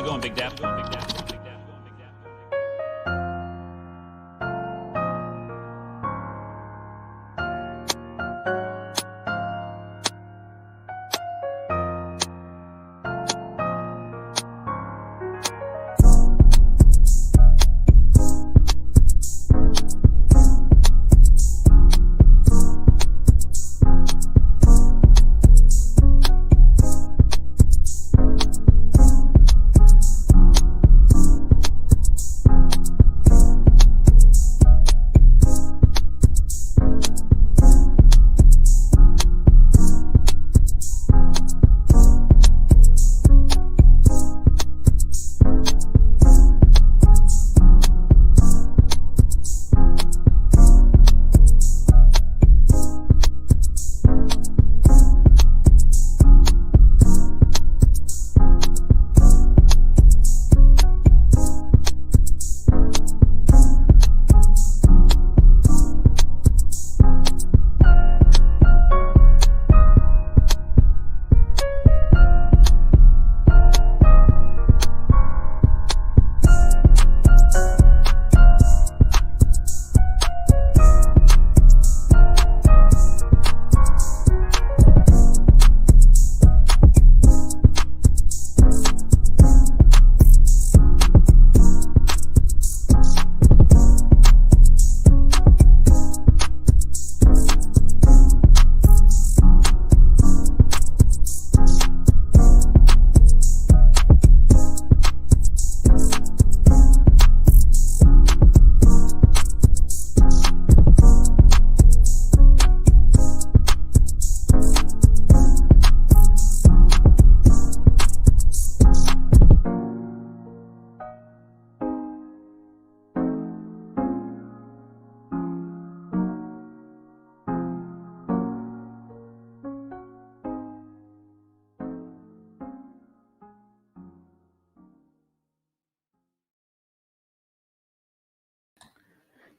going, Big Dap?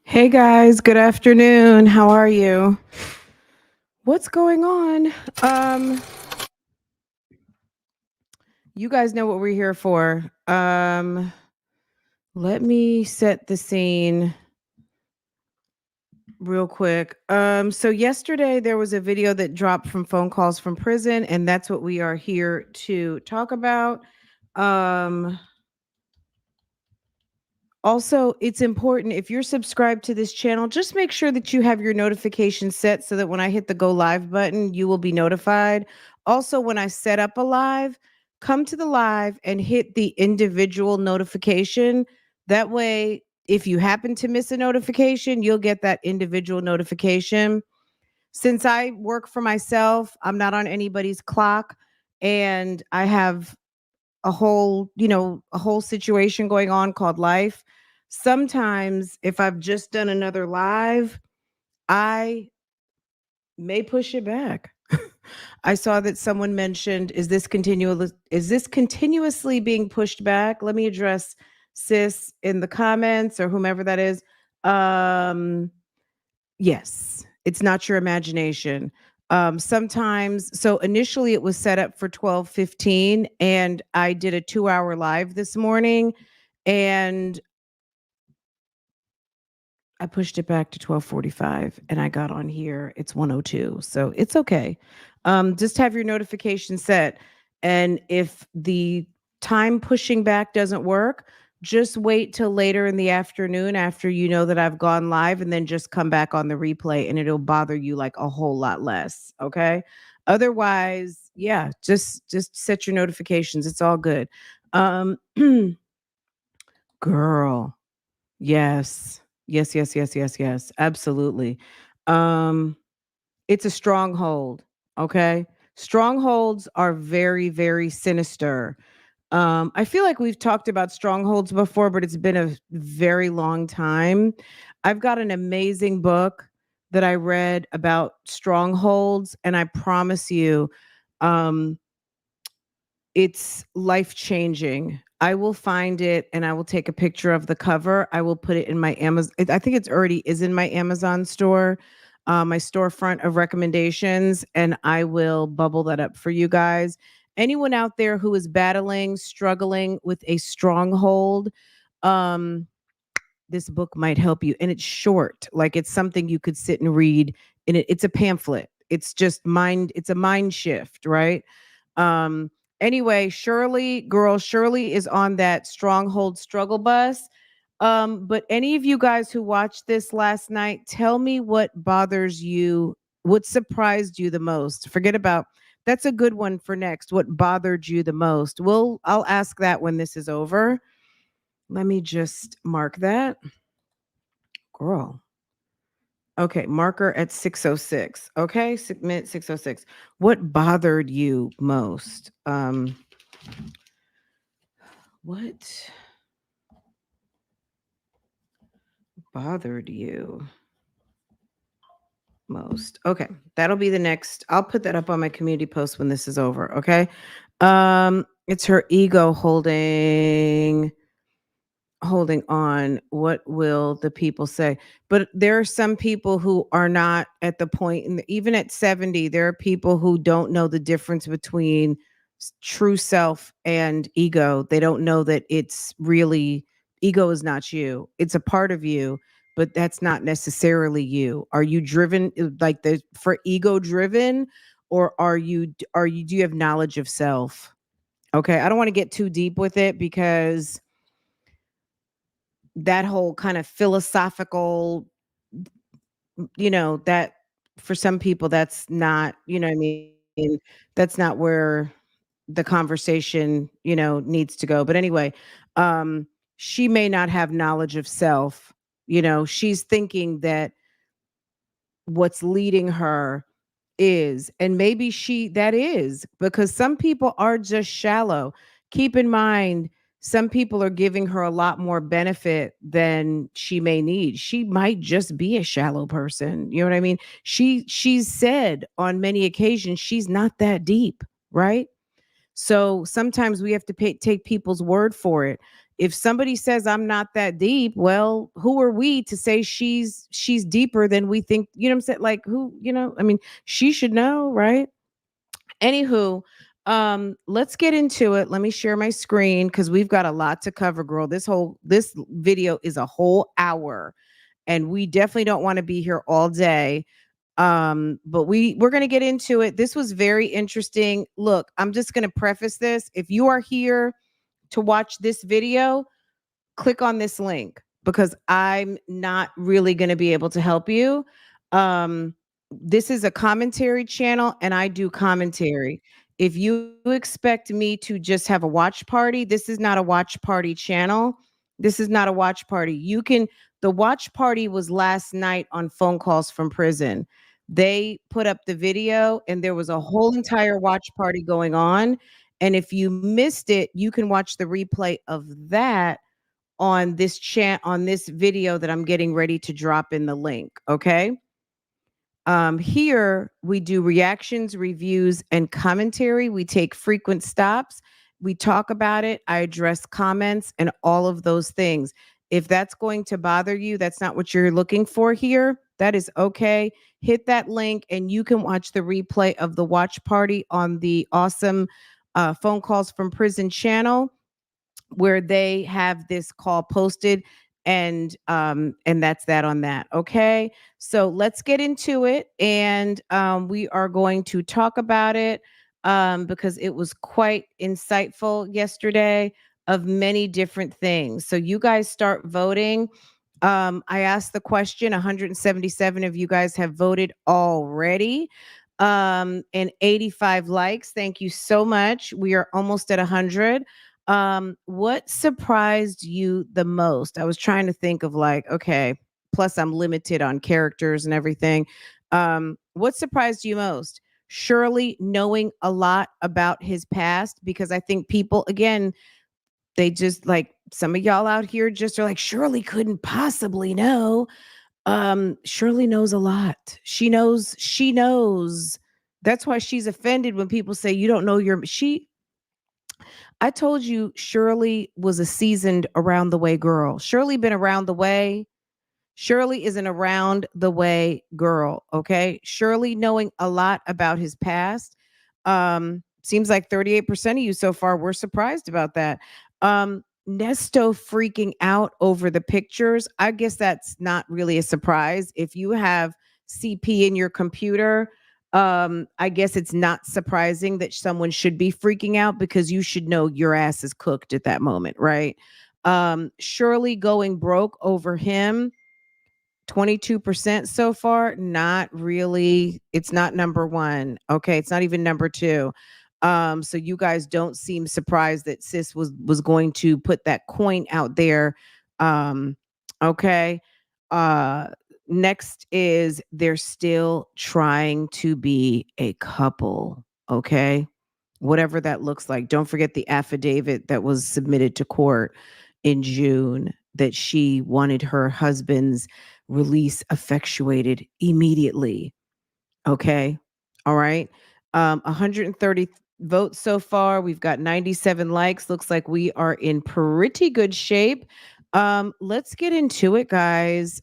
Hey guys, good afternoon. How are you? What's going on? You guys know what we're here for. Let me set the scene real quick. So yesterday there was a video that dropped from phone calls from prison, and that's what we are here to talk about. Also, it's important if you're subscribed to this channel, just make sure that you have your notifications set so that when I hit the go live button, you will be notified. Also, when I set up a live, come to the live and hit the individual notification. That way, if you happen to miss a notification, you'll get that individual notification. Since I work for myself, I'm not on anybody's clock, and I have a whole situation going on called life. Sometimes if I've just done another live, I may push it back. I saw that someone mentioned, is this continuously being pushed back? Let me address sis in the comments or whomever that is. Um Yes, it's not your imagination. Sometimes, so initially it was set up for 12:15, and I did a 2-hour live this morning, and I pushed it back to 12:45, and I got on here. It's 1:02, so it's okay. Just have your notification set, and if the time pushing back doesn't work, just wait till later in the afternoon after you know that I've gone live, and then just come back on the replay, and it'll bother you like a whole lot less. Okay. Otherwise, yeah, just set your notifications. It's all good. Um, girl. Yes. Yes, yes, yes, yes, yes. Absolutely. Um, it's a stronghold, okay? Strongholds are very, very sinister. I feel like we've talked about strongholds before, but it's been a very long time. I've got an amazing book that I read about strongholds, and I promise you, um, it's life changing. I will find it and I will take a picture of the cover. I will put it in my Amazon. I think it's already is in my Amazon store, my storefront of recommendations, and I will bubble that up for you guys. Anyone out there who is battling, struggling with a stronghold, um, this book might help you. And it's short, like it's something you could sit and read. And it's a pamphlet. It's just mind, it's a mind shift, right? Um, anyway, Shirley, girl, Shirley is on that stronghold struggle bus. But any of you guys who watched this last night, tell me what bothers you, what surprised you the most. Forget about that's a good one for next. What bothered you the most? I'll ask that when this is over. Let me just mark that. Girl. Okay, marker at 6:06. Okay, submit 6:06. What bothered you most? What bothered you most? Okay, that'll be the next. I'll put that up on my community post when this is over. Okay. It's her ego holding on. What will the people say? But there are some people who are not at the point, and even at 70 there are people who don't know the difference between true self and ego. They don't know that it's really, ego is not you, it's a part of you, but that's not necessarily you. Are you driven like the for ego driven, or are you do you have knowledge of self? Okay, I don't want to get too deep with it because that whole kind of philosophical, that for some people that's not, what I mean, that's not where the conversation, needs to go. But anyway, um, she may not have knowledge of self. She's thinking that what's leading her is, and maybe that is because some people are just shallow. Keep in mind, some people are giving her a lot more benefit than she may need. She might just be a shallow person. You know what I mean? She's said on many occasions she's not that deep, right? So sometimes we have to take people's word for it. If somebody says I'm not that deep, well, who are we to say she's deeper than we think? You know what I'm saying? Like who, I mean, she should know, right? Anywho, let's get into it. Let me share my screen because we've got a lot to cover, girl. This video is a whole hour, and we definitely don't want to be here all day. But we're going to get into it. This was very interesting. Look, I'm just going to preface this. If you are here to watch this video, click on this link because I'm not really going to be able to help you. This is a commentary channel and I do commentary. If you expect me to just have a watch party, this is not a watch party channel. This is not a watch party. The watch party was last night on phone calls from prison. They put up the video and there was a whole entire watch party going on. And if you missed it, you can watch the replay of that on this chat on this video that I'm getting ready to drop in the link. Okay. Here we do reactions, reviews, and commentary. We take frequent stops. We talk about it. I address comments and all of those things. If that's going to bother you, that's not what you're looking for here. That is okay. Hit that link and you can watch the replay of the watch party on the awesome phone calls from prison channel where they have this call posted, and that's that on that. Okay, so let's get into it, and we are going to talk about it because it was quite insightful yesterday of many different things. So you guys start voting. I asked the question, 177 of you guys have voted already, and 85 likes. Thank you so much. We are almost at 100. What surprised you the most? I was trying to think of like, okay, plus I'm limited on characters and everything. What surprised you most? Shirley knowing a lot about his past, because I think people, again, they just like some of y'all out here just are like, Shirley couldn't possibly know. Shirley knows a lot. She knows. That's why she's offended when people say you don't know I told you Shirley was a seasoned around the way girl. Shirley been around the way. Shirley is an around the way girl, okay? Shirley knowing a lot about his past. Seems like 38% of you so far were surprised about that. Nesto freaking out over the pictures. I guess that's not really a surprise. If you have CP in your computer, I guess it's not surprising that someone should be freaking out because you should know your ass is cooked at that moment, right? Shirley going broke over him, 22% so far. Not really. It's not number one. Okay. It's not even number two. So you guys don't seem surprised that sis was going to put that coin out there. Um, okay. Uh Next is they're still trying to be a couple. Okay. Whatever that looks like. Don't forget the affidavit that was submitted to court in June that she wanted her husband's release effectuated immediately. Okay. All right. 130 votes so far. We've got 97 likes. Looks like we are in pretty good shape. Let's get into it, guys.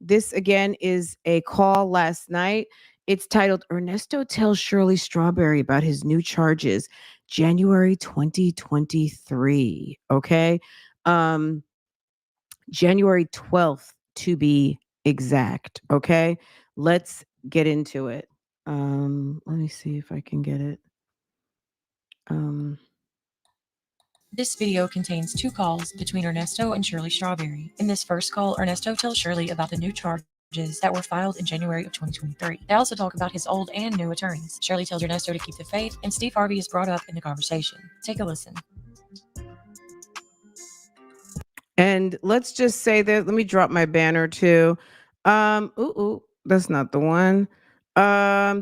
This again is a call last night. It's titled Ernesto Tells Shirley Strawberry About His New Charges, January 2023. Okay. Um, January 12th to be exact. Okay. Let's get into it. Let me see if I can get it. Um, This video contains two calls between Ernesto and Shirley Strawberry. In this first call, Ernesto tells Shirley about the new charges that were filed in January of 2023. They also talk about his old and new attorneys. Shirley tells Ernesto to keep the faith, and Steve Harvey is brought up in the conversation. Take a listen. and let's just say that, let me drop my banner too. That's not the one.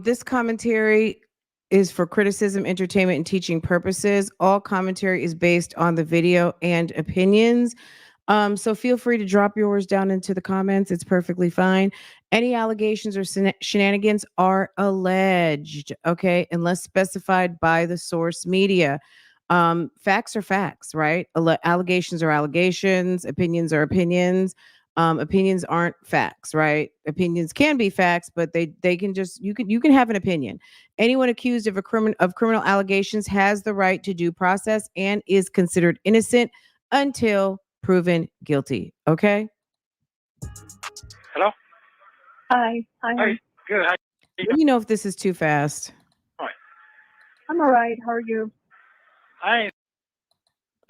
This commentary is for criticism, entertainment, and teaching purposes. All commentary is based on the video and opinions. So feel free to drop yours down into the comments. It's perfectly fine. Any allegations or shenanigans are alleged, okay, unless specified by the source media. Facts are facts, right? Allegations are allegations. Opinions are opinions. Opinions aren't facts, right? Opinions can be facts, but they can just you can have an opinion. Anyone accused of criminal allegations has the right to due process and is considered innocent until proven guilty. Okay. Hello? Hi. Hi, Hey, hon. good. How you Let me know if this is too fast. doing? I'm all right. How are you? I ain't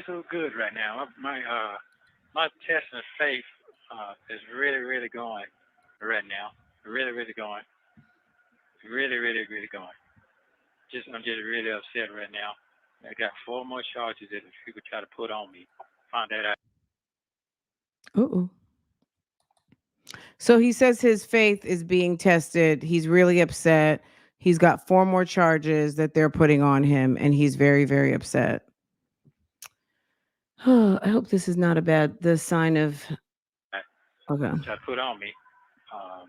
so good right now. My test and faith is really going right now. Really going. Really going. I'm just really upset right now. I got 4 more charges that people try to put on me. Find that out. Uh-oh. So he says his faith is being tested. He's really upset. He's got 4 more charges that they're putting on him, and he's very, very upset. I hope this is not the sign of. Okay. Try to put on me. Um,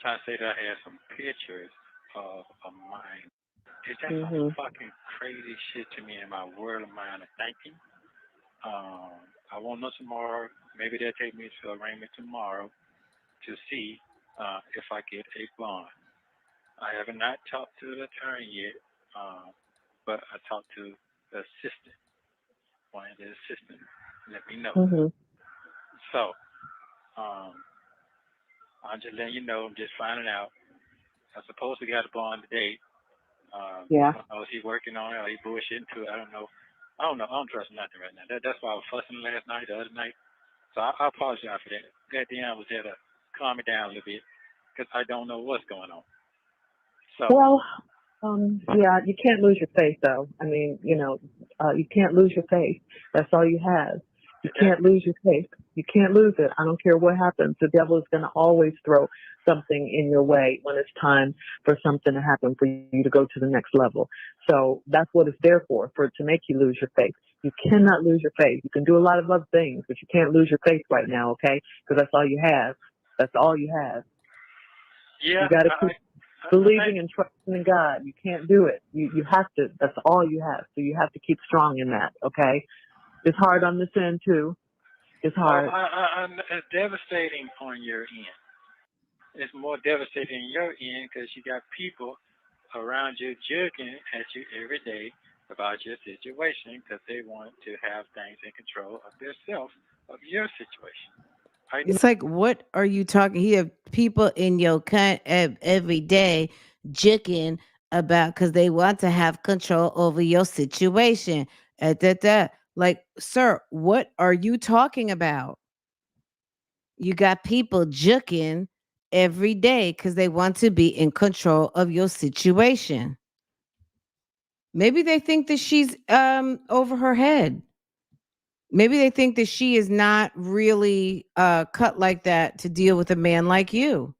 Trying to say that I had some pictures of mine. It's just some Mhm. fucking crazy shit to me in my world of mind of thinking. I won't know tomorrow. Maybe they'll take me to arraignment tomorrow to see if I get a bond. I have not talked to the attorney yet, but I talked to the assistant. One of the assistants let me know. Mhm. So um, I'm just letting you know. I'm just finding out. I supposed to got a bond today. I Yeah. don't know if he's working on it or he bullshitting too. I don't know. I don't know. I don't trust nothing right now. That's why I was fussing last night, the other night. So I apologize for that. Goddamn, I was there to calm me down a little bit because I don't know what's going on. So Well, yeah, you can't lose your faith, though. I mean, you can't lose your faith. That's all you have. You that can't lose your faith. You can't lose it. I don't care what happens. The devil is going to always throw something in your way when it's time for something to happen for you to go to the next level. So that's what it's there for to make you lose your faith. You cannot lose your faith. You can do a lot of other things, but you can't lose your faith right now, okay? Because that's all you have. That's all you have. yeah, You got to keep I think believing and trusting in God. You can't do it. You have to. That's all you have. So you have to keep strong in that. Okay. It's hard on this end too. It's hard. it's devastating on your end. It's more devastating on your end because you got people around you joking at you every day about your situation because they want to have things in control of themselves, of your situation. I It's like, what are you talking? He have people in your every day jicking about because they want to have control over your situation. Da, da. Like, sir, what are you talking about? You got people juking every day because they want to be in control of your situation. Maybe they think that she's over her head. Maybe they think that she is not really cut like that to deal with a man like you.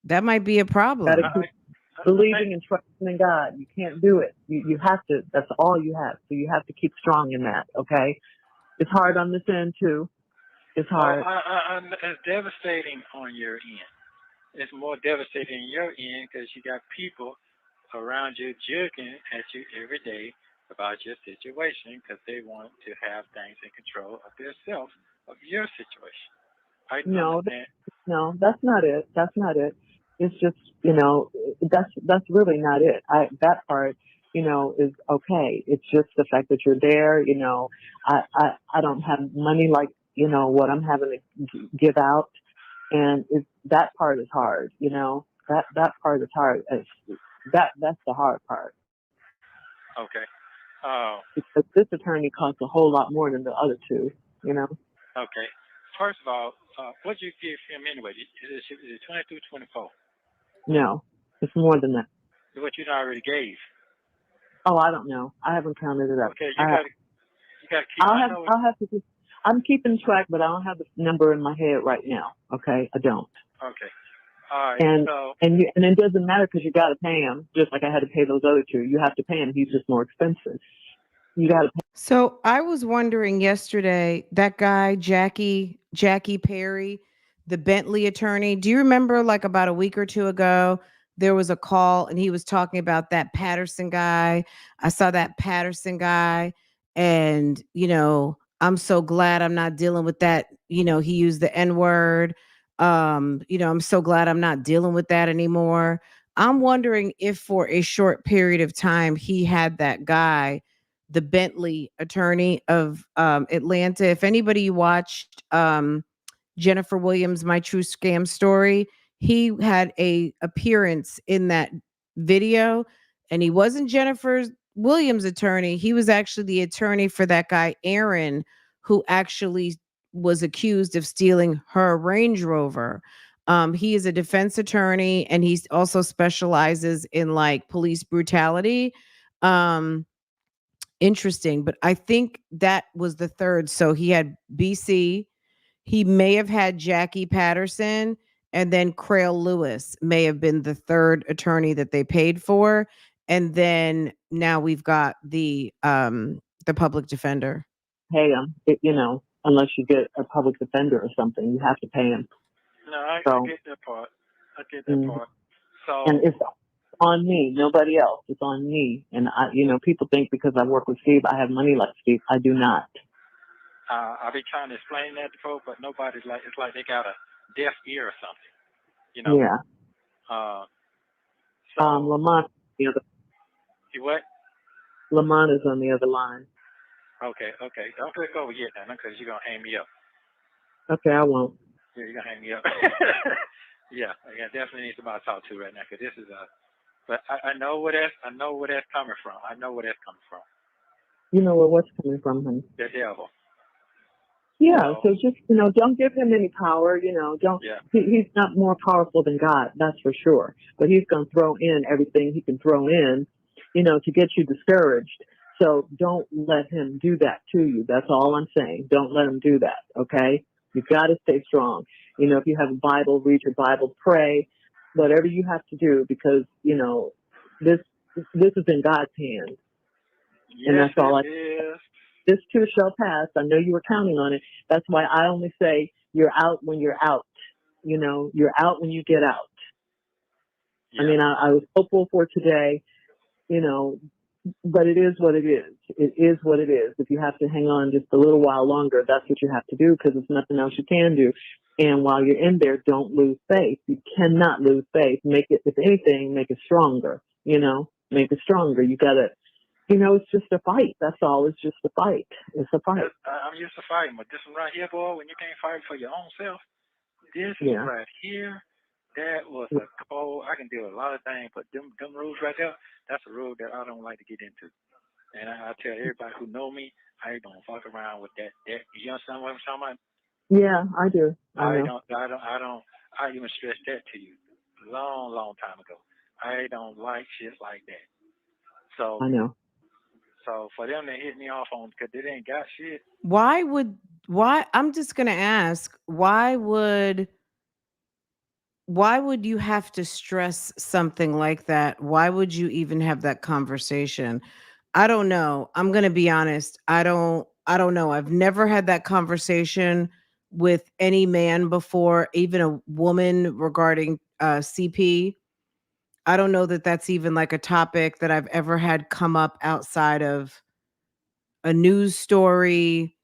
That might be a Got to problem. keep I think believing and trusting in God. You can't do it. You have to. That's all you have. So you have to keep strong in that. Okay. It's hard on this end too. It's oh, hard. it's devastating on your end. It's more devastating on your end because you got people around you joking at you every day about your situation because they want to have things in control of themselves, of your situation. I do No, understand. no, that's not it. That's not it. It's just, that's really not it. That part, is okay. It's just the fact that you're there. I don't have money like, what I'm having to give out. And that part is hard, that part is hard. That's the hard part Okay. Uh, because this attorney costs a whole lot more than the other two. okay. First of all, what did you give him anyway? Is it 22, 24? No, it's more than that. What you already gave. Oh, I don't know. I haven't counted it up. Okay, you got to keep. I'll I have know. I'll have to just I'm keeping track, but I don't have the number in my head right now. Okay, I don't. Okay. All right. And So and it doesn't matter because you got to pay him, just like I had to pay those other two. You have to pay him. He's just more expensive. You got to pay. So I was wondering yesterday, that guy, Jackie Perry, the Bentley attorney. Do you remember like about a week or two ago, there was a call and he was talking about that Patterson guy. I saw that Patterson guy, and I'm so glad I'm not dealing with that. He used the N-word. I'm so glad I'm not dealing with that anymore. I'm wondering if for a short period of time he had that guy, the Bentley attorney of Atlanta. If anybody watched Jennifer Williams' My True Scam Story, he had a appearance in that video, and he wasn't Jennifer Williams' attorney. He was actually the attorney for that guy Aaron, who actually was accused of stealing her Range Rover. He is a defense attorney, and he also specializes in like police brutality. Um, Interesting, but I think that was the third. So he had BC, he may have had Jackie Patterson, and then Crail Lewis may have been the third attorney that they paid for. And then now we've got the public defender. Pay him. Unless you get a public defender or something, you have to pay him. no, I So, get that part. I get that mm, part. and So it's on me, nobody else. It's on me. And people think because I work with Steve, I have money like Steve. I do not. I be trying to explain that to folks, but nobody's like. It's like they got a deaf ear or something. You know. Yeah. Uh, so Lamont, the other you what? Lamont is on the other line. Okay, okay. Don't click over yet, now, because you're gonna hang me up. Okay, I won't. Yeah, you're gonna hang me up. Yeah, I definitely need somebody to talk to right now because this is a. But I know where that's coming from. I know where that's coming from. You know what's coming from him. The devil. Yeah, So so just don't give him any power. Don't. yeah, He's not more powerful than God, that's for sure. But he's going to throw in everything he can throw in, to get you discouraged. So don't let him do that to you. That's all I'm saying. Don't let him do that. Okay, you've got to stay strong. If you have a Bible, read your Bible, pray, whatever you have to do, because this this is in God's hands, and yes that's all it I. is. This too shall pass. I know you were counting on it. That's why I only say you're out when you're out. You're out when you get out. I Yeah. mean, I was hopeful for today. You know, but it is what it is. It is what it is. If you have to hang on just a little while longer, that's what you have to do because there's nothing else you can do. And while you're in there, don't lose faith. You cannot lose faith. Make it, if anything, make it stronger. Make it stronger. You gotta, it's just a fight. That's all. It's just a fight. It's a fight. I'm used to fighting, but this one right here, boy, when you can't fight for your own self, this Yeah. right here, that was a cold. I can deal with a lot of things, but them rules right there, that's a rule that I don't like to get into. And I tell everybody who know me, I don't fuck around with that. You understand what I'm talking about? Yeah, I do. I I know. don't, I don't, I don't. I even stressed that to you long, long time ago. I don't like shit like that. So, I know. so for them to hit me off on because they ain't got shit. Why I'm just going to ask, why would you have to stress something like that? Why would you even have that conversation? I don't know. I'm going to be honest. I don't know. I've never had that conversation with any man before, even a woman regarding CP. I don't know that that's even like a topic that I've ever had come up outside of a news story.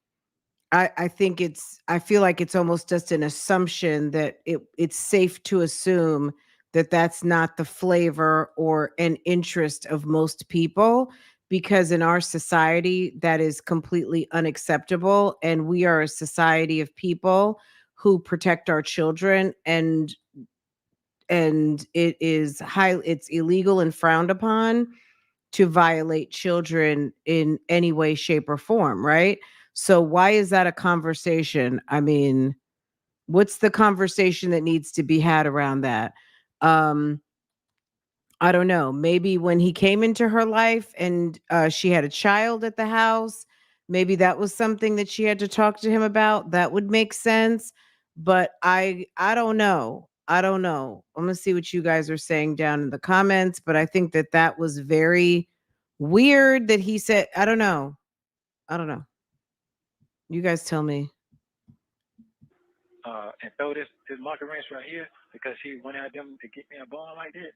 I feel like it's almost just an assumption that it's safe to assume that that's not the flavor or an interest of most people, because in our society that is completely unacceptable, and we are a society of people who protect our children, and it's illegal and frowned upon to violate children in any way, shape, or form, right? So why is that a conversation? I mean, what's the conversation that needs to be had around that? Um, I don't know. Maybe when he came into her life and she had a child at the house, maybe that was something that she had to talk to him about. That would make sense. But I don't know. I don't know. I'm gonna see what you guys are saying down in the comments. But I think that that was very weird that he said. I don't know. I don't know. You guys tell me. And throw this monkey wrench right here because he went at them to get me a bone like that.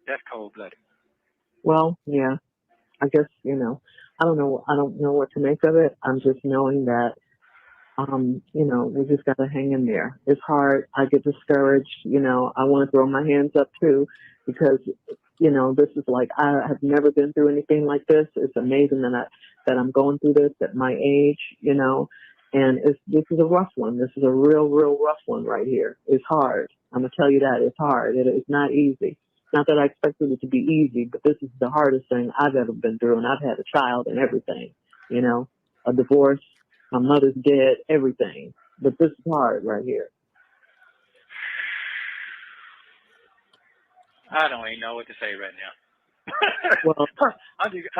That's cold blooded. Well, yeah. I guess, I don't know. I don't know what to make of it. I'm just knowing that we just got to hang in there. It's hard. I get discouraged. I want to throw my hands up too because, this is like, I have never been through anything like this. It's amazing that I'm going through this at my age, and this is a rough one. This is a real, real rough one right here. It's hard. I'm going to tell you that it's hard. It's not easy. Not that I expected it to be easy, but this is the hardest thing I've ever been through. And I've had a child and everything, a divorce, my mother's dead, everything. But this is hard right here. I don't even know what to say right now. Well,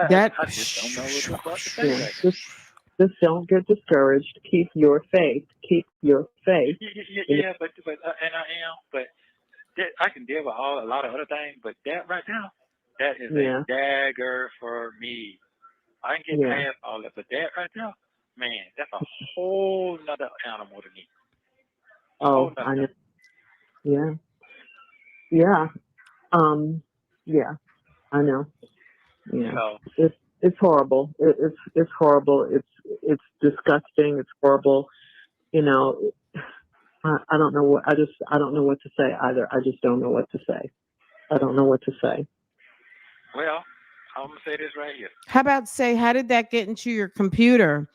That I just don't know what the fuck to say yeah, right just don't get discouraged. Keep your faith. Keep your faith. now. You Yeah, but and I am, but I can deal with a lot of other things, but that right now, that is a Yeah, dagger for me. I can get yeah. past all that, but that right now, man, that's a whole nother animal to me. A whole Oh, nother I know. animal. Yeah, yeah. Um, yeah. I know. Yeah. So It's horrible. It's horrible. It's disgusting. It's horrible. You know, I don't know I don't know what to say either. I just don't know what to say. I don't know what to say. well, I'm gonna say this right here. How about say, how did that get into your computer?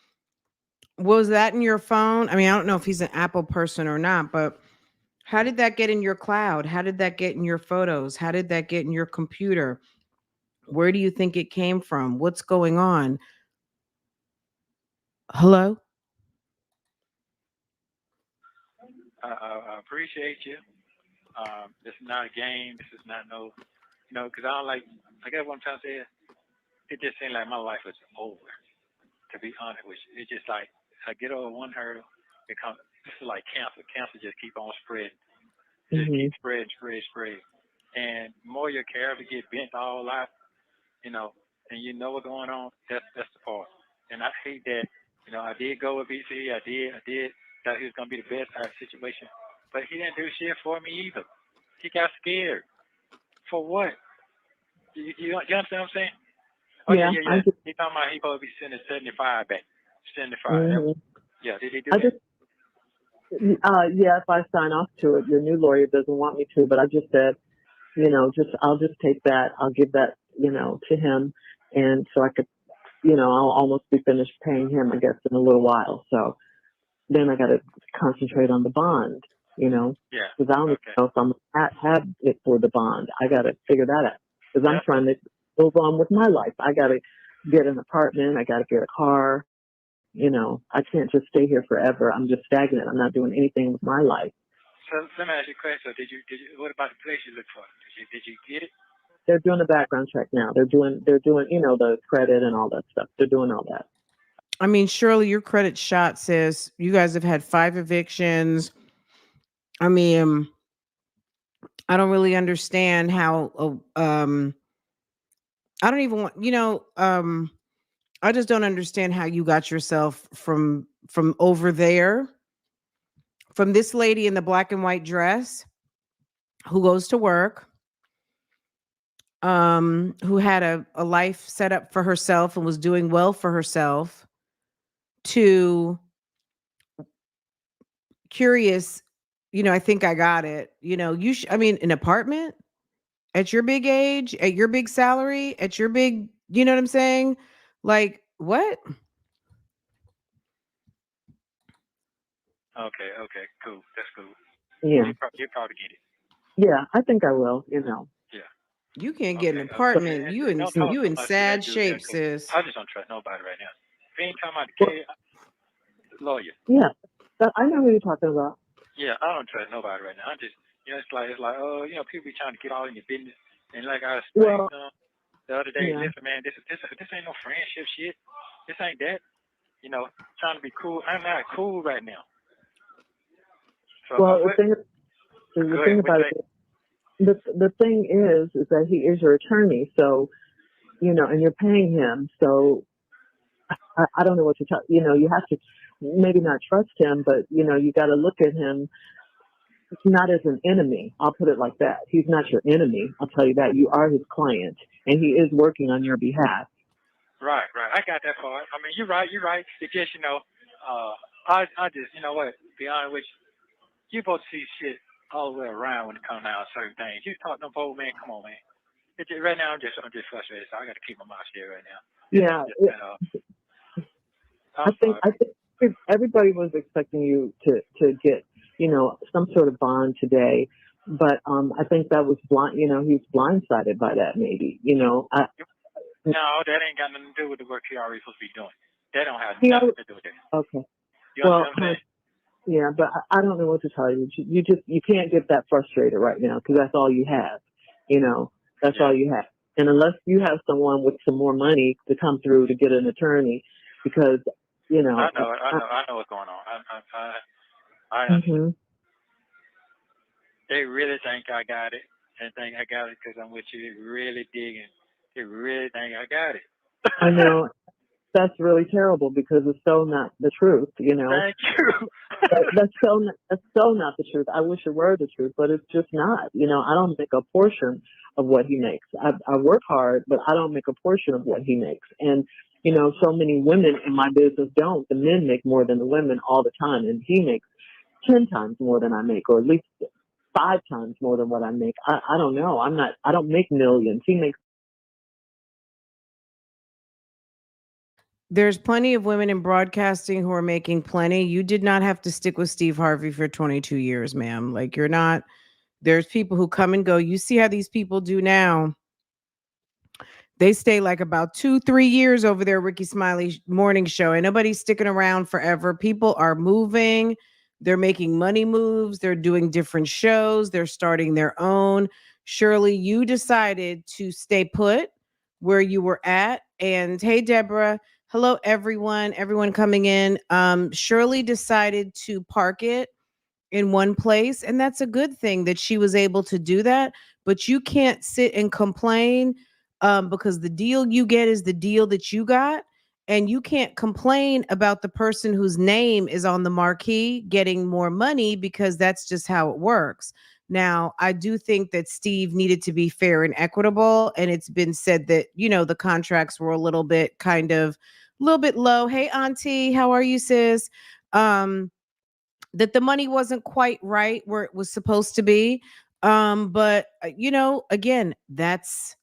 Was that in your phone? I mean, I don't know if he's an Apple person or not, but how did that get in your cloud? How did that get in your photos? How did that get in your computer? Where do you think it came from? What's going on? Hello? I appreciate you. This is not a game. This is not no, because I don't like. I guess what I'm trying to say is, it just seems like my life is over. To be honest with you, it's just like I get over one hurdle, it comes. This is like cancer. Cancer just keep on spreading. It just Mhm. keeps spreading. And more your character get bent all out, you know, and you know what's going on. That's the part. And I hate that. I did go with BC. I did. Thought he was gonna be the best out of the situation, but he didn't do shit for me either. He got scared. For what? You understand what I'm saying? Oh yeah, Yeah, yeah, I yeah. just, He talking about he supposed to be sending 75 back. 75. hmm Yeah, did he do I that? just, yeah, if I sign off to it, your new lawyer doesn't want me to, but I just said, I'll just take that. I'll give that, to him. And so I could, I'll almost be finished paying him, I guess, in a little while. So then I got to concentrate on the bond, Yeah. because I don't even Okay. know if I'm have it for the bond. I got to figure that out because I'm Yep. trying to move on with my life. I got to get an apartment. I got to get a car. I can't just stay here forever. I'm just stagnant. I'm not doing anything with my life. So let me ask you a question. So did you what about the place you look for? Did you get it? They're doing a background check now. They're doing the credit and all that stuff. They're doing all that. I mean, Shirley, your credit shot says you guys have had 5 evictions. I mean, I don't really understand how. I don't even want. I just don't understand how you got yourself from over there, from this lady in the black and white dress who goes to work, who had a life set up for herself and was doing well for herself, to curious. I think I got it. I mean, an apartment at your big age, at your big salary, at your big, you know what I'm saying? Like, what? Okay, okay, cool. That's cool. Yeah, You probably get it. yeah. I think I will. Yeah. You can't get an Okay, okay. But, apartment. You And in don't talk you so in much to that sad dude there, shape, 'cause sis. I just don't trust nobody right now. If he ain't talking about the well, kid, lawyer. yeah, I know who you're talking about. Yeah, I don't trust nobody right now. I just, it's like, oh, people be trying to get all in your business. And like I explained Well, the other day, yeah. listen, man, this ain't no friendship shit. This ain't that. Trying to be cool. I'm not cool right now. So Well, the what? thing the Go thing ahead. What about you say? it, the thing is that he is your attorney. So and you're paying him. So I don't know what to tell. You have to maybe not trust him, but you got to look at him not as an enemy. I'll put it like that. He's not your enemy. I'll tell you that. You are his client, and he is working on your behalf. Right, right. I got that part. I mean, you're right. You're right. It's just, I just, what? Be honest with you, you're supposed to see shit all the way around when it comes down to certain things. You talk to them old man. Come on, man. Right now, I'm just frustrated. So I got to keep my mouth shut right now. Yeah, I'm just, I'm sorry. I think everybody was expecting you to get some sort of bond today, but I think that was blind. He was blindsided by that. Maybe No, that ain't got nothing to do with the work he already supposed to be doing. That don't have he nothing already, to do with that. okay. You Well, understand what I'm saying? yeah, but I don't know what to tell you. You can't get that frustrated right now because that's all you have. That's Yeah. all you have. And unless you have someone with some more money to come through to get an attorney, because you I know, know, I know what's going on. I understand. hmm They really think I got it, and think I got it because I'm with you. They really digging. They really think I got it. I know that's really terrible because it's so not the truth. Thank you. That's so not the truth. I wish it were the truth, but it's just not. I don't make a portion of what he makes. I work hard, but I don't make a portion of what he makes. And so many women in my business don't. The men make more than the women all the time, and he makes 10 times more than I make, or at least 5 times more than what I make. I don't know. I don't make millions. He makes. There's plenty of women in broadcasting who are making plenty. You did not have to stick with Steve Harvey for 22 years, ma'am. Like, you're not. There's people who come and go. You see how these people do now. They stay like about 2-3 years over there, Ricky Smiley morning show. And nobody's sticking around forever. People are moving. They're making money moves. They're doing different shows. They're starting their own. Shirley, you decided to stay put where you were at. And hey, Deborah. Hello, everyone. Everyone coming in. Shirley decided to park it in one place. And that's a good thing that she was able to do that. But you can't sit and complain, because the deal you get is the deal that you got. And you can't complain about the person whose name is on the marquee getting more money, because that's just how it works. Now, I do think that Steve needed to be fair and equitable. And it's been said that, the contracts were a little bit a little bit low. Hey, Auntie, how are you, sis? Um, that the money wasn't quite right where it was supposed to be. But again, that's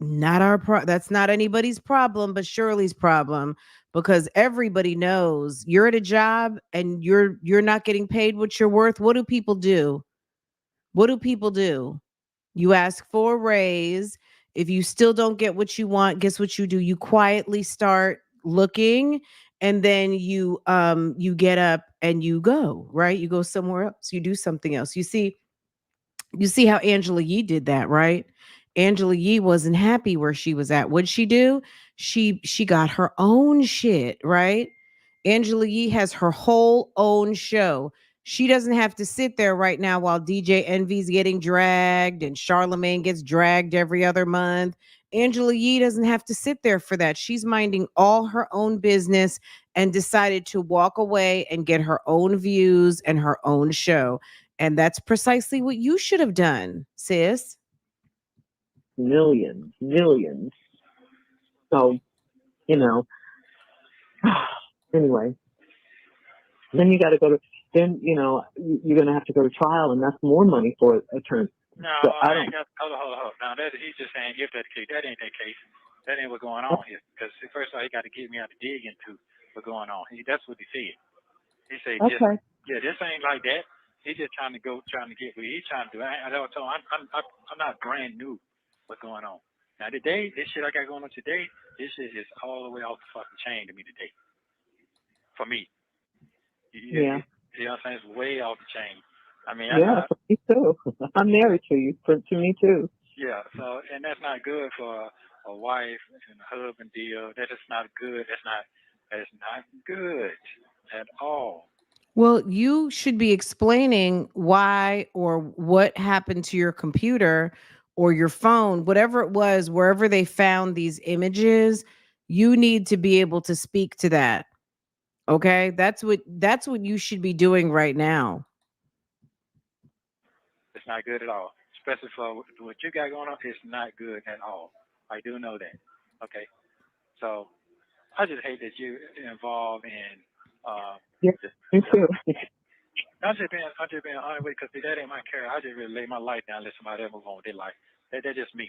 not anybody's problem but Shirley's problem, because everybody knows you're at a job and you're not getting paid what you're worth. What do people do? What do people do? You ask for a raise. If you still don't get what you want, guess what you do? You quietly start looking, and then you get up and you go, right? You go somewhere else. You do something else. You see how Angela Yee did that, right? Angela Yee wasn't happy where she was at. What'd she do? She got her own shit, right? Angela Yee has her whole own show. She doesn't have to sit there right now while DJ Envy's getting dragged and Charlemagne gets dragged every other month. Angela Yee doesn't have to sit there for that. She's minding all her own business and decided to walk away and get her own views and her own show. And that's precisely what you should have done, sis. Millions, millions. So, you know, anyway, then you got to go to, then, you're going to have to go to trial, and that's more money for attorney. No, So I I don't, ain't got. Hold. Now he's just saying if that's the case. That ain't that case. That ain't what's going on here. Because first of all, he got to get me out to dig into what's going on. That's what he said. He said just okay. yeah, this ain't like that. He's just trying to get what he's trying to do. I don't tell him I'm not brand new. What's going on now today? This shit I got going on today. This shit is all the way off the fucking chain to me today. For me, Yeah. you know what I'm saying? It's way off the chain. I mean, Yeah, for me too. I'm married to you. To me too. yeah. So, and that's not good for a wife and a husband deal. That is not good. That's not good at all. Well, you should be explaining why or what happened to your computer or your phone, whatever it was, wherever they found these images. You need to be able to speak to that. Okay? That's what you should be doing right now. It's not good at all. Especially for what you got going on. It's not good at all. I do know that. Okay. So I just hate that you involved in uh, Yeah, just, me too. I'm just being honest with you because that ain't my character. I just really lay my life down and let somebody else move on with their life. That's just me.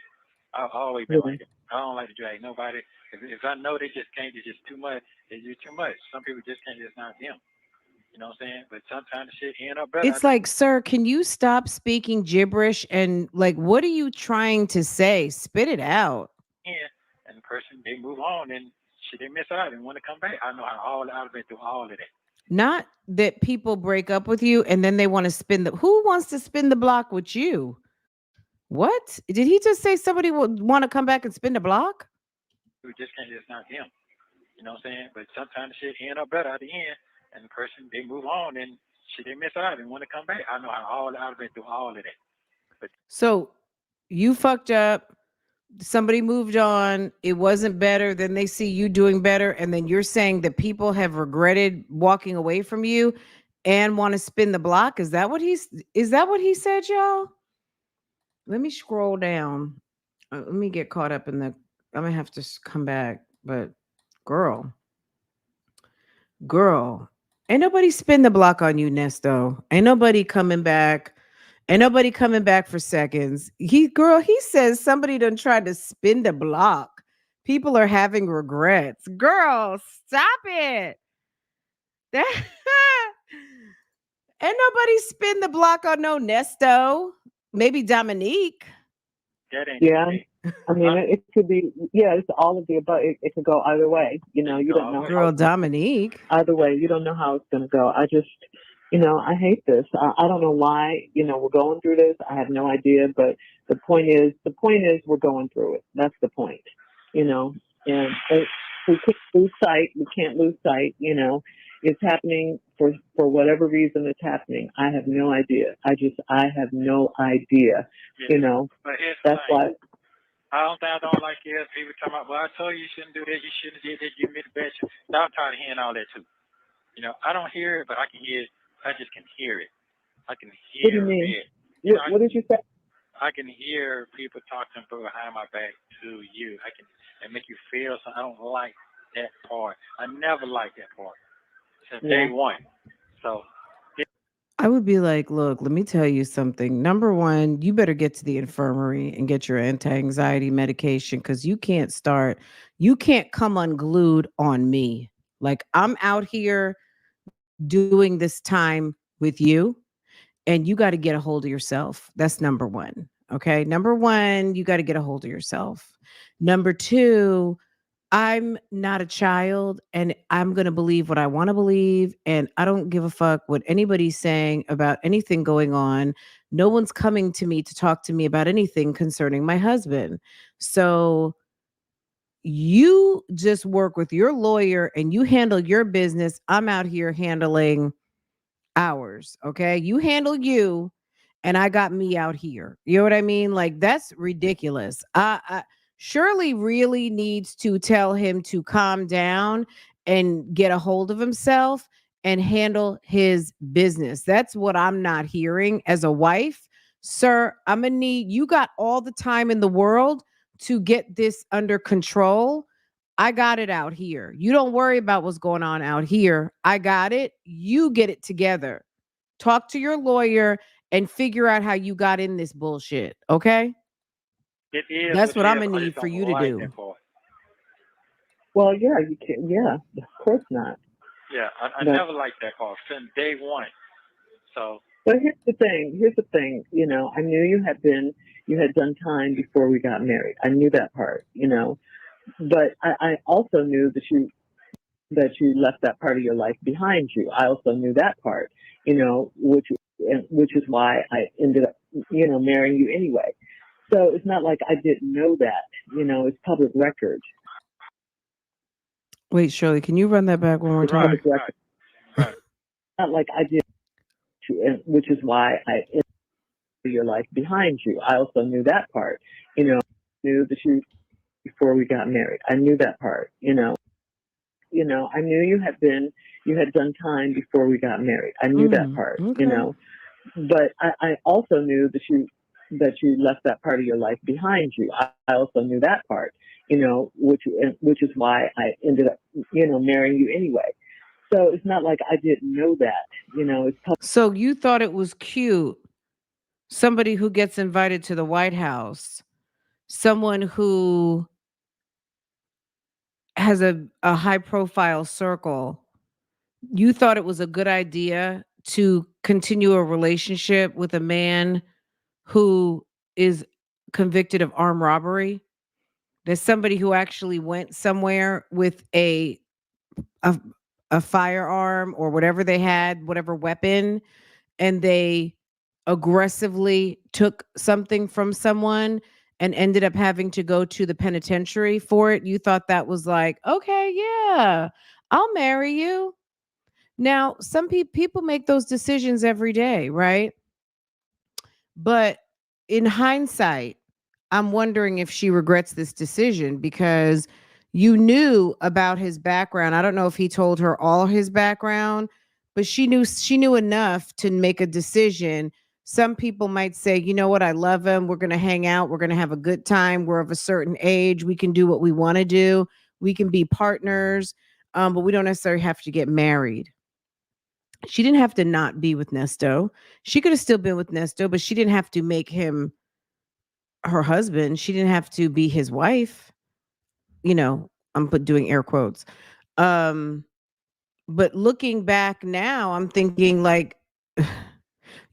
I've always been Yeah. like that. I don't like to drag nobody. If I know they just can't, it's just too much. It's just too much. Some people just can't. It's not them. You know what I'm saying? But sometimes the shit end up better. It's like, sir, can you stop speaking gibberish and like what are you trying to say? Spit it out. And the person they move on and shit they miss out and want to come back. I know how all I've been through all of that. Not that people break up with you and then they want to spin the who wants to spin the block with you? What? Did he just say somebody would want to come back and spin the block? We just can't. It's not them. You know what I'm saying? But sometimes the shit end up better at the end, and the person they move on and shit they miss out and want to come back. I know how all I've been through all of that. But So you fucked up. Somebody moved on. It wasn't better. Then they see you doing better. And then you're saying that people have regretted walking away from you and want to spin the block. Is that what he said, y'all? Let me scroll down. Let me get caught up in the I'm gonna have to come back. But girl, girl, ain't nobody spin the block on you, Nesto. Ain't nobody coming back. Ain't nobody coming back for seconds. He says somebody done tried to spin the block. People are having regrets. Girl, stop it. That ain't nobody spin the block on no Nesto. Maybe Dominique. that ain't Yeah. the case. I mean, Huh? it could be, yeah, it's all of the above. It could go either way. It You go don't all the know way. Girl, Dominique. either way. You don't know how it's going to go. I hate this. I don't know why, we're going through this. I have no idea, but the point is we're going through it. That's the point, and we can't lose sight. We can't lose sight, it's happening for whatever reason it's happening. I have no idea. I have no idea, Yeah. But here's the that's thing. why. I don't like it. People talking about, well, I told you you shouldn't do that. You shouldn't have did that. You made a bad shit. Now I'm tired of hearing all that too. I don't hear it, but I can hear it. I just can hear it. I can What do you hear mean? it. You know, What did you say? I can hear people talking behind my back to you. I can and make you feel something. I don't like that part. I never liked that part since day Yeah. one. So I would be like, look, let me tell you something. Number one, you better get to the infirmary and get your anti anxiety medication because you can't come unglued on me. Like, I'm out here doing this time with you, and you got to get a hold of yourself. That's number one. Okay. Number one, you got to get a hold of yourself. Number two, I'm not a child and I'm going to believe what I want to believe. And I don't give a fuck what anybody's saying about anything going on. No one's coming to me to talk to me about anything concerning my husband. So you just work with your lawyer and you handle your business. I'm out here handling hours. Okay. You handle you, and I got me out here. You know what I mean? Like, that's ridiculous. Shirley really needs to tell him to calm down and get a hold of himself and handle his business. That's what I'm not hearing as a wife. Sir, I'm going to need you got all the time in the world to get this under control. I got it out here. You don't worry about what's going on out here. I got it. You get it together. Talk to your lawyer and figure out how you got in this bullshit. Okay? it is That's what it what I'm is. gonna I need just for don't you to like do. that part. Well, yeah, you can. Yeah, of course not. Yeah, I But never liked that part since day one. So but here's the thing. Here's the thing. I knew you had done time before we got married. I knew that part. But I also knew that you left that part of your life behind you. I also knew that part. Which is why I ended up marrying you anyway. So it's not like I didn't know that. It's public record. Wait, Shirley, can you run that back one more It's right, time? public record. right, right. Not like I did, which is why I ended your life behind you. I also knew that part. Knew that you before we got married. I knew that part. I knew you had done time before we got married. I knew that part. Okay. But I also knew that you left that part of your life behind you. I also knew that part. Which is why I ended up marrying you anyway. So it's not like I didn't know that. It's So you thought it was cute. Somebody who gets invited to the White House, someone who has a high profile circle. You thought it was a good idea to continue a relationship with a man who is convicted of armed robbery. There's somebody who actually went somewhere with a a firearm or whatever they had, whatever weapon, and they aggressively took something from someone and ended up having to go to the penitentiary for it. You thought that was like, okay, yeah, I'll marry you. Now, some people make those decisions every day, right? But in hindsight, I'm wondering if she regrets this decision because you knew about his background. I don't know if he told her all his background, but she knew enough to make a decision. Some people might say, "You know what? I love him. We're going to hang out. We're going to have a good time. We're of a certain age. We can do what we want to do. We can be partners, but we don't necessarily have to get married." She didn't have to not be with Nesto. She could have still been with Nesto, but she didn't have to make him her husband. She didn't have to be his wife. I'm doing air quotes. Um, but looking back now, I'm thinking like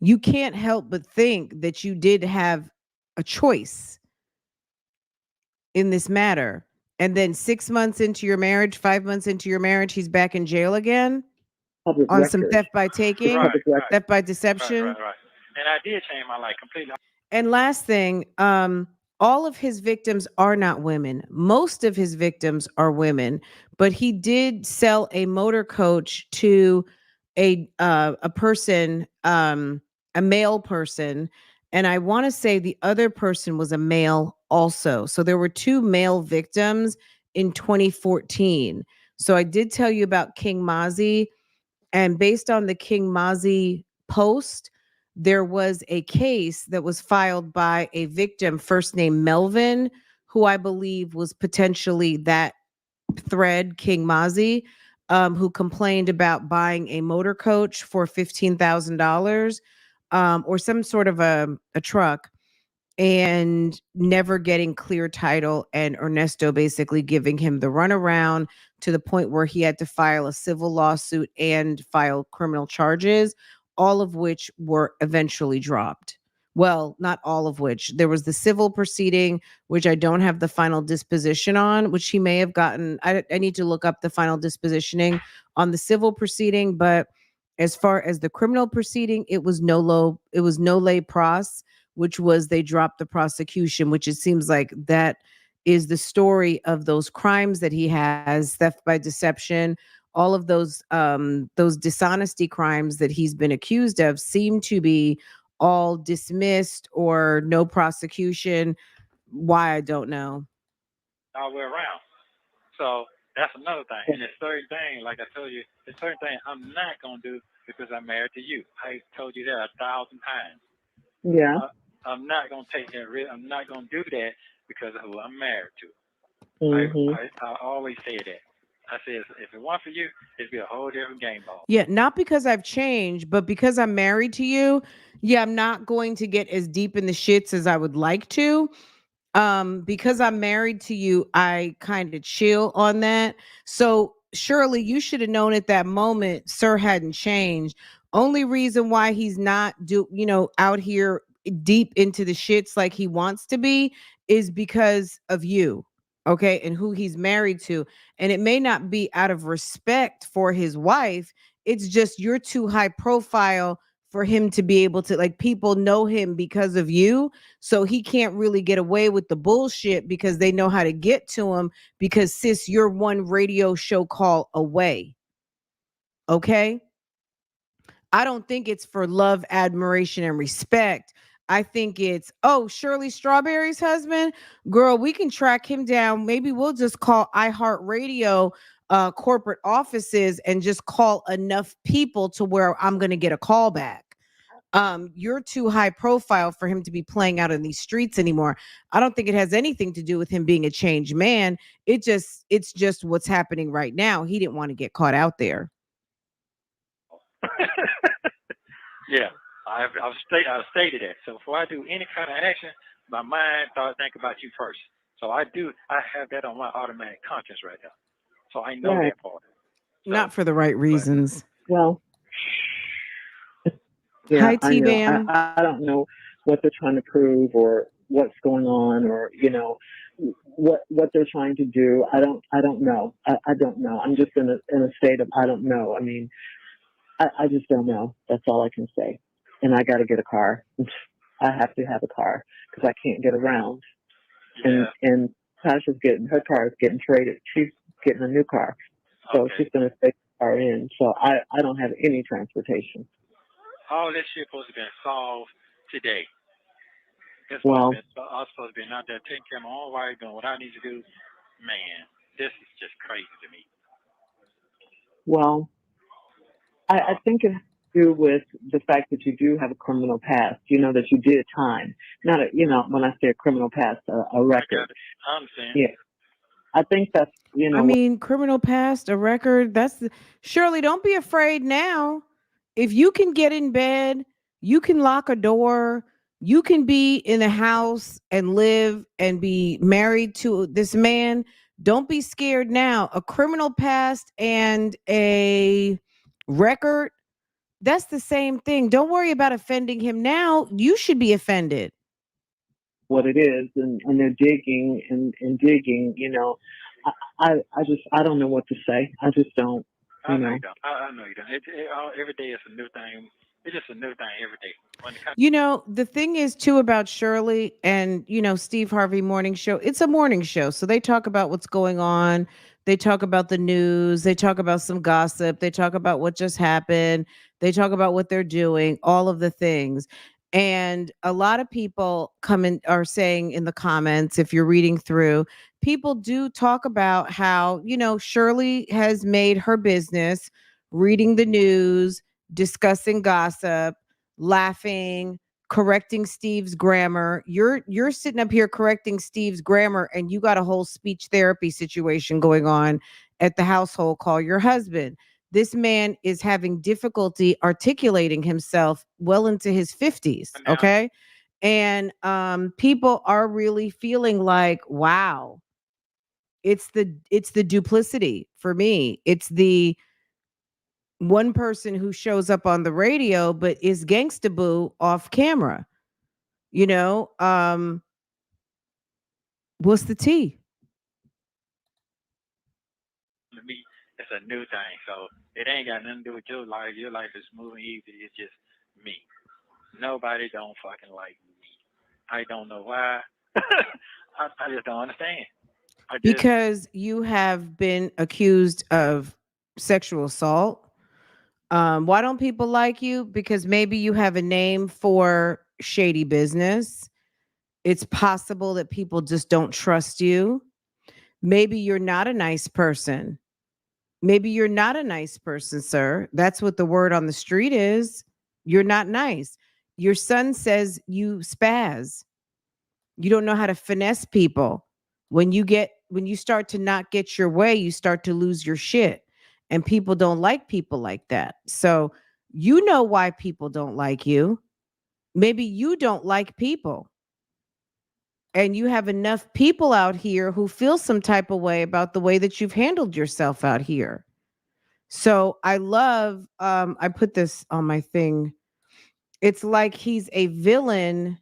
you can't help but think that you did have a choice in this matter. And then 6 months into your marriage, 5 months into your marriage, he's back in jail again public on some record. theft by It's taking, Right, public record. right, theft by right, deception. right, right. And I did change my life completely. And last thing, all of his victims are not women. Most of his victims are women, but he did sell a motor coach to a person, a male person, and I want to say the other person was a male also. So there were two male victims in 2014. So I did tell you about King Mazi, and based on the King Mazi post, there was a case that was filed by a victim, first name Melvin, who I believe was potentially that thread, King Mazi, who complained about buying a motor coach for $15,000, or some sort of a truck, and never getting clear title, and Ernesto basically giving him the runaround to the point where he had to file a civil lawsuit and file criminal charges, all of which were eventually dropped. Well, not all of which. There was the civil proceeding, which I don't have the final disposition on, which he may have gotten. I need to look up the final dispositioning on the civil proceeding, but as far as the criminal proceeding, it was no lay pros, which was they dropped the prosecution, which it seems like that is the story of those crimes that he has, theft by deception, all of those dishonesty crimes that he's been accused of seem to be all dismissed or no prosecution. Why, I don't know. all the way around. So that's another thing. And there's certain things, like I told you, there's certain things I'm not gonna do because I'm married to you. I told you that 1,000 times. Yeah. I'm not gonna take that risk. I'm not gonna do that because of who I'm married to. Hmm. I always say that. I say if it weren't for you, it'd be a whole different game ball. Yeah, not because I've changed, but because I'm married to you. Yeah, I'm not going to get as deep in the shits as I would like to. Because I'm married to you, I kind of chill on that. So Shirley, you should have known at that moment sir hadn't changed. Only reason why he's not out here deep into the shits like he wants to be is because of you, okay, and who he's married to. And it may not be out of respect for his wife, it's just you're too high profile for him to be able to, like, people know him because of you, so he can't really get away with the bullshit because they know how to get to him, because sis, you're one radio show call away. Okay? I don't think it's for love, admiration, and respect. I think it's, oh, Shirley Strawberry's husband. Girl, we can track him down. Maybe we'll just call iHeartRadio corporate offices and just call enough people to where I'm going to get a call back. You're too high profile for him to be playing out in these streets anymore. I don't think it has anything to do with him being a changed man. It's just what's happening right now. He didn't want to get caught out there. Yeah, I've stated that. So before I do any kind of action, my mind thought think about you first. So I have that on my automatic conscience right now. So I know Right. that part. So, Not for the right but reasons. Well, yeah, Hi, I T know. Bam. I don't know what they're trying to prove or what's going on or what they're trying to do. I don't know. I don't know. I'm just in a state of I don't know. I mean, I just don't know. That's all I can say. And I got to get a car. I have to have a car because I can't get around. And yeah, and Tasha's getting her car is getting traded. She's getting a new car, so okay. she's going to take the car in. So I don't have any transportation. All this shit supposed to be solved today. It's supposed to be. Well, I was supposed to be out there taking care of my own wife, doing what I need to do. Man, this is just crazy to me. well, I Uh, think it has to do with the fact that you do have a criminal past. You know that you did time. Not a, when I say a criminal past, a I record. got it. I understand. Yeah, I think that's I mean, criminal past, a record. Shirley, don't be afraid now. If you can get in bed, you can lock a door, you can be in a house and live and be married to this man. Don't be scared now. A criminal past and a record, that's the same thing. Don't worry about offending him now. You should be offended. what it is, and they're digging and digging. I don't know what to say. I just don't. I You know you know. don't. I know you don't. Every day is a new thing. It's just a new thing every day. When it comes, The thing is too about Shirley and Steve Harvey morning show. It's a morning show, so they talk about what's going on. They talk about the news. They talk about some gossip. They talk about what just happened. They talk about what they're doing. All of the things. And a lot of people come in are saying in the comments, if you're reading through, people do talk about how Shirley has made her business reading the news, discussing gossip, laughing, correcting Steve's grammar. You're sitting up here correcting Steve's grammar, and you got a whole speech therapy situation going on at the household. Call your husband. This man is having difficulty articulating himself well into his 50s, Now, okay? And people are really feeling like, wow, it's the duplicity for me. It's the one person who shows up on the radio but is gangsta boo off camera. You know, what's the tea? to me, it's a new thing. So it ain't got nothing to do with your life. Your life is smooth and easy. It's just me. Nobody don't fucking like me. I don't know why. I just don't understand. I just Because you have been accused of sexual assault. Why don't people like you? Because maybe you have a name for shady business. It's possible that people just don't trust you. Maybe you're not a nice person. Maybe you're not a nice person, sir. That's what the word on the street is. You're not nice. Your son says you spaz. You don't know how to finesse people. When you start to not get your way, you start to lose your shit. And people don't like people like that. So you know why people don't like you. Maybe you don't like people. And you have enough people out here who feel some type of way about the way that you've handled yourself out here. So I love I put this on my thing. It's like he's a villain.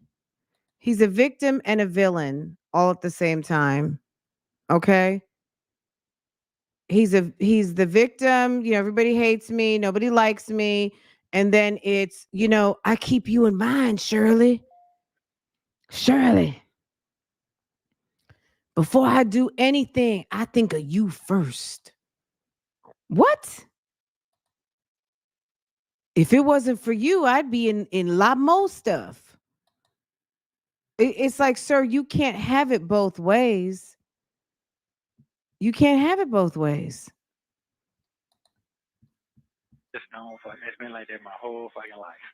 He's a victim and a villain all at the same time. Okay? He's the victim, everybody hates me, nobody likes me, and then it's, I keep you in mind, Shirley. Shirley, before I do anything, I think of you first. What? If it wasn't for you, I'd be in lot more stuff. It's like, sir, you can't have it both ways. You can't have it both ways. just don't fucking. It's been like that my whole fucking life.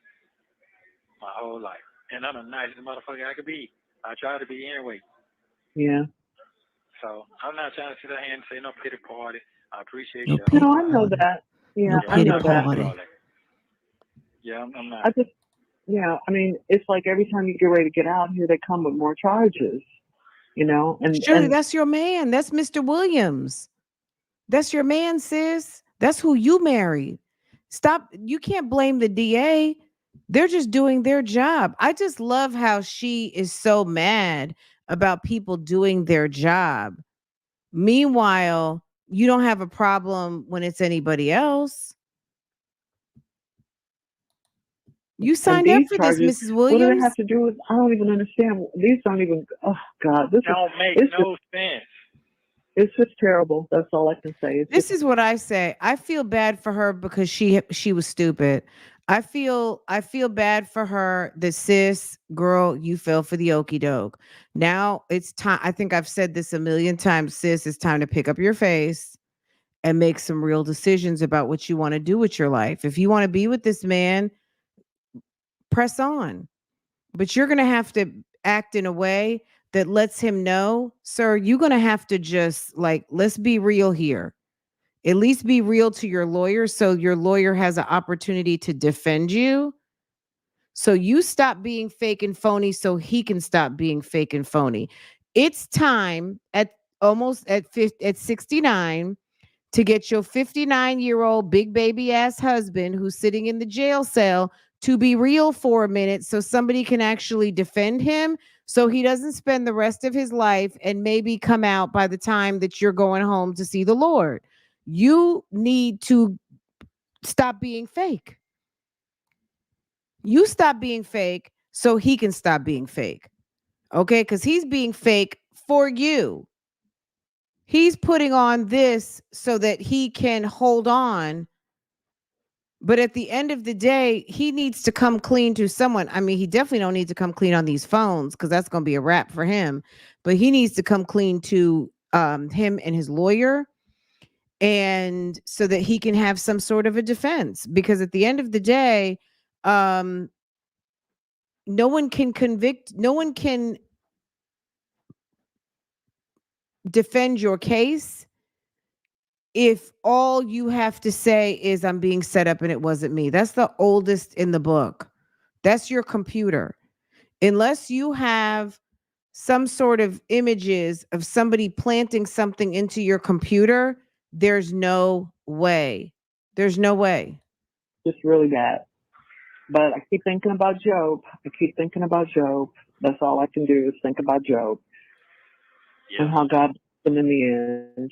My whole life. And I'm the nicest motherfucker I could be. I try to be anyway. Yeah. So I'm not trying to sit there and say no pity party. I appreciate No y'all. pity No, I know party. that. Yeah, No Yeah, I I'm pity know not trying that. to do party. all that. Yeah, I'm not. I just, yeah, I mean, it's like every time you get ready to get out here, they come with more charges, Shirley, and that's your man. That's Mr. Williams. That's your man, sis. That's who you married. Stop. You can't blame the DA. They're just doing their job. I just love how she is so mad about people doing their job. Meanwhile, you don't have a problem when it's anybody else. You and signed up these for this, charges, Mrs. what do they have Williams. to do with? I don't even understand. These don't even. Oh God, this is. Don't make It's just. no sense. It's just terrible. That's all I can say. It's just. This is what I say. I feel bad for her because she was stupid. I feel bad for her. The sis girl, you fell for the okey doke. Now it's time. I think I've said this a million times, sis. It's time to pick up your face and make some real decisions about what you want to do with your life. If you want to be with this man, press on. But you're gonna have to act in a way that lets him know, sir, you're gonna have to just like, let's be real here. At least be real to your lawyer so your lawyer has an opportunity to defend you. So you stop being fake and phony so he can stop being fake and phony. It's time at almost at 69 to get your 59-year-old big baby ass husband who's sitting in the jail cell to be real for a minute so somebody can actually defend him so he doesn't spend the rest of his life and maybe come out by the time that you're going home to see the Lord. You need to stop being fake. You stop being fake so he can stop being fake. Okay? Because he's being fake for you. He's putting on this so that he can hold on. But at the end of the day, he needs to come clean to someone. I mean, he definitely don't need to come clean on these phones because that's going to be a wrap for him. But he needs to come clean to him and his lawyer, and so that he can have some sort of a defense. Because at the end of the day, um, no one can convict, no one can defend your case if all you have to say is I'm being set up and it wasn't me. That's the oldest in the book. That's your computer. Unless you have some sort of images of somebody planting something into your computer, there's no way. There's no way. Just really bad. But I keep thinking about Job. I keep thinking about Job. That's all I can do is think about Job and Yeah. how God blessed him in the end.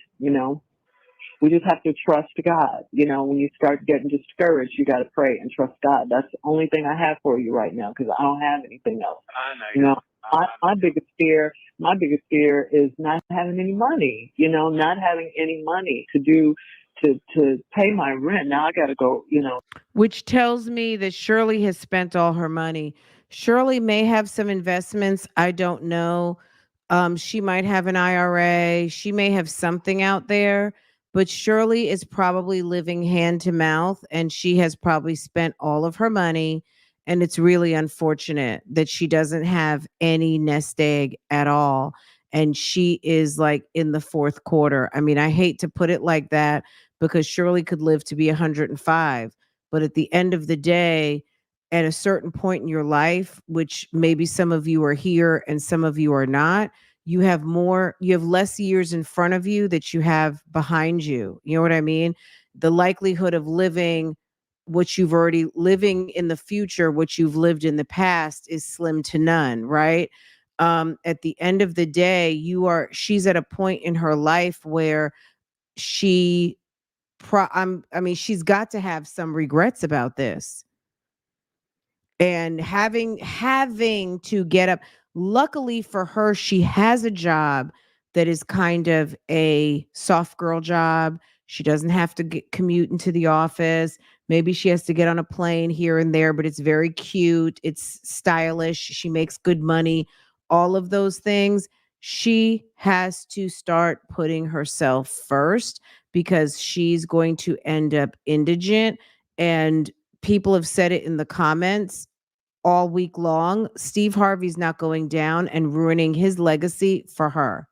We just have to trust God. When you start getting discouraged, you got to pray and trust God. That's the only thing I have for you right now because I don't have anything else. I know You you know, don't. my biggest fear is not having any money. Not having any money to do to pay my rent. Now I got to go. Which tells me that Shirley has spent all her money. Shirley may have some investments. I don't know. She might have an IRA. She may have something out there, but Shirley is probably living hand to mouth and she has probably spent all of her money. And it's really unfortunate that she doesn't have any nest egg at all. And she is like in the fourth quarter. I mean, I hate to put it like that because Shirley could live to be 105. But at the end of the day, at a certain point in your life, which maybe some of you are here and some of you are not, you have less years in front of you that you have behind you. You know what I mean? The likelihood of living what you've already living in the future, what you've lived in the past is slim to none, right? At the end of the day, she's at a point in her life where she I mean, she's got to have some regrets about this and having to get up. Luckily for her, she has a job that is kind of a soft girl job. She doesn't have to commute into the office. Maybe she has to get on a plane here and there, but it's very cute, it's stylish, she makes good money, all of those things. She has to start putting herself first because she's going to end up indigent. And people have said it in the comments all week long. Steve Harvey's not going down and ruining his legacy for her.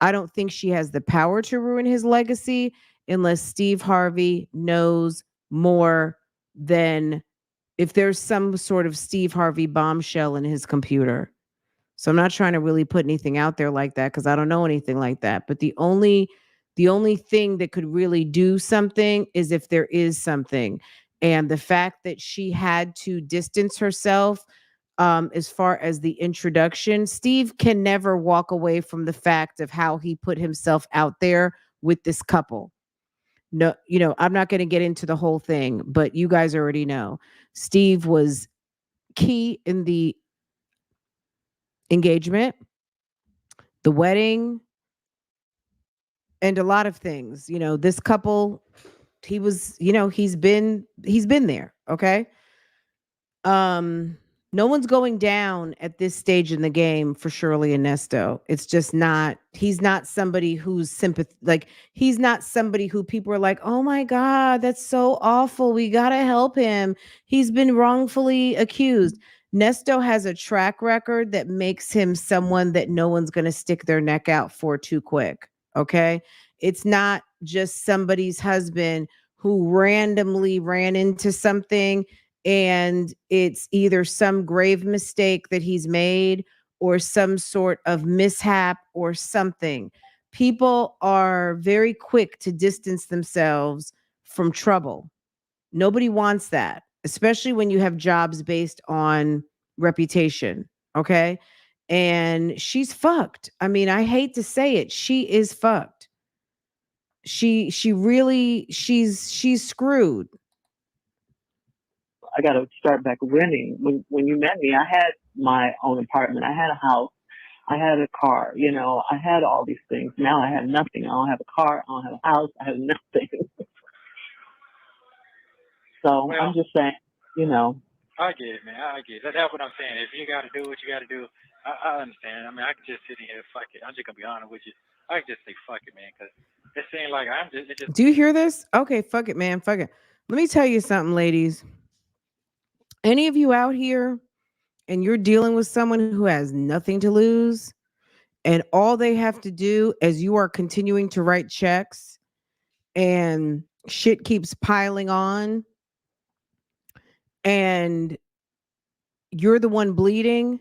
I don't think she has the power to ruin his legacy unless Steve Harvey knows more than if there's some sort of Steve Harvey bombshell in his computer. So I'm not trying to really put anything out there like that because I don't know anything like that. But the only thing that could really do something is if there is something. And the fact that she had to distance herself as far as the introduction, Steve can never walk away from the fact of how he put himself out there with this couple. No, I'm not going to get into the whole thing, but you guys already know. Steve was key in the engagement, the wedding, and a lot of things. This couple, he was, he's been there, okay? Um, no one's going down at this stage in the game for Shirley and Nesto. It's just not, he's not somebody who's like, he's not somebody who people are like, oh my God, that's so awful. We got to help him. He's been wrongfully accused. Nesto has a track record that makes him someone that no one's going to stick their neck out for too quick. Okay. It's not just somebody's husband who randomly ran into something and it's either some grave mistake that he's made or some sort of mishap or something. People are very quick to distance themselves from trouble. Nobody wants that, especially when you have jobs based on reputation. Okay. And she's fucked. I mean, I hate to say it. She is fucked. She really she's screwed. I got to start back renting. When you met me, I had my own apartment. I had a house. I had a car. I had all these things. Now I have nothing. I don't have a car. I don't have a house. I have nothing. So Well, I'm just saying, you know, I get it, man. I get it. That's what I'm saying. If you got to do what you got to do, I understand. I mean, I can just sit in here, fuck it. I'm just gonna be honest with you. I can just say fuck it, man, because it seems like I'm just. It just. Do you hear this? Okay, fuck it, man. Fuck it. Let me tell you something, ladies. Any of you out here and you're dealing with someone who has nothing to lose, and all they have to do as you are continuing to write checks and shit keeps piling on and you're the one bleeding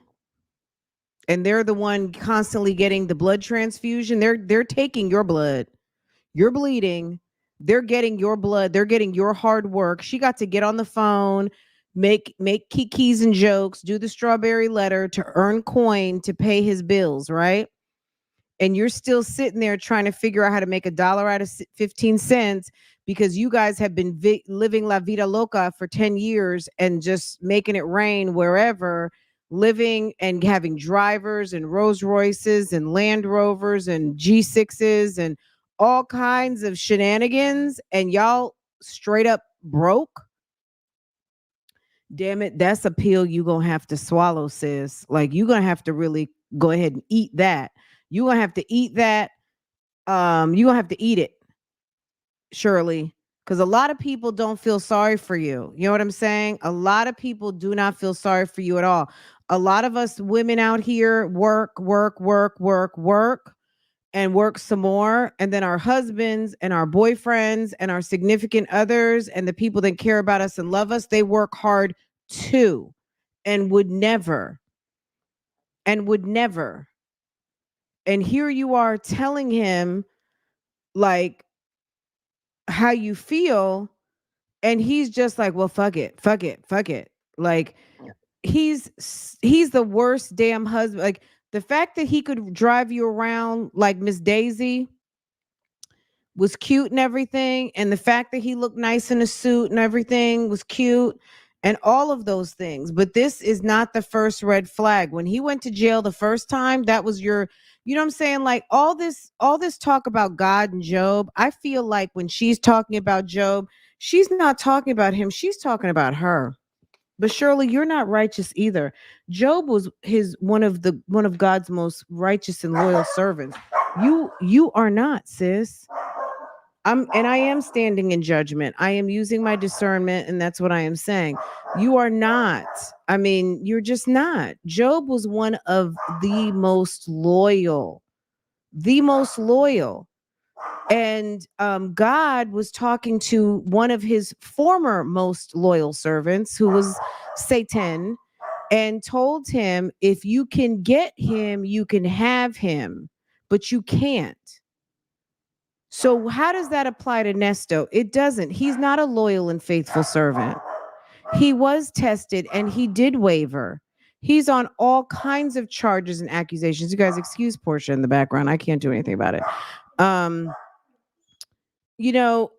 and they're the one constantly getting the blood transfusion. They're taking your blood. You're bleeding. They're getting your blood. They're getting your hard work. She got to get on the phone, make kikis and jokes, do the strawberry letter to earn coin to pay his bills, right? And you're still sitting there trying to figure out how to make $1 out of 15 cents because you guys have been living la vida loca for 10 years and just making it rain wherever, living and having drivers and Rolls Royces and Land Rovers and G6s and all kinds of shenanigans, and y'all straight up broke. Damn it, that's a pill you gonna have to swallow, sis. Like, you gonna have to really go ahead and eat that. You gonna have to eat that. You gonna have to eat it, Shirley, because a lot of people don't feel sorry for you. You know what I'm saying? A lot of people do not feel sorry for you at all. A lot of us women out here work, work, work, work, work, and work some more. And then our husbands and our boyfriends and our significant others and the people that care about us and love us, they work hard too and would never, and would never. And here you are telling him, like, how you feel, and he's just like, well, fuck it, fuck it, fuck it. Like, he's the worst damn husband. Like, the fact that he could drive you around like Miss Daisy was cute and everything, and the fact that he looked nice in a suit and everything was cute, and all of those things. But this is not the first red flag. When he went to jail the first time, that was your, you know what I'm saying? Like, all this talk about God and Job, I feel like when she's talking about Job, she's not talking about him, she's talking about her. But Shirley, you're not righteous either. Job was his one of God's most righteous and loyal servants. You are not, sis. I am standing in judgment. I am using my discernment, and that's what I am saying. You are not. I mean, you're just not. Job was one of the most loyal. And God was talking to one of his former most loyal servants, who was Satan, and told him, if you can get him, you can have him, but you can't. So how does that apply to Nesto? It doesn't. He's not a loyal and faithful servant. He was tested and he did waver. He's on all kinds of charges and accusations. You guys excuse Portia in the background. I can't do anything about it. Um,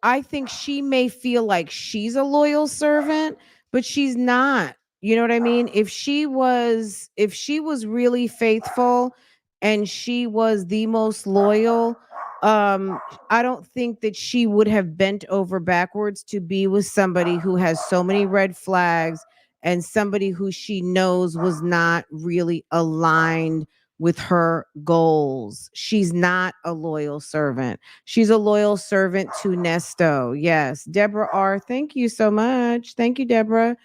I think she may feel like she's a loyal servant, but she's not. You know what I mean? If she was really faithful and she was the most loyal, I don't think that she would have bent over backwards to be with somebody who has so many red flags and somebody who she knows was not really aligned with her goals. She's not a loyal servant. She's a loyal servant to Nesto. Yes. Deborah R. Thank you so much. Thank you, Deborah.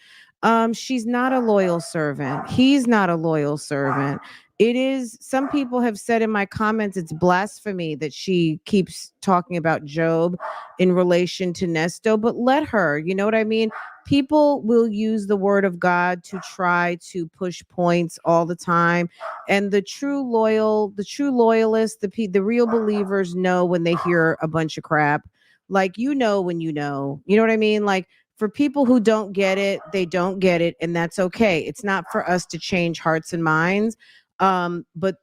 She's not a loyal servant. He's not a loyal servant. It is, some people have said in my comments, it's blasphemy that she keeps talking about Job in relation to Nesto, but let her, you know what I mean? People will use the word of God to try to push points all the time. And the true loyalists, the real believers know when they hear a bunch of crap. Like, when you know what I mean? Like, for people who don't get it, they don't get it, and that's okay. It's not for us to change hearts and minds. But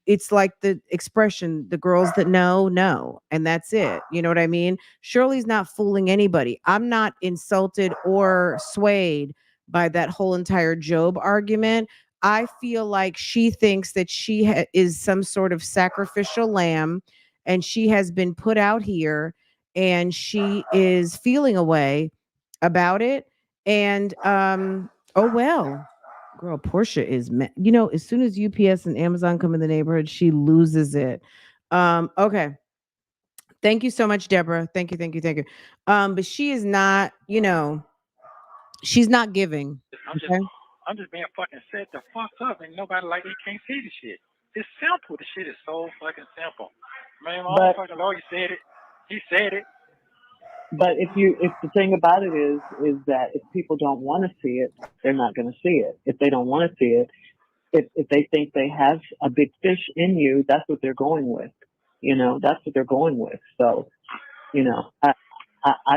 it's like the expression, the girls that know, and that's it. You know what I mean? Shirley's not fooling anybody. I'm not insulted or swayed by that whole entire Job argument. I feel like she thinks that she is some sort of sacrificial lamb, and she has been put out here, and she is feeling a way about it. And oh well. Girl, Portia is, as soon as UPS and Amazon come in the neighborhood, she loses it. Okay. Thank you so much, Deborah. Thank you, thank you, thank you. But she is not, she's not giving. I'm just Okay. I'm just being fucking set the fuck up, and nobody like they can't see the shit. It's simple. The shit is so fucking simple. Man, my own But fucking lawyer said it. He said it. if the thing about it is that if people don't want to see it, they're not going to see it. If they don't want to see it, if they think they have a big fish in you, that's what they're going with. That's what they're going with. So, you know, I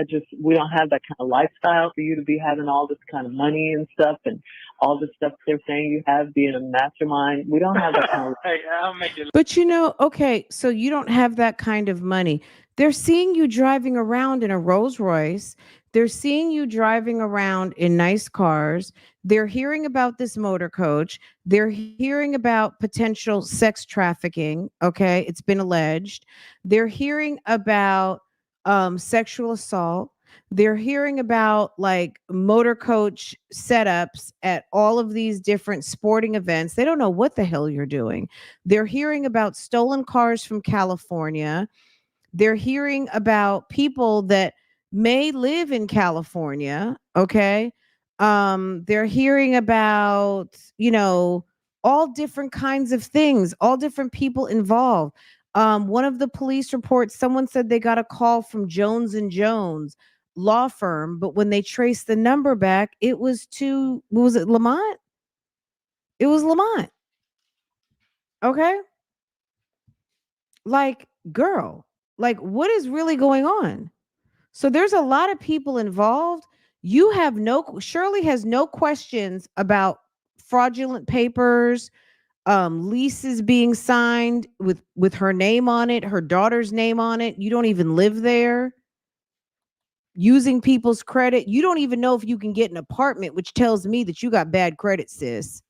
just, we don't have that kind of lifestyle for you to be having all this kind of money and stuff and all this stuff they're saying you have, being a mastermind. We don't have that kind of. Hey, I'll make it. But okay, so you don't have that kind of money. They're seeing you driving around in a Rolls Royce. They're seeing you driving around in nice cars. They're hearing about this motor coach. They're hearing about potential sex trafficking. Okay, it's been alleged. They're hearing about sexual assault. They're hearing about like motor coach setups at all of these different sporting events. They don't know what the hell you're doing. They're hearing about stolen cars from California. They're hearing about people that may live in California. Okay. They're hearing about, all different kinds of things, all different people involved. One of the police reports, someone said they got a call from Jones and Jones law firm, but when they traced the number back, it was to, what was it, Lamont? It was Lamont. Okay. Like, girl, like, what is really going on? So there's a lot of people involved. Shirley has no questions about fraudulent papers, leases being signed with her name on it, her daughter's name on it. You don't even live there. Using people's credit. You don't even know if you can get an apartment, which tells me that you got bad credit, sis.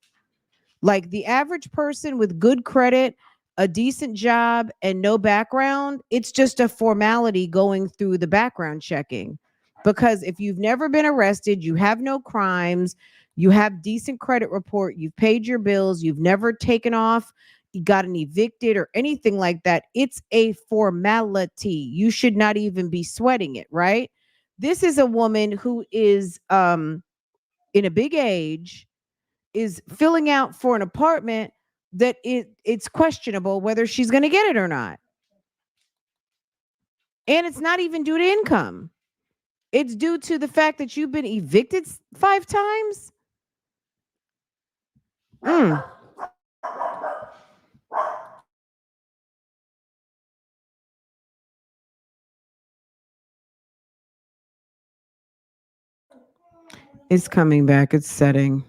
Like the average person with good credit, a decent job, and no background, it's just a formality going through the background checking. Because if you've never been arrested, you have no crimes, you have decent credit report, you've paid your bills, you've never taken off, you gotten evicted or anything like that, it's a formality. You should not even be sweating it, right? This is a woman who is in a big age, is filling out for an apartment that it's questionable whether she's going to get it or not. And it's not even due to income. It's due to the fact that you've been evicted 5 times. Mm. It's coming back. It's setting.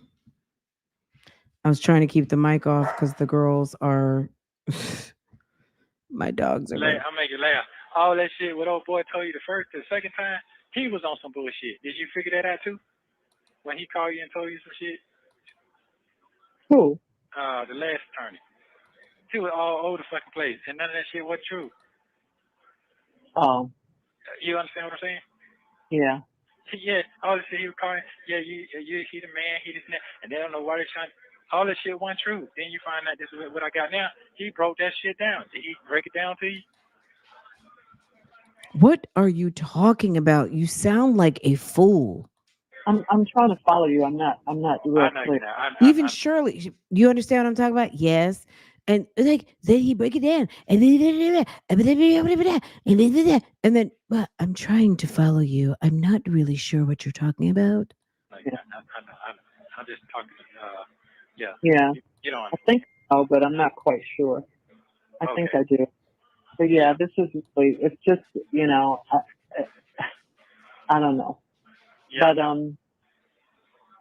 I was trying to keep the mic off because the girls are. My dogs are. I'll make it laugh. All that shit what old boy told you the second time, he was on some bullshit. Did you figure that out too? When he called you and told you some shit? Who? The last attorney. He was all over the fucking place, and none of that shit was true. Oh. You understand what I'm saying? Yeah. Yeah, all this shit he was calling, yeah, he the man, he this and that, and they don't know why they're trying. All this shit wasn't true. Then you find out this is what I got now. He broke that shit down. Did he break it down to you? What are you talking about? You sound like a fool. I'm trying to follow you. I'm not real clear. Even Shirley, you understand what I'm talking about? Yes. And like then he break it down and then but I'm trying to follow you. I'm not really sure what you're talking about. Yeah. I'm just talking. Yeah. Yeah. You know. I think so, but I'm not quite sure. I think I do. But yeah, this is really. It's just I don't know. Yeah. But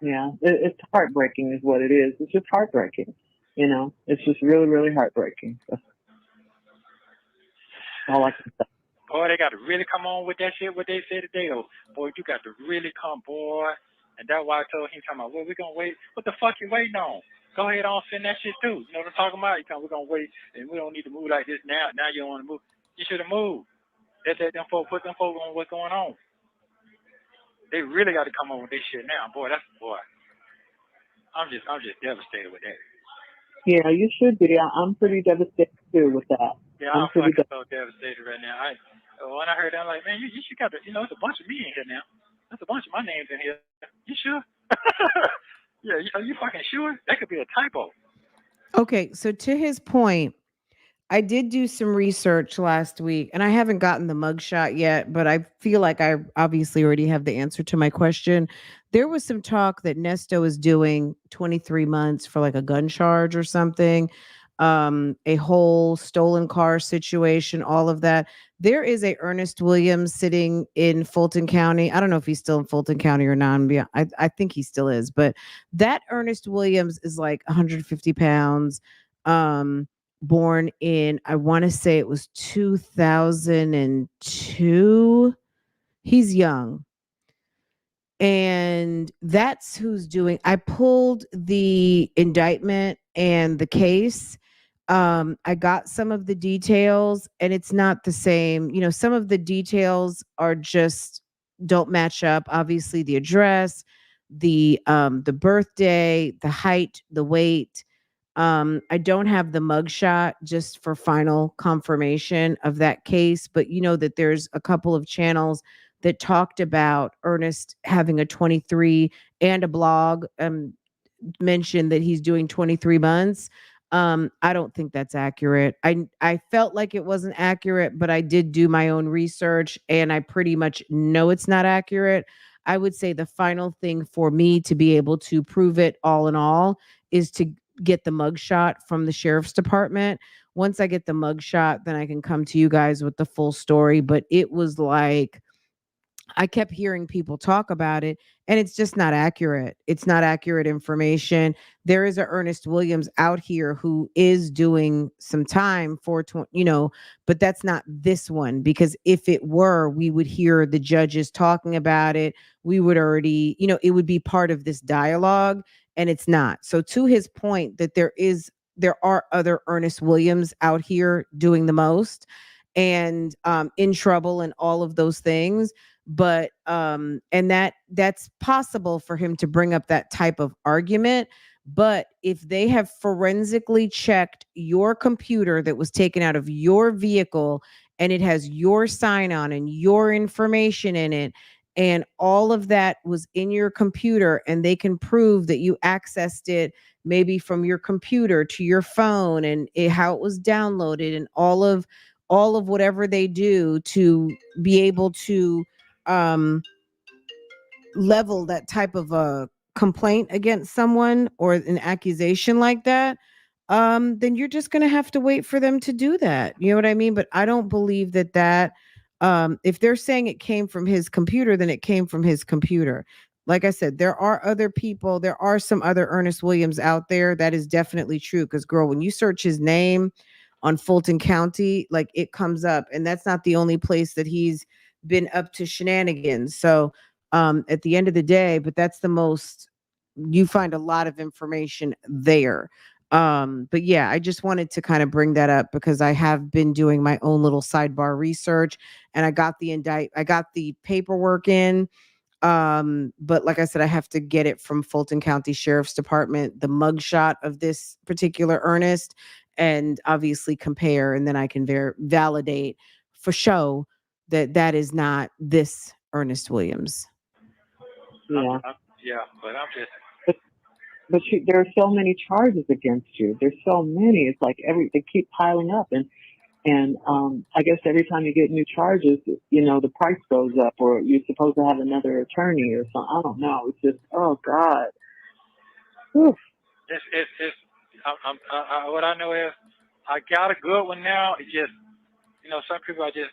yeah, it's heartbreaking, is what it is. It's just heartbreaking. It's just really, really heartbreaking. That's all I can say. Boy, they got to really come on with that shit, what they said today, though. Boy, you got to really come, boy. And that's why I told him, talking about, well, we're going to wait. What the fuck you waiting on? Go ahead on, send that shit, too. You know what I'm talking about? We're going to wait, and we don't need to move like this now. Now you don't want to move. You should have moved. Let them folks, put them folks on what's going on. They really got to come on with this shit now. Boy, I'm just devastated with that. Yeah, you should be. I'm pretty devastated, too, with that. Yeah, I'm fucking so devastated right now. When I heard that, I'm like, man, you should got to, it's a bunch of me in here now. There's a bunch of my names in here. You sure? Yeah, are you fucking sure? That could be a typo. Okay, so to his point, I did do some research last week and I haven't gotten the mugshot yet, but I feel like I obviously already have the answer to my question. There was some talk that Nesto is doing 23 months for like a gun charge or something, a whole stolen car situation, all of that. There is a Ernest Williams sitting in Fulton County. I don't know if he's still in Fulton County or not. I think he still is, but that Ernest Williams is like 150 pounds. Born in, I want to say it was 2002. He's young. And that's who's doing. I pulled the indictment and the case. I got some of the details and it's not the same. You know, some of the details are just don't match up. Obviously, the address, the birthday, the height, the weight. I don't have the mugshot just for final confirmation of that case, but you know that there's a couple of channels that talked about Ernest having a 23 and a blog mentioned that he's doing 23 months. I don't think that's accurate. I felt like it wasn't accurate, but I did do my own research and I pretty much know it's not accurate. I would say the final thing for me to be able to prove it all in all is to get the mugshot from the sheriff's department. Once I get the mugshot, then I can come to you guys with the full story. But it was like I kept hearing people talk about it and it's just not accurate. It's not accurate information. There is a Ernest Williams out here who is doing some time for but that's not this one because if it were, we would hear the judges talking about it. We would already, it would be part of this dialogue and it's not. So to his point that there are other Ernest Williams out here doing the most and in trouble and all of those things, but and that's possible for him to bring up that type of argument, but if they have forensically checked your computer that was taken out of your vehicle and it has your sign on and your information in it and all of that was in your computer and they can prove that you accessed it maybe from your computer to your phone and how it was downloaded and all of whatever they do to be able to um level that type of a complaint against someone or an accusation like that, then you're just going to have to wait for them to do that. You know what I mean? But I don't believe that if they're saying it came from his computer, then it came from his computer. Like I said, there are other people, there are some other Ernest Williams out there. That is definitely true. Because, girl, when you search his name on Fulton County, like it comes up, and that's not the only place that he's been up to shenanigans. So, at the end of the day, but that's the most you find a lot of information there. But yeah, I just wanted to kind of bring that up because I have been doing my own little sidebar research and I got the paperwork in. But like I said, I have to get it from Fulton County Sheriff's Department, the mugshot of this particular Ernest, and obviously compare, and then I can validate for show that that is not this Ernest Williams. Yeah. Yeah, but I'm just. But there are so many charges against you. There's so many. It's like they keep piling up, and I guess every time you get new charges, the price goes up, or you're supposed to have another attorney or something. I don't know. It's just, oh God. Whew. It's what I know is I got a good one now. It's just some people are just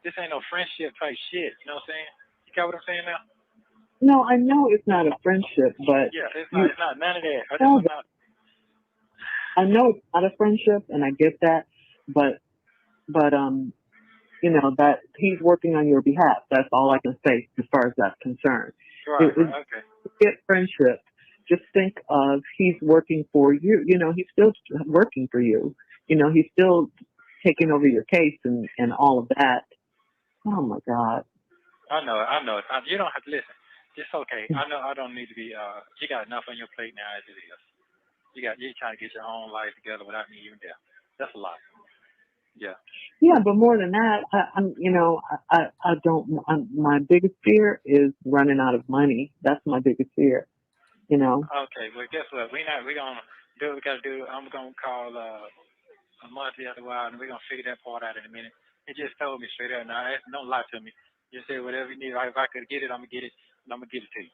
this ain't no friendship type shit. You know what I'm saying? You got what I'm saying now? No, I know it's not a friendship, but yeah, it's not none of that. I know it's not a friendship, and I get that, but that he's working on your behalf. That's all I can say as far as that's concerned. Right. Okay. Get friendship. Just think of he's working for you. He's still working for you. He's still taking over your case and all of that. Oh my God. I know it. You don't have to listen. It's okay. I know I don't need to be. You got enough on your plate now as it is. You're trying to get your own life together without me even there. That's a lot. Yeah. Yeah, but more than that, I don't. My biggest fear is running out of money. That's my biggest fear. You know. Okay, well, guess what? We gonna do what we gotta do. I'm gonna call a month the other while, and we're gonna figure that part out in a minute. He just told me straight up. Now, don't lie to me. Just say whatever you need. If I could get it, I'm gonna get it, and I'm gonna give it to you.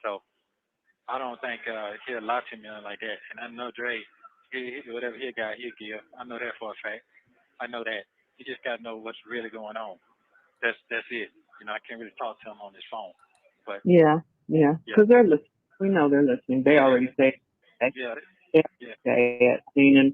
So I don't think he'll lie to me like that. And I know Dre, whatever he got, he'll give. I know that for a fact. I know that. You just gotta know what's really going on. That's it. I can't really talk to him on his phone. But Yeah, yeah, yeah, because they're listening. We know they're listening. They yeah, already say it. yeah, They yeah. say it. And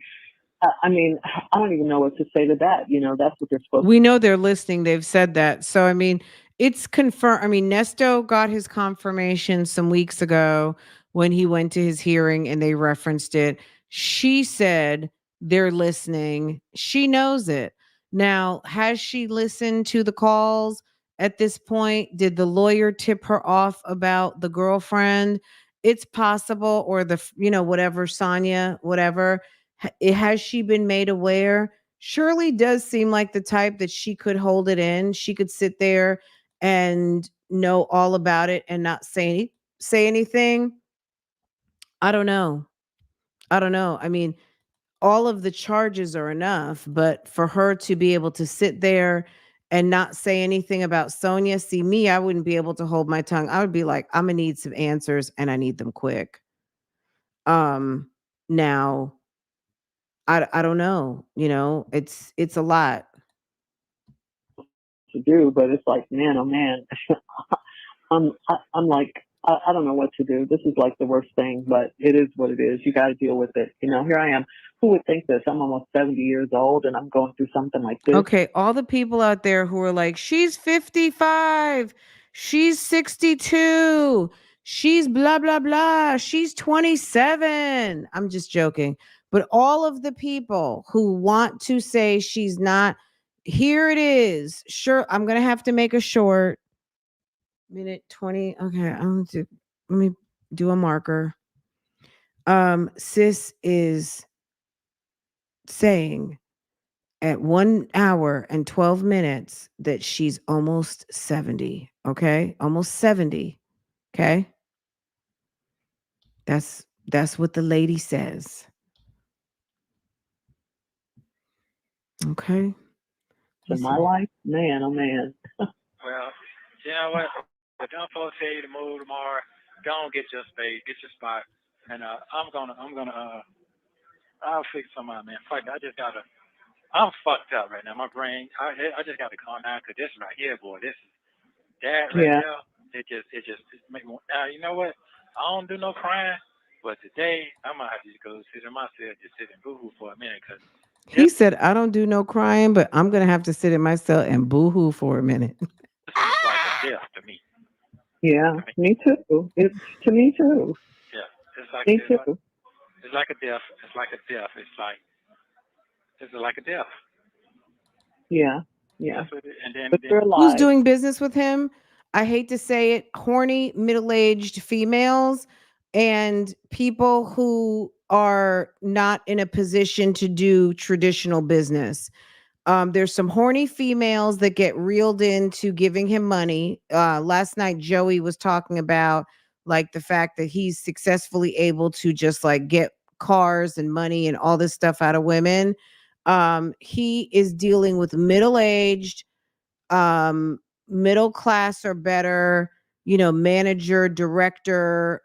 I mean, I don't even know what to say to that. That's what they're supposed We know they're listening. They've said that. So, I mean, it's confirmed. I mean, Nesto got his confirmation some weeks ago when he went to his hearing and they referenced it. She said they're listening. She knows it. Now, has she listened to the calls at this point? Did the lawyer tip her off about the girlfriend? It's possible, or whatever, Sonia, whatever. Has she been made aware? Shirley does seem like the type that she could hold it in. She could sit there and know all about it and not say anything. I don't know. I don't know. I mean, all of the charges are enough, but for her to be able to sit there and not say anything about Sonia, see me, I wouldn't be able to hold my tongue. I would be like, I'm gonna need some answers and I need them quick. Now I don't know, it's a lot. to do, but it's like, man, oh man, I'm like, I don't know what to do. This is like the worst thing, but it is what it is. You got to deal with it. Here I am. Who would think this? I'm almost 70 years old and I'm going through something like this. Okay, all the people out there who are like, she's 55, she's 62, she's blah, blah, blah, she's 27. I'm just joking. But all of the people who want to say she's not, here it is. Sure, I'm going to have to make a short minute 20. Okay, let me do a marker. Sis is saying at 1 hour and 12 minutes that she's almost 70. Okay. Almost 70. Okay. That's what the lady says. Okay. In my life, man, oh man. Well, you know what? If them folks tell you to move tomorrow, go and get your space, get your spot, and I'll fix some out, man. Fuck, I'm fucked up right now. My brain, I just gotta calm down because this right here, boy, this is that right Yeah. there. It make me. You know what? I don't do no crying, but today I'm gonna have to just go sit in my cell, just sit and boo-hoo for a minute, because He said, I don't do no crying, but I'm going to have to sit in my cell and boo-hoo for a minute. this is like a death to me. Yeah. I mean, Me too. It's to me too. yeah, Me too. it's like a death. It's like a death. It's like a death. Yeah. Yeah. That's what it. And then But you're Who's alive. doing business with him? I hate to say it, horny middle-aged females and people who are not in a position to do traditional business. There's some horny females that get reeled into giving him money. Last night, Joey was talking about like the fact that he's successfully able to just like get cars and money and all this stuff out of women. He is dealing with middle-aged, um middle class or better, manager, director,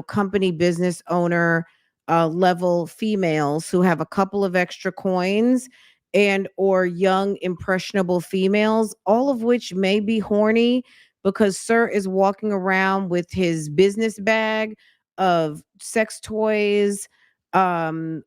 company business owner level females who have a couple of extra coins, and or young impressionable females, all of which may be horny because sir is walking around with his business bag of sex toys, um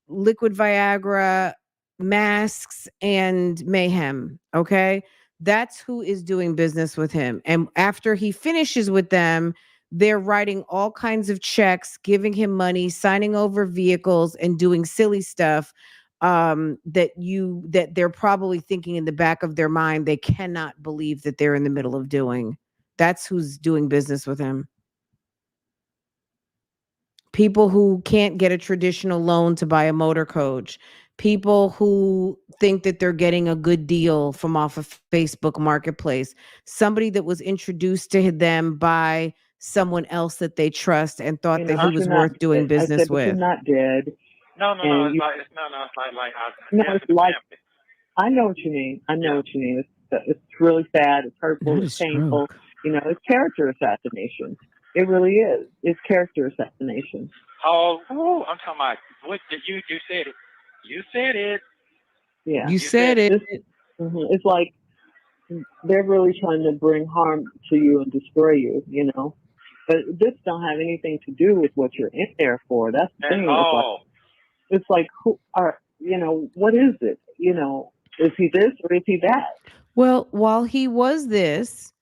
liquid Viagra, masks, and mayhem. Okay. That's who is doing business with him. And after he finishes with them, they're writing all kinds of checks, giving him money, signing over vehicles, and doing silly stuff that they're probably thinking in the back of their mind they cannot believe that they're in the middle of doing. That's who's doing business with him. People who can't get a traditional loan to buy a motor coach, people who think that they're getting a good deal from off of Facebook Marketplace, somebody that was introduced to them by someone else that they trust and thought that But he you're was not worth doing dead. I said, business but you're with. not dead. No, no, no. And It's you, like it's no, no. It's like our no, death it's in the like, family. I know what you mean. I know Yeah. what you mean. It's really sad. It's hurtful. Not It's a painful. stroke. It's character assassination. It really is. It's character assassination. Oh, ooh, I'm talking about what did you? You said it. You said it. Yeah. You You said said it. it. It's like they're really trying to bring harm to you and destroy you, But this don't have anything to do with what you're in there for. That's the At thing. all. It's like who are what is it? Is he this or is he that? Well, while he was this,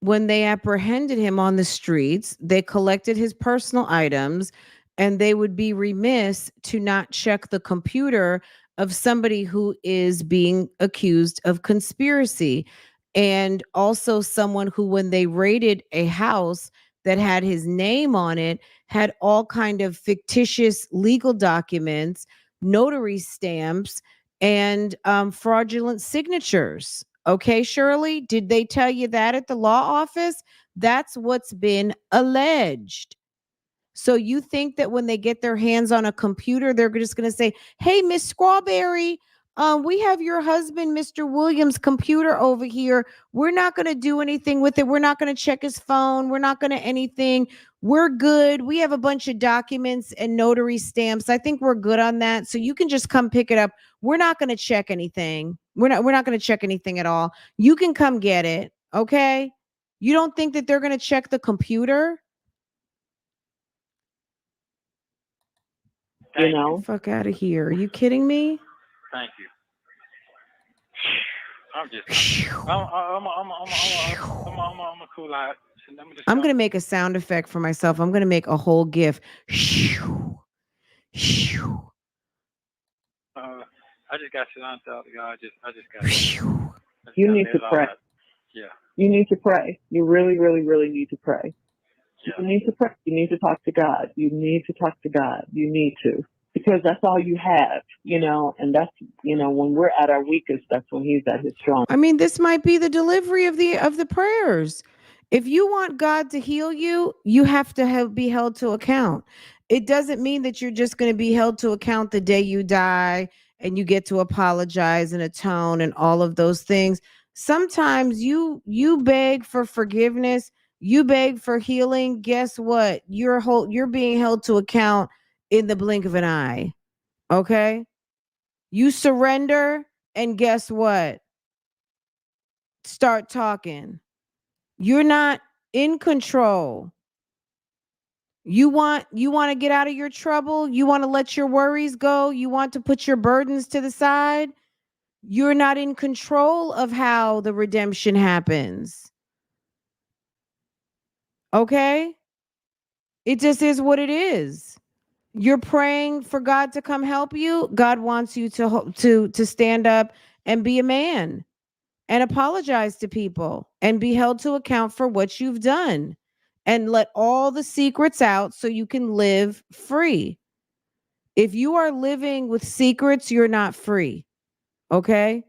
when they apprehended him on the streets, they collected his personal items and they would be remiss to not check the computer of somebody who is being accused of conspiracy. And also someone who, when they raided a house that had his name on it, had all kind of fictitious legal documents, notary stamps, and fraudulent signatures. Okay, Shirley, did they tell you that at the law office? That's what's been alleged. So you think that when they get their hands on a computer, they're just going to say, "Hey, Miss Strawberry, we have your husband, Mr. Williams' computer over here. We're not going to do anything with it. We're not going to check his phone. We're not going to anything. We're good. We have a bunch of documents and notary stamps. I think we're good on that. So you can just come pick it up. We're not going to check anything. We're not going to check anything at all. You can come get it, okay? You don't think that they're going to check the computer? Thank you. Get the fuck out of here. Are you kidding me? Thank you. I'm just. I'm a cool out. Let me just I'm go. going to make a sound effect for myself. I'm going to make a whole GIF. I just got to tell y'all. I just got. I just You got to need let to it all pray. out. Yeah. You need to pray. You really, really, really need to pray. Yeah. You need to pray. You need to talk to God. You need to talk to God. You need to. Because that's all you have, and that's, when we're at our weakest, that's when he's at his strongest. I mean, this might be the delivery of the prayers. If you want God to heal you, you have to be held to account. It doesn't mean that you're just going to be held to account the day you die and you get to apologize and atone and all of those things. Sometimes you beg for forgiveness, you beg for healing. Guess what? You're being held to account in the blink of an eye. Okay? You surrender, and guess what? Start talking. You're not in control. You want to get out of your trouble, you want to let your worries go, you want to put your burdens to the side. You're not in control of how the redemption happens. Okay? It just is what it is. You're praying for God to come help you. God wants you to stand up and be a man and apologize to people and be held to account for what you've done and let all the secrets out so you can live free. If you are living with secrets, you're not free. Okay?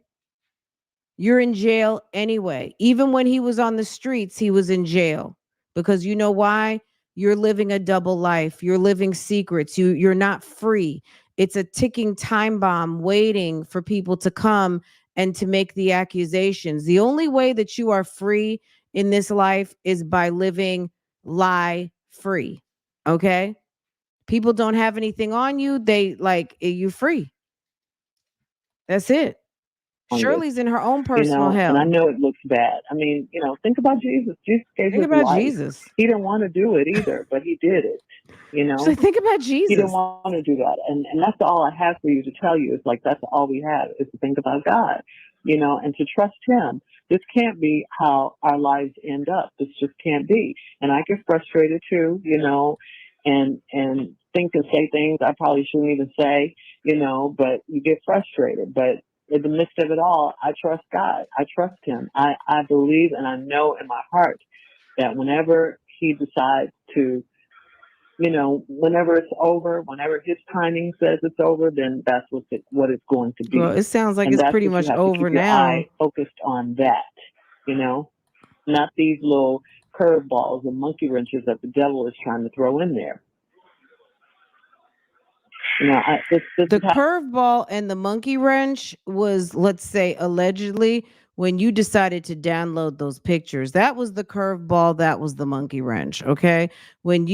You're in jail anyway. Even when he was on the streets, he was in jail. Because you know why? You're living a double life. You're living secrets. You're not free. It's a ticking time bomb waiting for people to come and to make the accusations. The only way that you are free in this life is by living lie free. Okay? People don't have anything on you. They you're free. That's it. Shirley's in her own personal And I hell. know it looks bad. I mean, think about Jesus. Jesus gave Think his about life. Jesus. He didn't want to do it either, but he did it. She's like, think about He didn't Jesus. want to do that. And that's all I have for you to tell you. It's like, that's all we have is to think about God, and to trust him. This can't be how our lives end up. This just can't be. And I get frustrated too, and think and say things I probably shouldn't even say, but you get frustrated. But in the midst of it all, I trust God. I trust him. I believe and I know in my heart that whenever he decides to, whenever it's over, whenever his timing says it's over, then that's what it's going to Well, be. it sounds like And it's that's pretty what you much have to over keep your now. eye focused on that, not these little curveballs and monkey wrenches that the devil is trying to throw in there. This The is how curveball and the monkey wrench was, let's say, allegedly when you decided to download those pictures. That was the curveball, that was the monkey wrench. Okay. When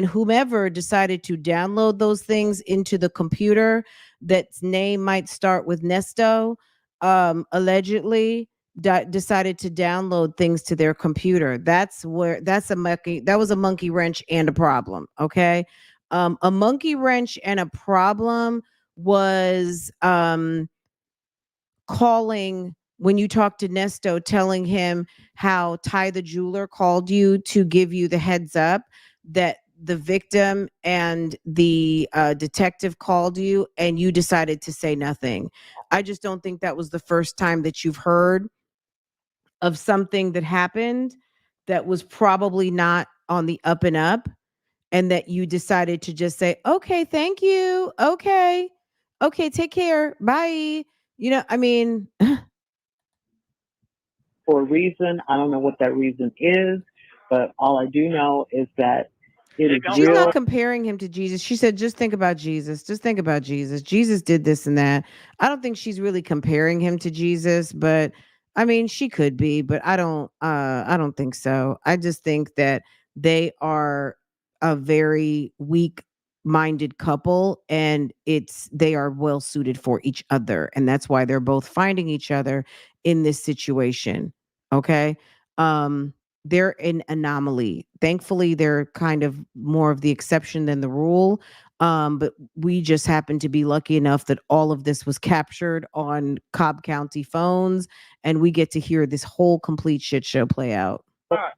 whomever decided to download those things into the computer that's name might start with Nesto, allegedly decided to download things to their computer. That was a monkey wrench and a problem. Okay. A monkey wrench and a problem was calling when you talked to Nesto, telling him how Ty the jeweler called you to give you the heads up that the victim and the detective called you and you decided to say nothing. I just don't think that was the first time that you've heard of something that happened that was probably not on the up and up, and that you decided to just say, okay, thank you. Okay. Okay, take care. Bye. I mean, for a reason. I don't know what that reason is, but all I do know is that it It is don't she's matter. not real. comparing him to Jesus. She said, just think about Jesus. Just think about Jesus. Jesus did this and that. I don't think she's really comparing him to Jesus, but I mean, she could be, but I don't think so. I just think that they are a very weak minded couple, and they are well suited for each other, and that's why they're both finding each other in this situation. Okay? Um they're an anomaly. Thankfully, they're kind of more of the exception than the rule. But we just happen to be lucky enough that all of this was captured on Cobb County phones, and we get to hear this whole complete shit show play out. Right.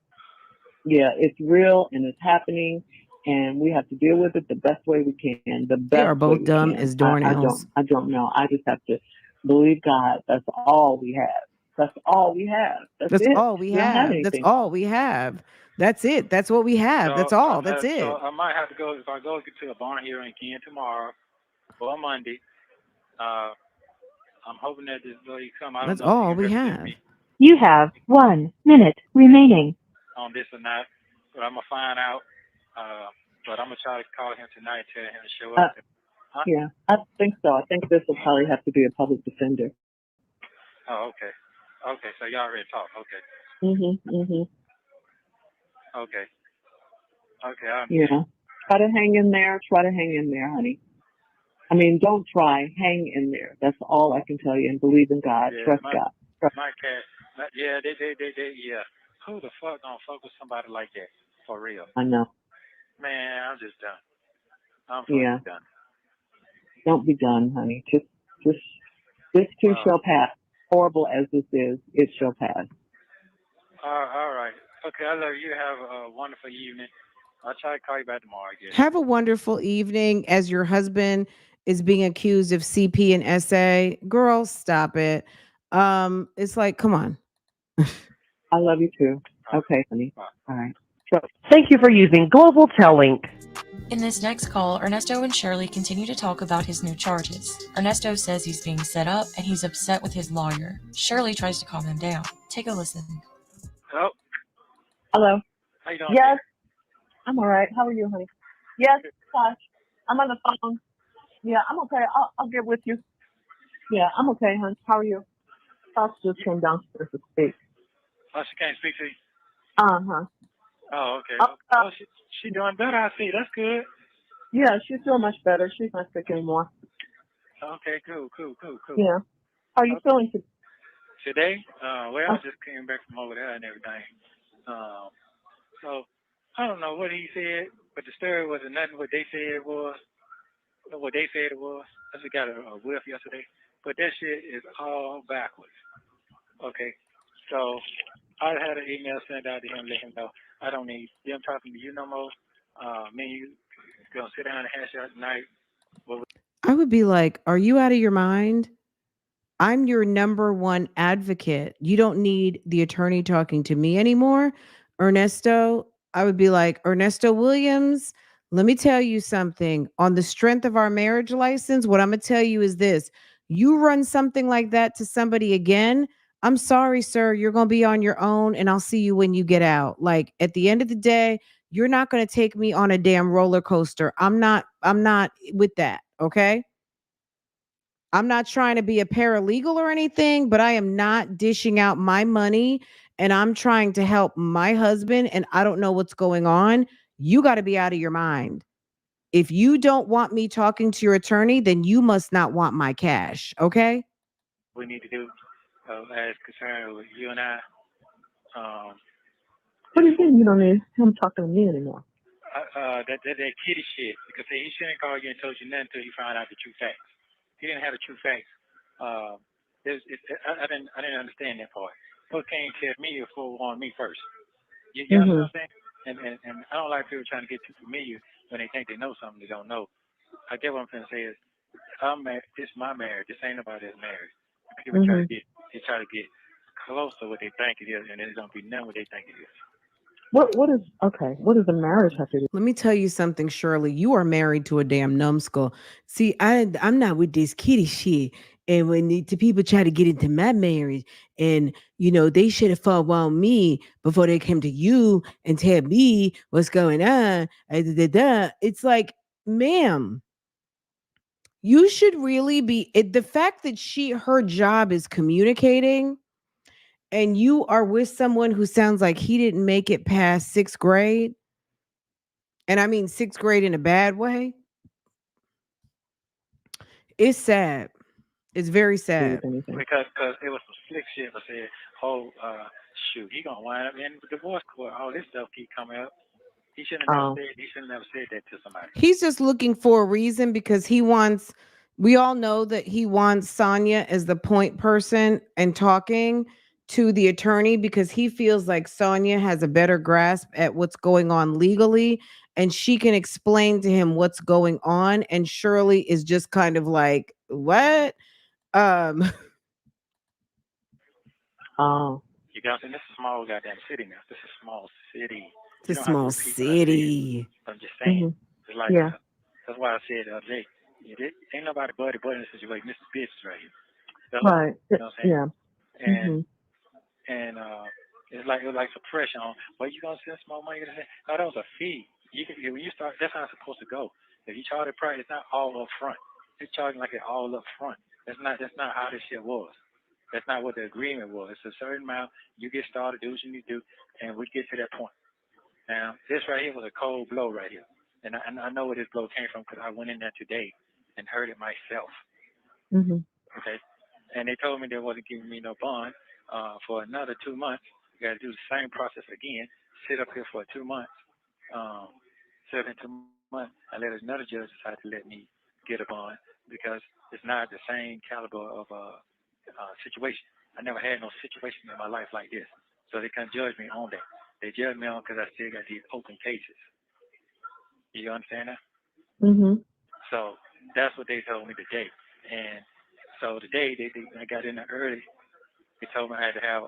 Yeah, it's real and it's happening, and we have to deal with it the best way we can. The They best are way both we dumb can. as doornails. I don't know. I just have to believe God. That's all we have. That's all we have. That's That's it. all we We don't have have. That's anything. all we have. That's it. That's what we have. That's all. That's So it. I might have to go if I go to a barn hearing again tomorrow or Monday. Uh, I'm hoping that this lady come. I don't That's know if she all can we represent have. me You have 1 minute remaining. on this or not, but I'm gonna find out. Uh, but I'm gonna try to call him tonight, tell him to show up. Uh, Huh? yeah, I think so. I think this will probably have to be a public defender. Oh, okay. Okay, so y'all already talked. Okay. Mhm. Mhm. Okay. Okay, I understand. Yeah. Try to hang in there. Try to hang in there, honey. I mean, don't try. Hang in there. That's all I can tell you. And believe in God. Yeah, Trust God. Trust. my cat. Yeah, yeah. Who the fuck don't fuck with somebody like that? For real. I know. Man, I'm just done. I'm Yeah. fucking done. Don't be done, honey. Just. This too Well, shall pass. Horrible as this is, it shall pass. all right. Okay, I love you. Have a wonderful evening. I'll try to call you back tomorrow, I guess. Have a wonderful evening as your husband is being accused of CP and SA. Girl, stop it. It's like, come on. I love you too. All right. Okay, honey. Bye. All right. Trust. Thank you for using Global Tellink. In this next call, Ernesto and Shirley continue to talk about his new charges. Ernesto says he's being set up and he's upset with his lawyer. Shirley tries to calm him down. Take a listen. Hello. Hello. How you doing, Yes, I'm all right. How are you, honey? Yes, Tosh. I'm on the phone. Yeah, I'm okay. I'll get with you. Yeah, I'm okay, hon. How are you? Tosh just came downstairs to speak. Oh, she can't speak to you. Uh-huh. Oh, okay. Uh, uh, Oh, she doing better. I see. That's good. yeah, she's doing much better. She's not sick anymore. Okay, cool. Yeah. How are you Okay. feeling today? Today, well, I just came back from over there and everything. Um, so I don't know what he said, but the story wasn't nothing what they said it was. What they said it was. I just got a whiff yesterday, but that shit is all backwards. Okay, so I had an email sent out to him, let him know I don't need them talking to you no more. Me and you gonna sit down and hash out tonight. What I would be like, are you out of your mind? I'm your number one advocate. You don't need the attorney talking to me anymore. Ernesto, I would be like, Ernesto Williams, let me tell you something. On the strength of our marriage license, what I'm going to tell you is this: you run something like that to somebody again, I'm sorry, sir. You're going to be on your own and I'll see you when you get out. Like at the end of the day, you're not going to take me on a damn roller coaster. I'm not with that, okay? I'm not trying to be a paralegal or anything, but I am not dishing out my money and I'm trying to help my husband and I don't know what's going on. You got to be out of your mind. If you don't want me talking to your attorney, then you must not want my cash, okay? We need to do as concerned with you and I. Um, What is do you for mean you don't need him talking to me anymore? that kitty shit. Because he shouldn't call you and told you nothing until he found out the true facts. He didn't have the true facts. Uh, I didn't understand that part. Folks can't tell me or forewarn me first. You understand Mhm. what I'm saying? And I don't like people trying to get too familiar when they think they know something they don't know. I get what I'm trying to say is I'm married. This is my marriage. This ain't nobody else's marriage. People Mhm. try to get close to what they think it is, and it's gonna be none what they think it is. What is okay? What does the marriage have to do? Let me tell you something, Shirley. You are married to a damn numbskull. See, I'm not with this kitty shit. And when the people try to get into my marriage, and they should have forewarned me before they came to you and tell me what's going on. It's like, ma'am, you should really be. The fact that her job is communicating, and you are with someone who sounds like he didn't make it past sixth grade, and I mean sixth grade in a bad way. It's sad. It's very Do with sad. anything? Because it was some slick shit. I said, oh, shoot, he gonna wind up in the divorce court. All this stuff keep coming up. He shouldn't have never Oh. said. He shouldn't have never said that to somebody. He's just looking for a reason because we all know that he wants Sonia as the point person and talking to the attorney because he feels like Sonia has a better grasp at what's going on legally and she can explain to him what's going on. And Shirley is just kind of like, what? Um, Oh. You got to. This is a small goddamn city now. This is a small city. it's You a don't have to small repeat what I said. city. I'm just saying. Mhm. It's like Yeah. that's why I said the other day. Ain't nobody buddy in this situation. This is business right here. That's what, Right. you know what I'm saying? Yeah. And Mhm. and it was like some pressure on. Well, you gonna send some more money? No, that was a fee. You can when you start. That's how it's supposed to go. If you charge a price, it's not all up front. It's charging like it all up front. That's not how this shit was. That's not what the agreement was. It's a certain amount. You get started, do what you need to do, and we get to that point. Now, this right here was a cold blow right here, and I know where this blow came from because I went in there today and heard it myself. Mhm. Okay, and they told me they wasn't giving me no bond for another 2 months. You got to do the same process again. Sit up here for 2 months. Um, sit in 2 months, and let another judge decide to let me get a bond because it's not the same caliber of situation. I never had no situation in my life like this, so they can't judge me on that. They judge me on because I still got these open cases. You understand that? Mhm. So that's what they told me today. And so today I got in there early. They told me I had to have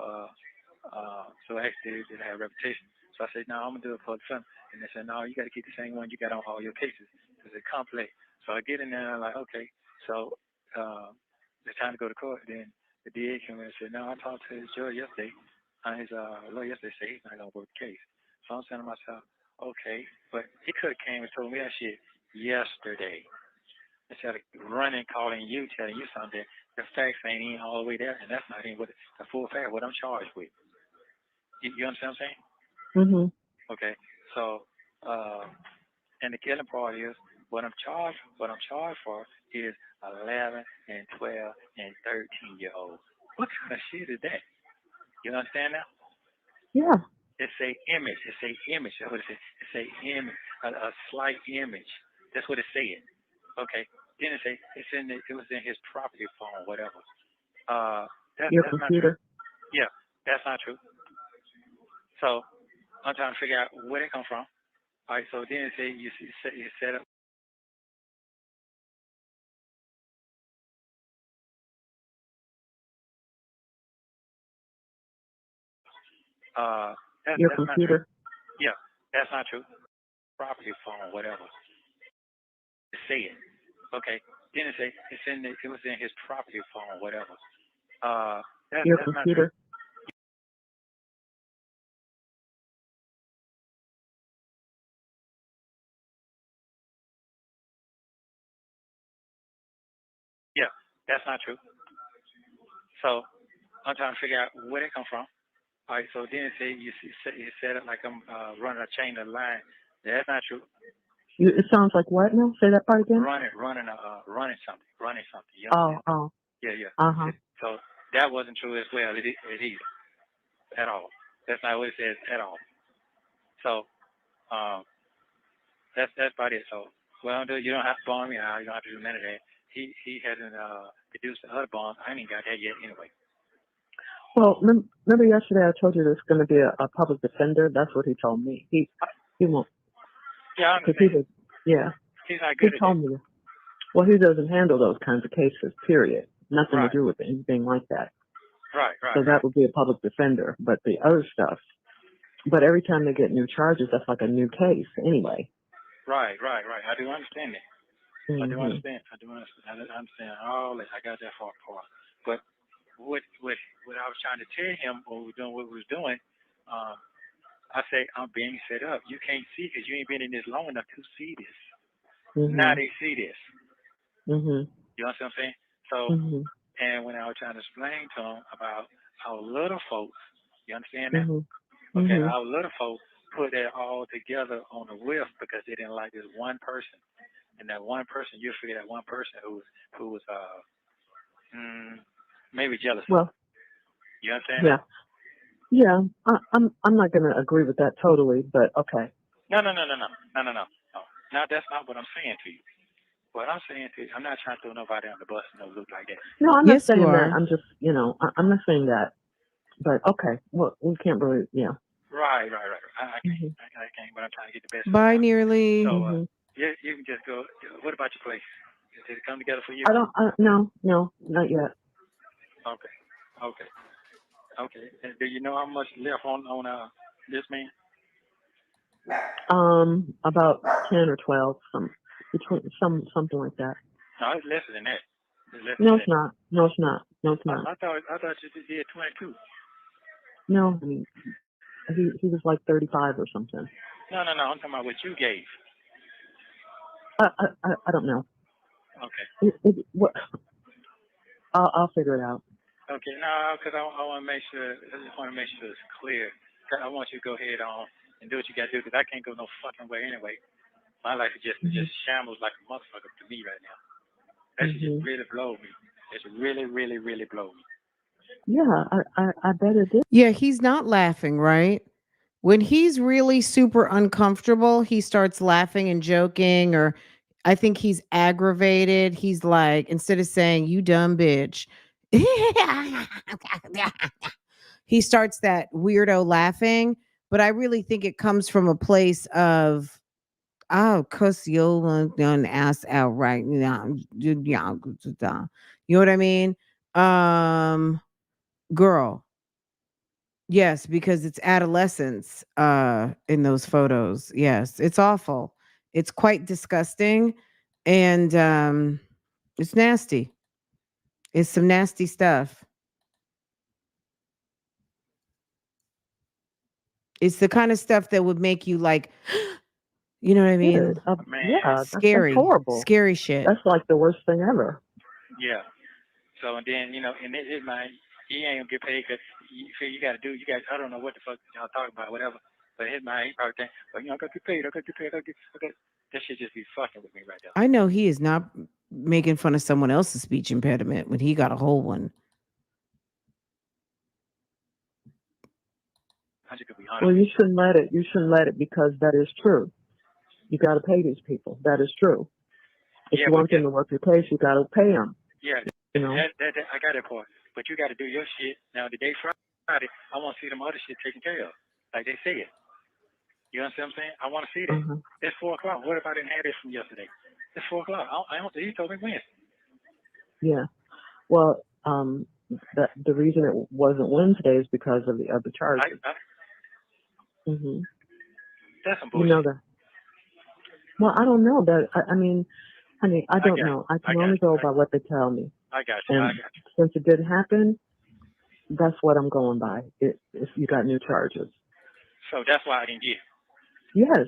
so actually they have reputation. So I said, no, I'm gonna do it for the fun. And they said, no, you got to keep the same one you got on all your cases because it's complex. So I get in there and I'm like, okay. So it's time to go to court. Then the DA came in and said, no, I talked to his judge yesterday. His lawyer yesterday said he's not gonna work the case. So I'm saying to myself, okay, but he could have came and told me that shit yesterday instead of running, calling you, telling you something. The facts ain't even all the way there, and that's not even what the full fact what I'm charged with. You understand what I'm saying? Mhm. Okay. So, uh, and the killing part is what I'm charged. What I'm charged for is 11 and 12 and 13-year olds. What kind of shit is that? You understand now? Yeah. It's a image. It's a image. That's what it says. It's a image, a slight image. That's what it said. Okay. Then it say it was in his property phone, whatever. Uh, Your that's not true. computer. Yeah, that's not true. So I'm trying to figure out where it come from. All right. So then it say you set up. Your That's not true. computer. Yeah, that's not true. Property phone, whatever. It said. Okay. Then it say it was in his property phone, whatever. Your That's not true. computer. Yeah, that's not true. So I'm trying to figure out where they come from. All right, so then say you said it like I'm running a chain of line. That's not true. It sounds like what now? Say that part again. Running something. You Oh, understand? oh, Yeah. uh-huh. So that wasn't true as well. It either at all. That's not what it says at all. So um, that's about it. So well, you don't have to bond me out. You don't have to do none of that. He hasn't produced the other bond. I ain't got that yet anyway. Well, remember yesterday I told you there's going to be a public defender? That's what he told me. He won't, Yeah, I because he understand. was, yeah, He's not he good at told that. me. Well, he doesn't handle those kinds of cases, period. Nothing to Right, do with anything like that. right. So that would be a public defender. But the other stuff, but every time they get new charges, that's like a new case anyway. Right. I do understand that. I do Hmm. understand. I understand all that. I got that far. But what I was trying to tell him when we were doing what we was doing, uh, I say I'm being set up. You can't see because you ain't been in this long enough to see this. Now Hmm. they see this. Hmm. You know what I'm saying? So, Hmm. and when I was trying to explain to him about our little folks, you understand that? Hmm. Okay, Hmm. our little folks put that all together on a whiff because they didn't like this one person, and that one person, you figure that one person who was maybe jealous of Well, them. You understand yeah, that? yeah. I'm not going to agree with that totally, but okay. No. No. Now that's not what I'm saying to you. What I'm saying to you, I'm not trying to throw nobody on the bus and no look like that. No, I'm not Yes, you saying that. are. I'm just, I'm not saying that. But okay, well, we can't really, yeah. Right. Hmm. I can't, but I'm trying to get the best of it Bye, out. nearly. So, Hmm. you can just go. What about your place? Did it come together for you? I don't. No, not yet. Okay. Okay. Okay. And do you know how much left on this man? About 10 or 12, something like that. No, it's less than that. It's less than No, it's that. not. No, it's not. No, it's not. I thought you did 22. No, I mean, he was like 35 or something. No. I'm talking about what you gave. I don't know. Okay. What? I'll figure it out. Okay. No, because I want to make sure. I just want to make sure it's clear. 'Cause I want you to go ahead on and do what you got to do. Because I can't go no fucking way anyway. My life is Hmm. just shambles like a motherfucker to me right now. That should just Hmm. really blow me. It should really blow me. Yeah, I bet it did. Yeah, he's not laughing, right? When he's really super uncomfortable, he starts laughing and joking, or I think he's aggravated. He's like, instead of saying, "You dumb bitch," he starts that weirdo laughing. But I really think it comes from a place of, I'll cuss your ass out right now. You know what I mean? Girl. Yes, because it's adolescence in those photos. Yes, it's awful. It's quite disgusting, and it's nasty. It's some nasty stuff. It's the kind of stuff that would make you like, you know what I Good. mean? Man, Yeah, that's Scary, horrible. scary shit. That's like the worst thing ever. yeah. So and then and it might he ain't gonna get paid because you got to do. You got I don't know what the fuck y'all talking about, whatever. But his mind, he probably think, well, I got to get paid. I got to get paid. I got. That should just be fucking with me right there. I know he is not making fun of someone else's speech impediment when he got a whole one. I just could be Well, honest with you you. shouldn't let it. You shouldn't let it because that is true. You got to pay these people. That is true. If Yeah, you but want them to work your case, you got to pay them. yeah, You know. that I got that part. But you got to do your shit now. The day Friday, I want to see them other shit taken care of, like they said. You understand what I'm saying? I want to see that. Uh-huh. It's 4 o'clock. What if I didn't have this from yesterday? It's 4 o'clock. I don't. He told me Wednesday. Yeah. Well, the reason it wasn't Wednesday is because of the other charges. Hmm. That's some You know bullshit. that. Well, I don't know that. I mean, honey, I I don't got know. I I can got only you. go by what they tell me. I got you. I And got you. since it didn't happen, That's what I'm going by. If you got new charges. So that's why I didn't get it. Yes,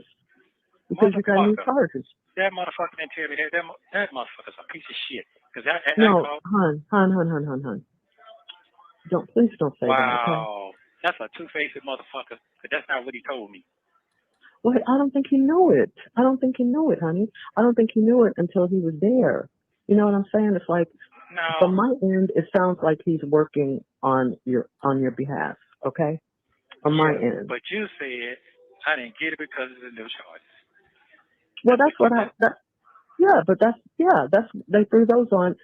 because you got new Motherfucker. charges. That motherfucker didn't tell me that. That motherfucker's a piece of shit. Because I No, called. hun. Please don't say that, okay? Wow. That's a two-faced motherfucker. But that's not what he told me. Well, I don't think he knew it. I don't think he knew it, honey. I don't think he knew it until he was there. You know what I'm saying? It's like, No. from my end, it sounds like he's working on your behalf, okay? From my Yeah. end. But you said I didn't get it because of the new charges. Well, that's what I. That's they threw those on.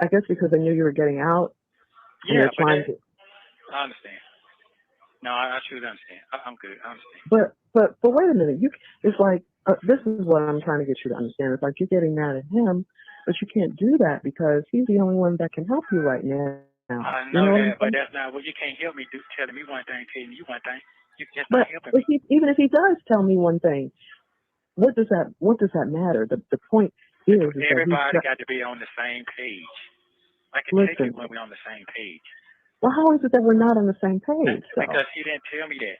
I guess because they knew you were getting out, and Yeah, they're but trying to. I understand. No, I truly understand. I'm good. I understand. But wait a minute. It's like this is what I'm trying to get you to understand. It's like you're getting mad at him, but you can't do that because he's the only one that can help you right now. I You know know what I'm that, but saying? that's not what you can't help me telling me one thing, telling you one thing. You just not But helping me. even if he does tell me one thing, what does that matter? The point is that he's Everybody got to be on the same page. I can take listen. it when we're on the same page. Well, how is it that we're not on the same page? Because he didn't tell me that.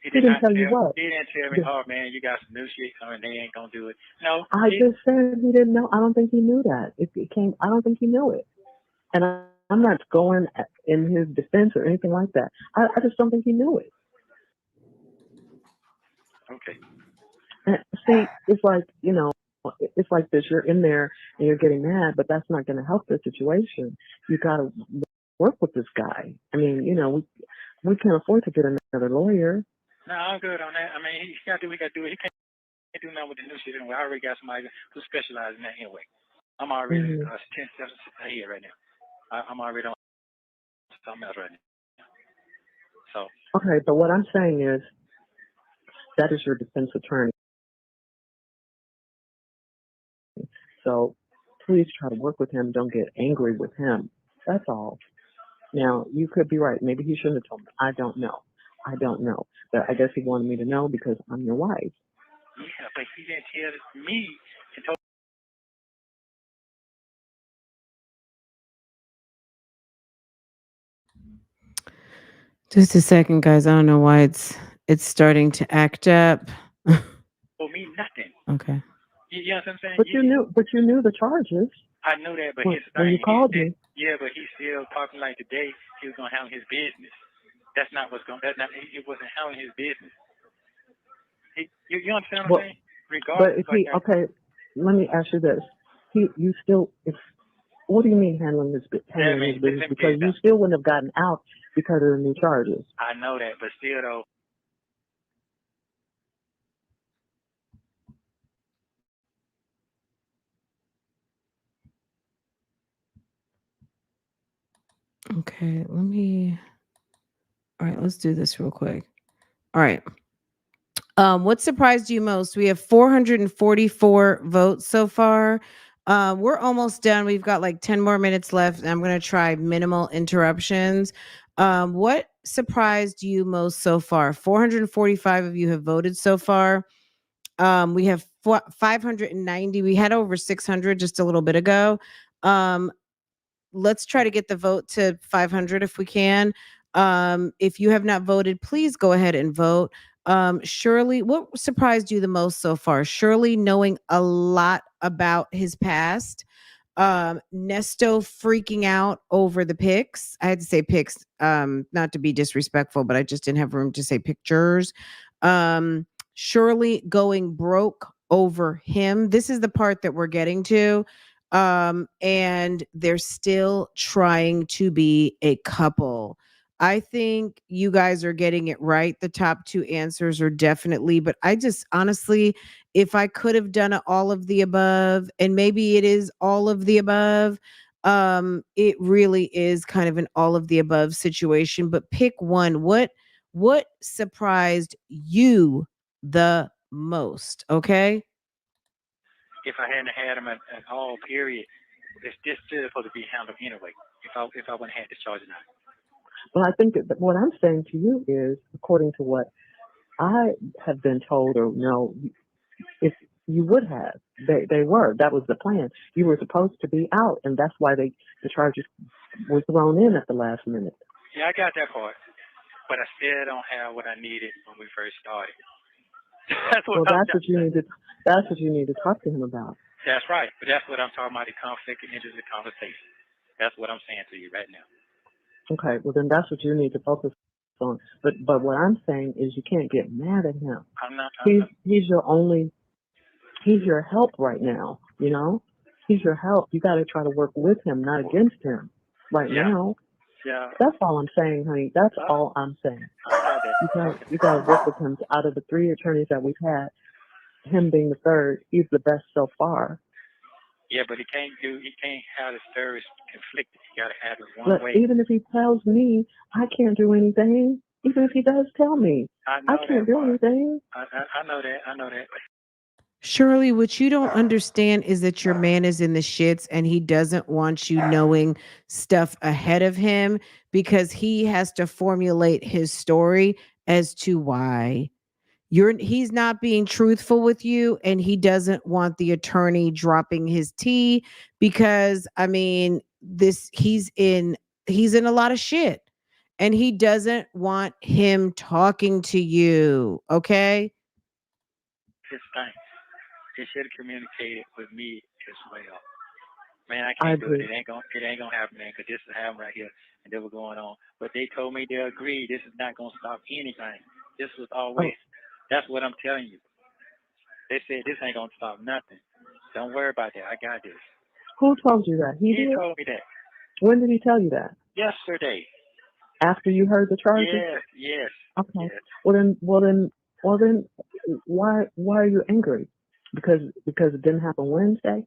He He did didn't not tell you tell. what. He didn't tell me, oh man, you got some new shit coming. They ain't gonna do it. No. I just said he didn't know. I don't think he knew that. If it came, I don't think he knew it. And I'm not going in his defense or anything like that. I just don't think he knew it. Okay. And see, it's like this. You're in there and you're getting mad, but that's not going to help the situation. You got to work with this guy. I mean, we can't afford to get another lawyer. No, I'm good on that. I mean, he got to do what he got to do. He can't do nothing with the new shit anyway. I already got somebody who specializes in that anyway. I'm already 10 steps ahead right now. I'm already on something else right now. So. Okay, but what I'm saying is that is your defense attorney. So please try to work with him. Don't get angry with him. That's all. Now, you could be right. Maybe he shouldn't have told me. I don't know. But I guess he wanted me to know because I'm your wife. Yeah, but he didn't tell me and told. Just a second, guys. I don't know why it's starting to act up. Me nothing. Okay. You know what I'm saying? But you knew the charges. I knew that, but his when thing, you called me. Yeah, but he's still talking like today he was gonna handle his business. That's not what's going. That's not. It wasn't handling his business. You understand what I'm saying? Regardless. But okay, let me ask you this: what do you mean handling his business? Because you still wouldn't have gotten out because of the new charges. I know that, but still though. Okay, all right, let's do this real quick. All right. What surprised you most? We have 444 votes so far. We're almost done. We've got like 10 more minutes left, and I'm going to try minimal interruptions. What surprised you most so far? 445 of you have voted so far. We have 590. We had over 600 just a little bit ago. Let's try to get the vote to 500 if we can. If you have not voted, please go ahead and vote. Shirley, what surprised you the most so far? Shirley knowing a lot about his past. Nesto freaking out over the pics. I had to say pics, not to be disrespectful, but I just didn't have room to say pictures. Shirley going broke over him. This is the part that we're getting to. And they're still trying to be a couple. I think you guys are getting it right. The top two answers are definitely, but I just honestly, if I could have done all of the above, and maybe it is all of the above, it really is kind of an all of the above situation. But pick one. What surprised you the most? Okay. If I hadn't had him at all, period, it's just still supposed to be handled anyway. If I wouldn't have had this charge or not. Well, I think that what I'm saying to you is, according to what I have been told or know, if you would have, that was the plan. You were supposed to be out, and that's why the charges were thrown in at the last minute. Yeah, I got that part, but I still don't have what I needed when we first started. That's what Well, I'm. that's what you need to talk to him about. That's right, but that's what I'm talking about. The conflict and interest conversation. That's what I'm saying to you right now. Okay, well then that's what you need to focus on. But what I'm saying is you can't get mad at him. I'm not. He's your only he's your help right now, you know? He's your help. You gotta try to work with him, not against him. Right Yeah. now. Yeah. That's all I'm saying, honey. That's all I'm saying. You gotta work with him. Out of the three attorneys that we've had, him being the third, he's the best so far. Yeah, but he can't have the service conflicted. You gotta have it one But way. even if he tells me I can't do anything, even if he does tell me I I know can't that do part. anything. I know that. I know that. Shirley, what you don't understand is that your man is in the shits and he doesn't want you knowing stuff ahead of him because he has to formulate his story as to why he's not being truthful with you and he doesn't want the attorney dropping his tea because I mean this he's in a lot of shit and he doesn't want him talking to you, okay? His thing. He should have communicated with me as well. Man, I I can't do it. agree. It ain't gonna happen, man, because this is happening right here, and they were going on. But they told me they agreed. This is not gonna stop anything. This was always. Oh, That's what I'm telling you. They said this ain't gonna stop nothing. Don't worry about that. I got this. who told you that? He He did? told me that When did he tell you that? yesterday. After you heard the charges? Yes, yes, Okay. yes. Well then, why are you angry? Because it didn't happen Wednesday.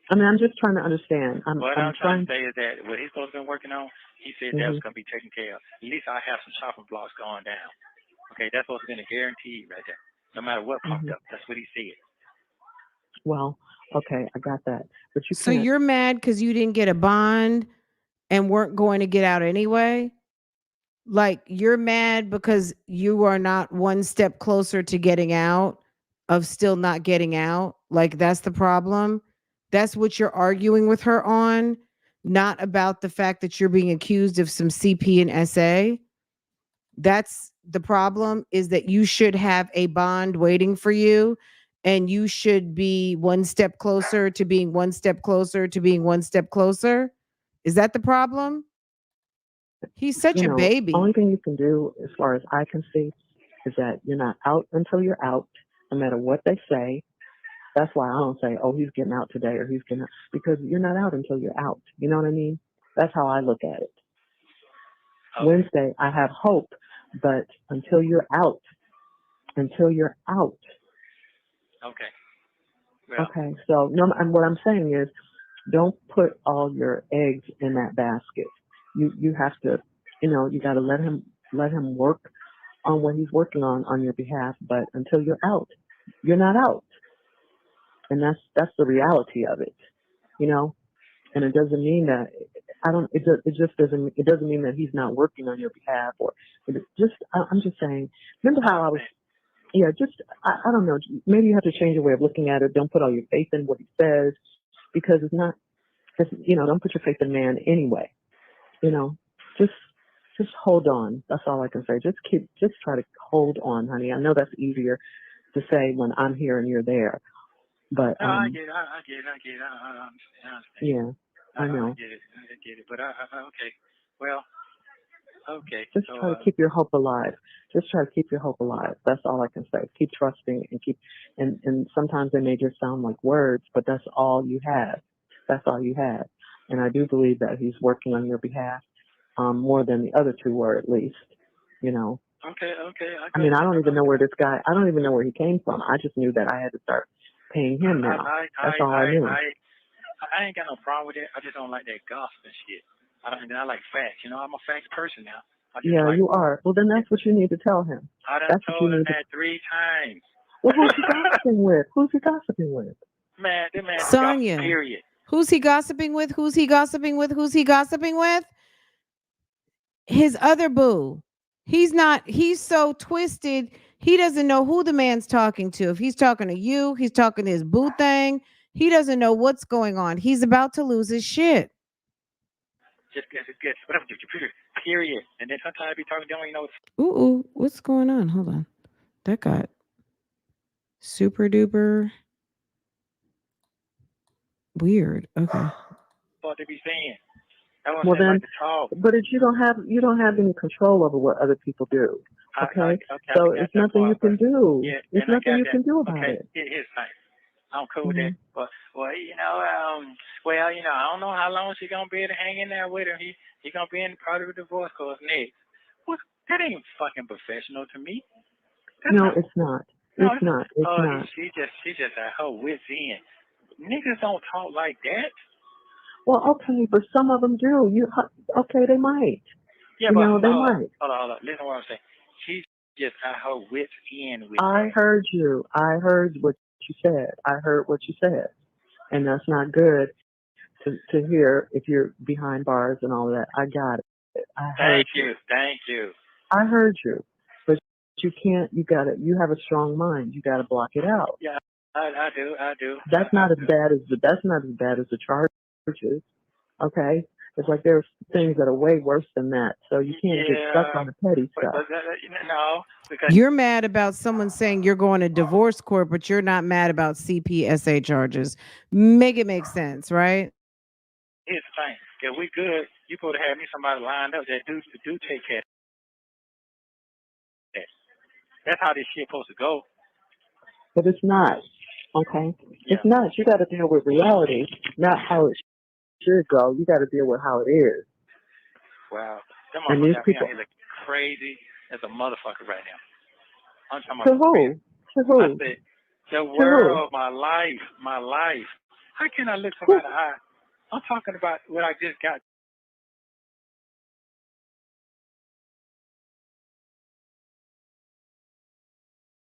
I mean, I'm just trying to understand. What I'm I'm trying to trying. say is that what he's supposed to be working on, he said that Hmm. was gonna be taken care of. At least I have some chopping blocks going down. Okay, that's what's been a guarantee right there. No matter what popped Hmm. up, that's what he said. Well, okay, I got that, but you So can't. you're mad because you didn't get a bond and weren't going to get out anyway? Like you're mad because you are not one step closer to getting out, of still not getting out? Like that's the problem? That's what you're arguing with her on, not about the fact that you're being accused of some CP and SA? That's the problem, is that you should have a bond waiting for you and you should be one step closer to being one step closer to being one step closer. Is that the problem? He's such You a know, only baby. thing you can do, as far as I can see, is that you're not out until you're out, no matter what they say. That's why I don't say, oh, he's getting out today or he's getting out, because you're not out until you're out. You know what I mean? That's how I look at it. Okay, Wednesday, I have hope, but until you're out. okay. Well, Okay, so no, and what I'm saying is, don't put all your eggs in that basket. You have to, you got to let him work on what he's working on your behalf. But until you're out, you're not out, and that's the reality of it. You know, and it doesn't mean that I don't. It just doesn't. It doesn't mean that he's not working on your behalf, or I'm just saying. Remember I how I was? understand. Yeah, just I don't know. Maybe you have to change your way of looking at it. Don't put all your faith in what he says, because it's not. Don't put your faith in man anyway. You know, just just hold on. That's all I can say. Just try to hold on, honey. I know that's easier to say when I'm here and you're there, but No, I get it. I get it. I get it. I understand. I understand. yeah, I I know. get it. I get it. But okay. Well, okay. Just So, try to keep your hope alive. Just try to keep your hope alive. That's all I can say. Keep trusting and and sometimes they may just sound like words, but that's all you have. That's all you have. And I do believe that he's working on your behalf, more than the other two were, at least. You know. okay, okay. I I got mean, I you. don't even know where this guy. I don't even know where he came from. I just knew that I had to start paying him I, now. I, I, That's all I I, knew. I, I ain't got no problem with it. I just don't like that gossip and shit. I like facts. I'm a facts person now. I just Yeah, like. you are. Well, then that's what you need to tell him. I done That's what you told him need to. that 3 times. Well, who's he gossiping with? Who's he gossiping with? Man, that man gossip. Sonia, Period. who's he gossiping with? Who's he gossiping with? Who's he gossiping with? His other boo. He's so twisted. He doesn't know who the man's talking to. If he's talking to you, he's talking to his boo thing. He doesn't know what's going on. He's about to lose his shit. just good. Whatever, period. And then sometimes I be talking, don't even know. Ooh, what's going on? Hold on. That got super duper weird. Okay. What they be saying. I want to Well say like then, to talk. but if you don't have any control over what other people do. Okay, Okay, so I got it's that nothing you part, but can do. yeah, It's and I nothing got you that. can do about Okay, it. here's the thing. I'm cool with Hmm. that, but well, I don't know how long she gonna be able to hang in there with him. He gonna be in part of a divorce course next. What? That ain't fucking professional to me. That's No, not. it's not. No, It's it's not. not. It's Oh, not. she just at her wits end. Niggas don't talk like that. Well, okay, but some of them do. Okay, they might. Yeah, You but know, they might. hold on. Listen to what I'm saying. She's just at her wits end with I that. heard you. I heard what you said. I heard what you said, and that's not good to hear if you're behind bars and all that. I got it. I heard you. Thank you. I heard you. But you can't. You got it. You have a strong mind. You got to block it out. Yeah, I do. That's not as bad as the charges. Okay, it's like there's things that are way worse than that. So you can't get stuck Yeah, on the petty but stuff. no, because You're mad about someone saying you're going to divorce court, but you're not mad about CPSA charges. Make it make sense, right? here's the thing. If we good, you supposed to have me somebody lined up that do take care of that. That's how this shit supposed to go. But it's not. Okay, Yeah. it's not. You got to deal with reality, not how it should go. You got to deal with how it is. Wow. That And motherfucker these got me out people, here looking crazy as a motherfucker right now. I'm talking to about for real. who? To I who? said, the To who? world, my life. How can I look Who? somebody in the eye? I'm talking about what I just got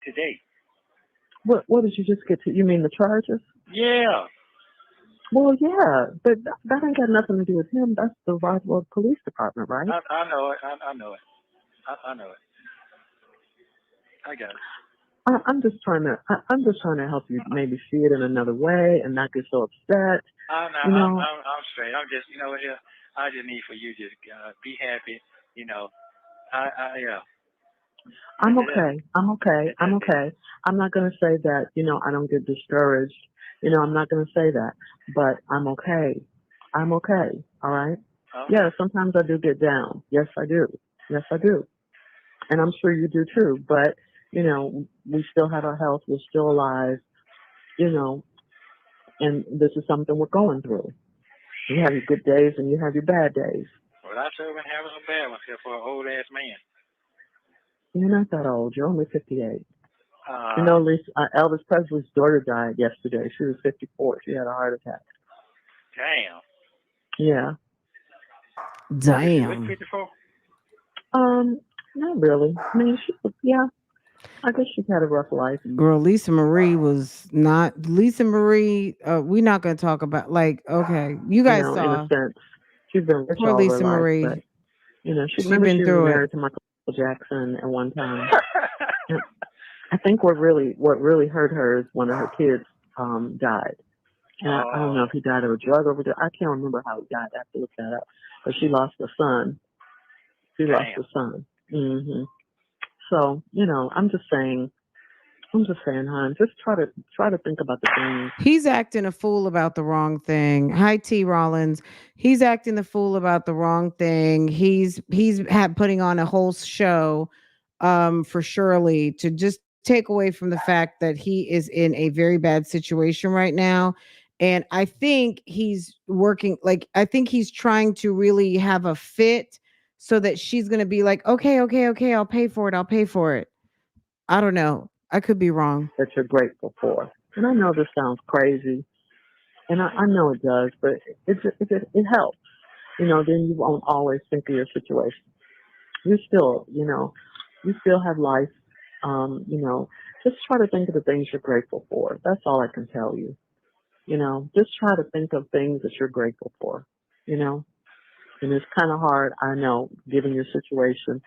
today. What did you just get to? You mean the charges? Yeah. Well, yeah, but that ain't got nothing to do with him. That's the Roswell Police Department, right? I know it. I know it. I know it. I got it. I'm just trying to help you maybe see it in another way and not get so upset. You know, I'm straight. I'm just, you know what, here, I just need for you to just be happy. You know, yeah. I'm That's okay. I'm okay. I'm it. okay. I'm not going to say that, I don't get discouraged. I'm not going to say that, but I'm okay. I'm okay. All right. Okay. Yeah, sometimes I do get down. Yes, I do. Yes, I do. And I'm sure you do too. But, we still have our health. We're still alive, you know, and this is something we're going through. You have your good days and you have your bad days. Well, I sure been having some bad ones here for an old ass man. You're not that old. You're only 58. Uh, Lisa, Elvis Presley's daughter died yesterday. She was 54. She had a heart attack. damn. Yeah. Is she with Damn. 54? Not really. I mean, yeah. I guess she's had a rough life. Girl, Lisa Marie was not Lisa Marie. We're not going to talk about, like, okay, you guys In a saw sense, she's been rich poor all her Lisa life, but Marie. She remember been she was through it. married to Michael Jackson at one time. And I think what really hurt her is one of her kids died. And I don't know Oh, if he died of a drug overdose. I can't remember how he died. I have to look that up. But she lost a son. She lost damn. a son. So, I'm just saying, hon, just try to think about the things. He's acting a fool about the wrong thing. Hi, T. Rollins. He's acting the fool about the wrong thing. He's had putting on a whole show for Shirley to just take away from the fact that he is in a very bad situation right now. And I think he's working, like, I think he's trying to really have a fit so that she's going to be like, okay, okay, okay, I'll pay for it. I'll pay for it. I don't know. I could be wrong. That you're grateful for. And I know this sounds crazy, and I know it does, but it helps. Then you won't always think of your situation. You still, you still have life. Just try to think of the things you're grateful for. That's all I can tell you. Just try to think of things that you're grateful for. You know, and it's kind of hard, I know, given your situation,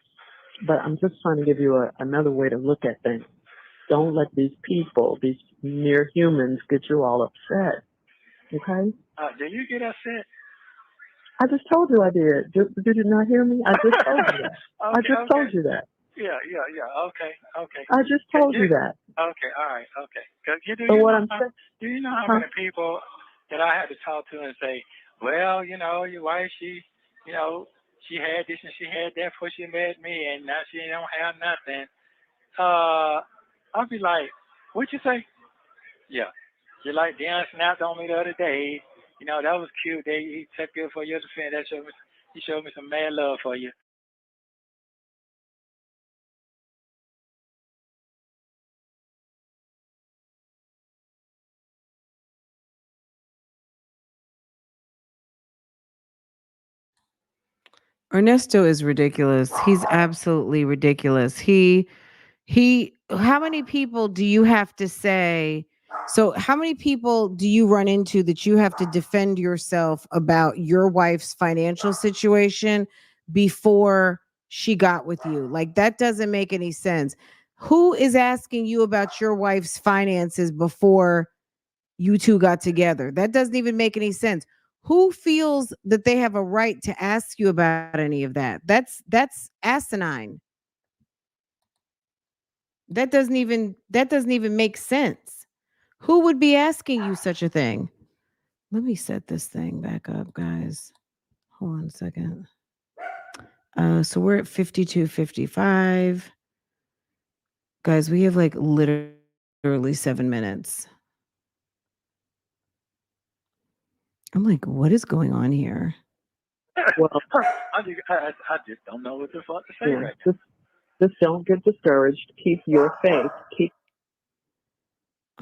but I'm just trying to give you another way to look at things. Don't let these people, these mere humans, get you all upset. Okay? Do you get upset? I just told you I did. Did you not hear me? I just told you that. I Okay, just okay. told you that. Yeah, yeah, yeah. Okay, okay. I just 'Cause told you that. okay, all right, okay. Cause So what I'm saying, do you know how huh? many people that I had to talk to and say, well, your wife, you know, she had this and she had that before she met me, and now she don't have nothing. I'll be like, what you say? Yeah. You like Dan snapped on me the other day. That was cute. He took you for your defense. He showed me some mad love for you. Ernesto is ridiculous. He's absolutely ridiculous. He how many people do you have to say? So how many people do you run into that you have to defend yourself about your wife's financial situation before she got with you? Like that doesn't make any sense. Who is asking you about your wife's finances before you two got together? That doesn't even make any sense. Who feels that they have a right to ask you about any of that? That's asinine. That doesn't even make sense. Who would be asking you such a thing? Let me set this thing back up, guys. Hold on a second. So we're at 52:55. Guys, we have like literally 7 minutes. I'm like, what is going on here? Well, I just don't know what the fuck to say yeah, right now. just don't get discouraged. Keep your faith. Keep.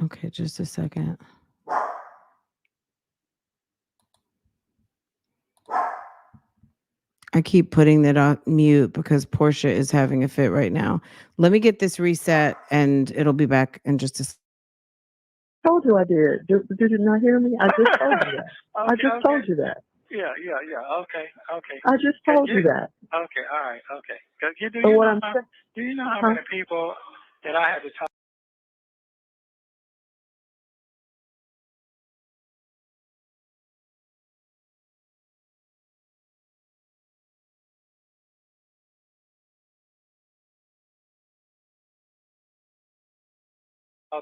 Okay, just a second. I keep putting that on mute because Portia is having a fit right now. Let me get this reset and it'll be back in just a Told you I did. Did you not hear me? I just told you that. I Okay, just okay. told you that. Yeah, yeah, yeah. Okay, okay. I just Cause told you that. okay, all right, okay. Cause So what I'm saying, do you know how huh? many people that I had to talk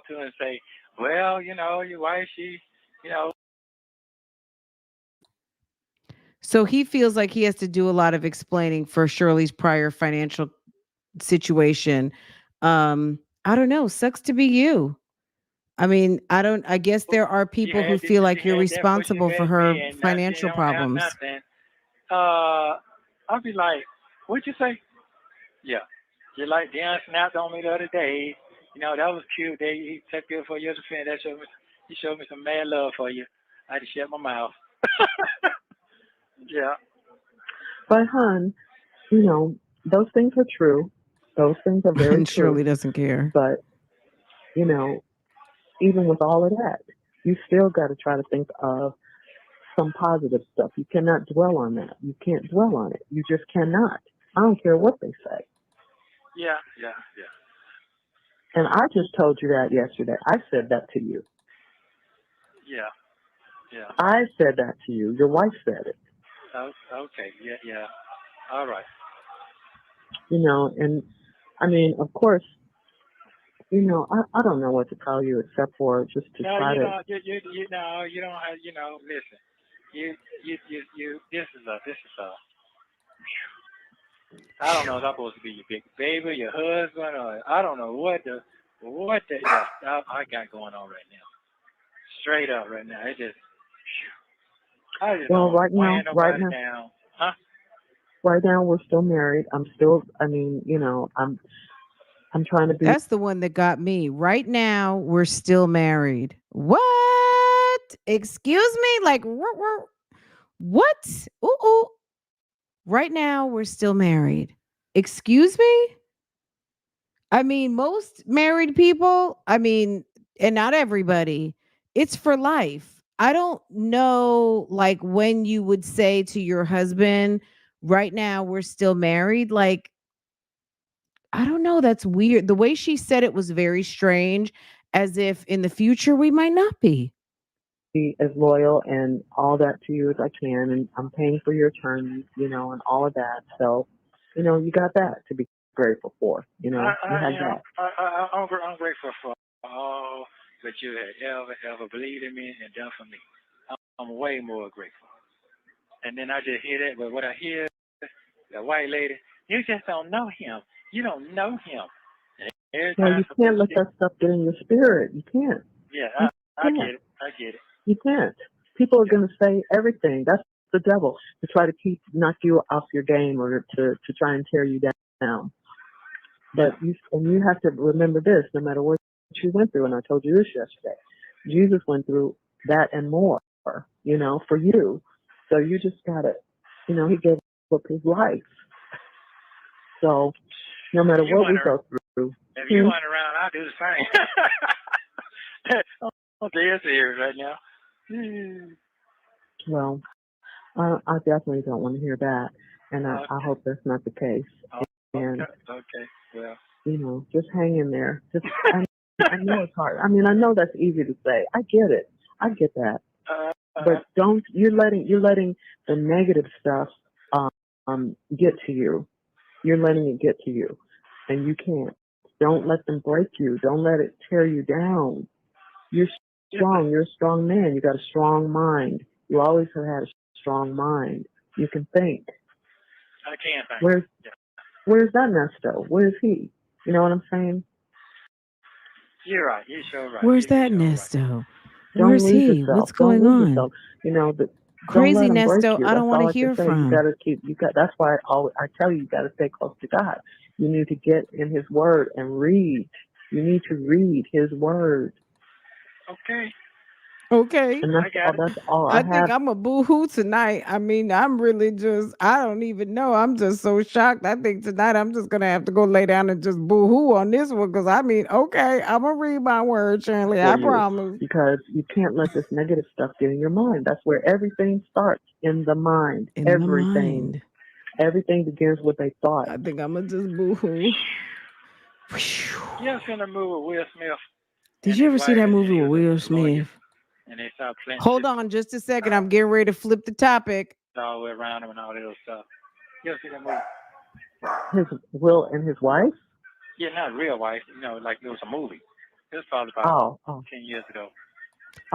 to and say, well, your wife, you know, So he feels like he has to do a lot of explaining for Shirley's prior financial situation. I don't know. Sucks to be you. I mean, I guess there are she people who had this feel and she like you're had that before she responsible for met me, her and now she financial don't have problems. nothing. I'll be like, what you say? Yeah. Just like Dan snapped on me the other day. That was cute. He took you for your defense. He showed me some mad love for you. I had to shut my mouth. Yeah. But hun, those things are true. Those things are very And true. Shirley doesn't care. But you know, even with all of that, you still got to try to think of some positive stuff. You cannot dwell on that. You can't dwell on it. You just cannot. I don't care what they say. Yeah. Yeah. Yeah. And I just told you that yesterday. I said that to you. Yeah. Yeah. I said that to you. Your wife said it. Okay. Yeah. Yeah. All right. And I mean, of course, I don't know what to tell you except for just to No, try you to. don't. You know, you don't have. Listen. This is a. I don't know if I'm supposed to be your big baby, your husband, or I don't know what the stuff I got going on right now. Straight up right now. I just don't Well, want to right weigh now, right nobody now, down. Huh? right now, we're still married. I'm still. I mean, I'm trying to be. That's the one that got me. Right now, we're still married. What? Excuse me? Like, what? Ooh, ooh. Right now, we're still married. Excuse me? I mean, most married people, and not everybody, it's for life. I don't know, like, when you would say to your husband, right now, we're still married. Like, I don't know. That's weird. The way she said it was very strange, as if in the future we might not be. as loyal and all that to you as I can, and I'm paying for your attorneys, and all of that. So, you got that to be grateful for. You have that. I'm grateful for all that you have ever believed in me and done for me. I'm way more grateful. And then I just hear that, but what I hear, the white lady, you just don't know him. You don't know him. And every Well, time you can't let that stuff get in your spirit. You can't. Yeah, You I can't. get it. I get it. You can't. People are going to say everything. That's the devil, to try to knock you off your game, or to try and tear you down. But you have to remember this: no matter what you went through, and I told you this yesterday, Jesus went through that and more. For you. So you just gotta, he gave up his life. So no matter what we go through, if you went around, I'll do the same. I'm dead serious right now. Well, I definitely don't want to hear that, and I hope that's not the case. And well, just hang in there. Just I know it's hard. I mean, I know that's easy to say. I get it. I get that. But you're letting the negative stuff get to you. You're letting it get to you, and you can't. Don't let them break you. Don't let it tear you down. You're strong. You're a strong man. You got a strong mind. You always have had a strong mind. You can think. I can think. Where's that Nesto? Where's he? You know what I'm saying? You're right. You're sure right. Where's that Nesto? Don't Where's lose he? yourself. What's going Don't lose on? yourself. Crazy don't let them break Nesto, you. I don't want to That's all hear I can say. from. You got. That's why I tell you got to stay close to God. You need to get in His Word and read. You need to read His Word. Okay. And that's all I think I'm a boo-hoo tonight. I mean, I don't even know. I'm just so shocked. I think tonight I'm just going to have to go lay down and just boo-hoo on this one. Because, I mean, okay, I'm going to read my word, Shirley. I promise. Because you can't let this negative stuff get in your mind. That's where everything starts, in the mind. Everything begins with a thought. I think I'm going to just boo-hoo. You ever seen a movie with Will Smith? Did you ever see that movie with Will Smith? And they start playing. Hold on just a second. I'm getting ready to flip the topic. All the way around him and all that other stuff. You ever see that movie? His Will and his wife? Yeah, not real wife. Like it was a movie. It was probably about 10 years ago.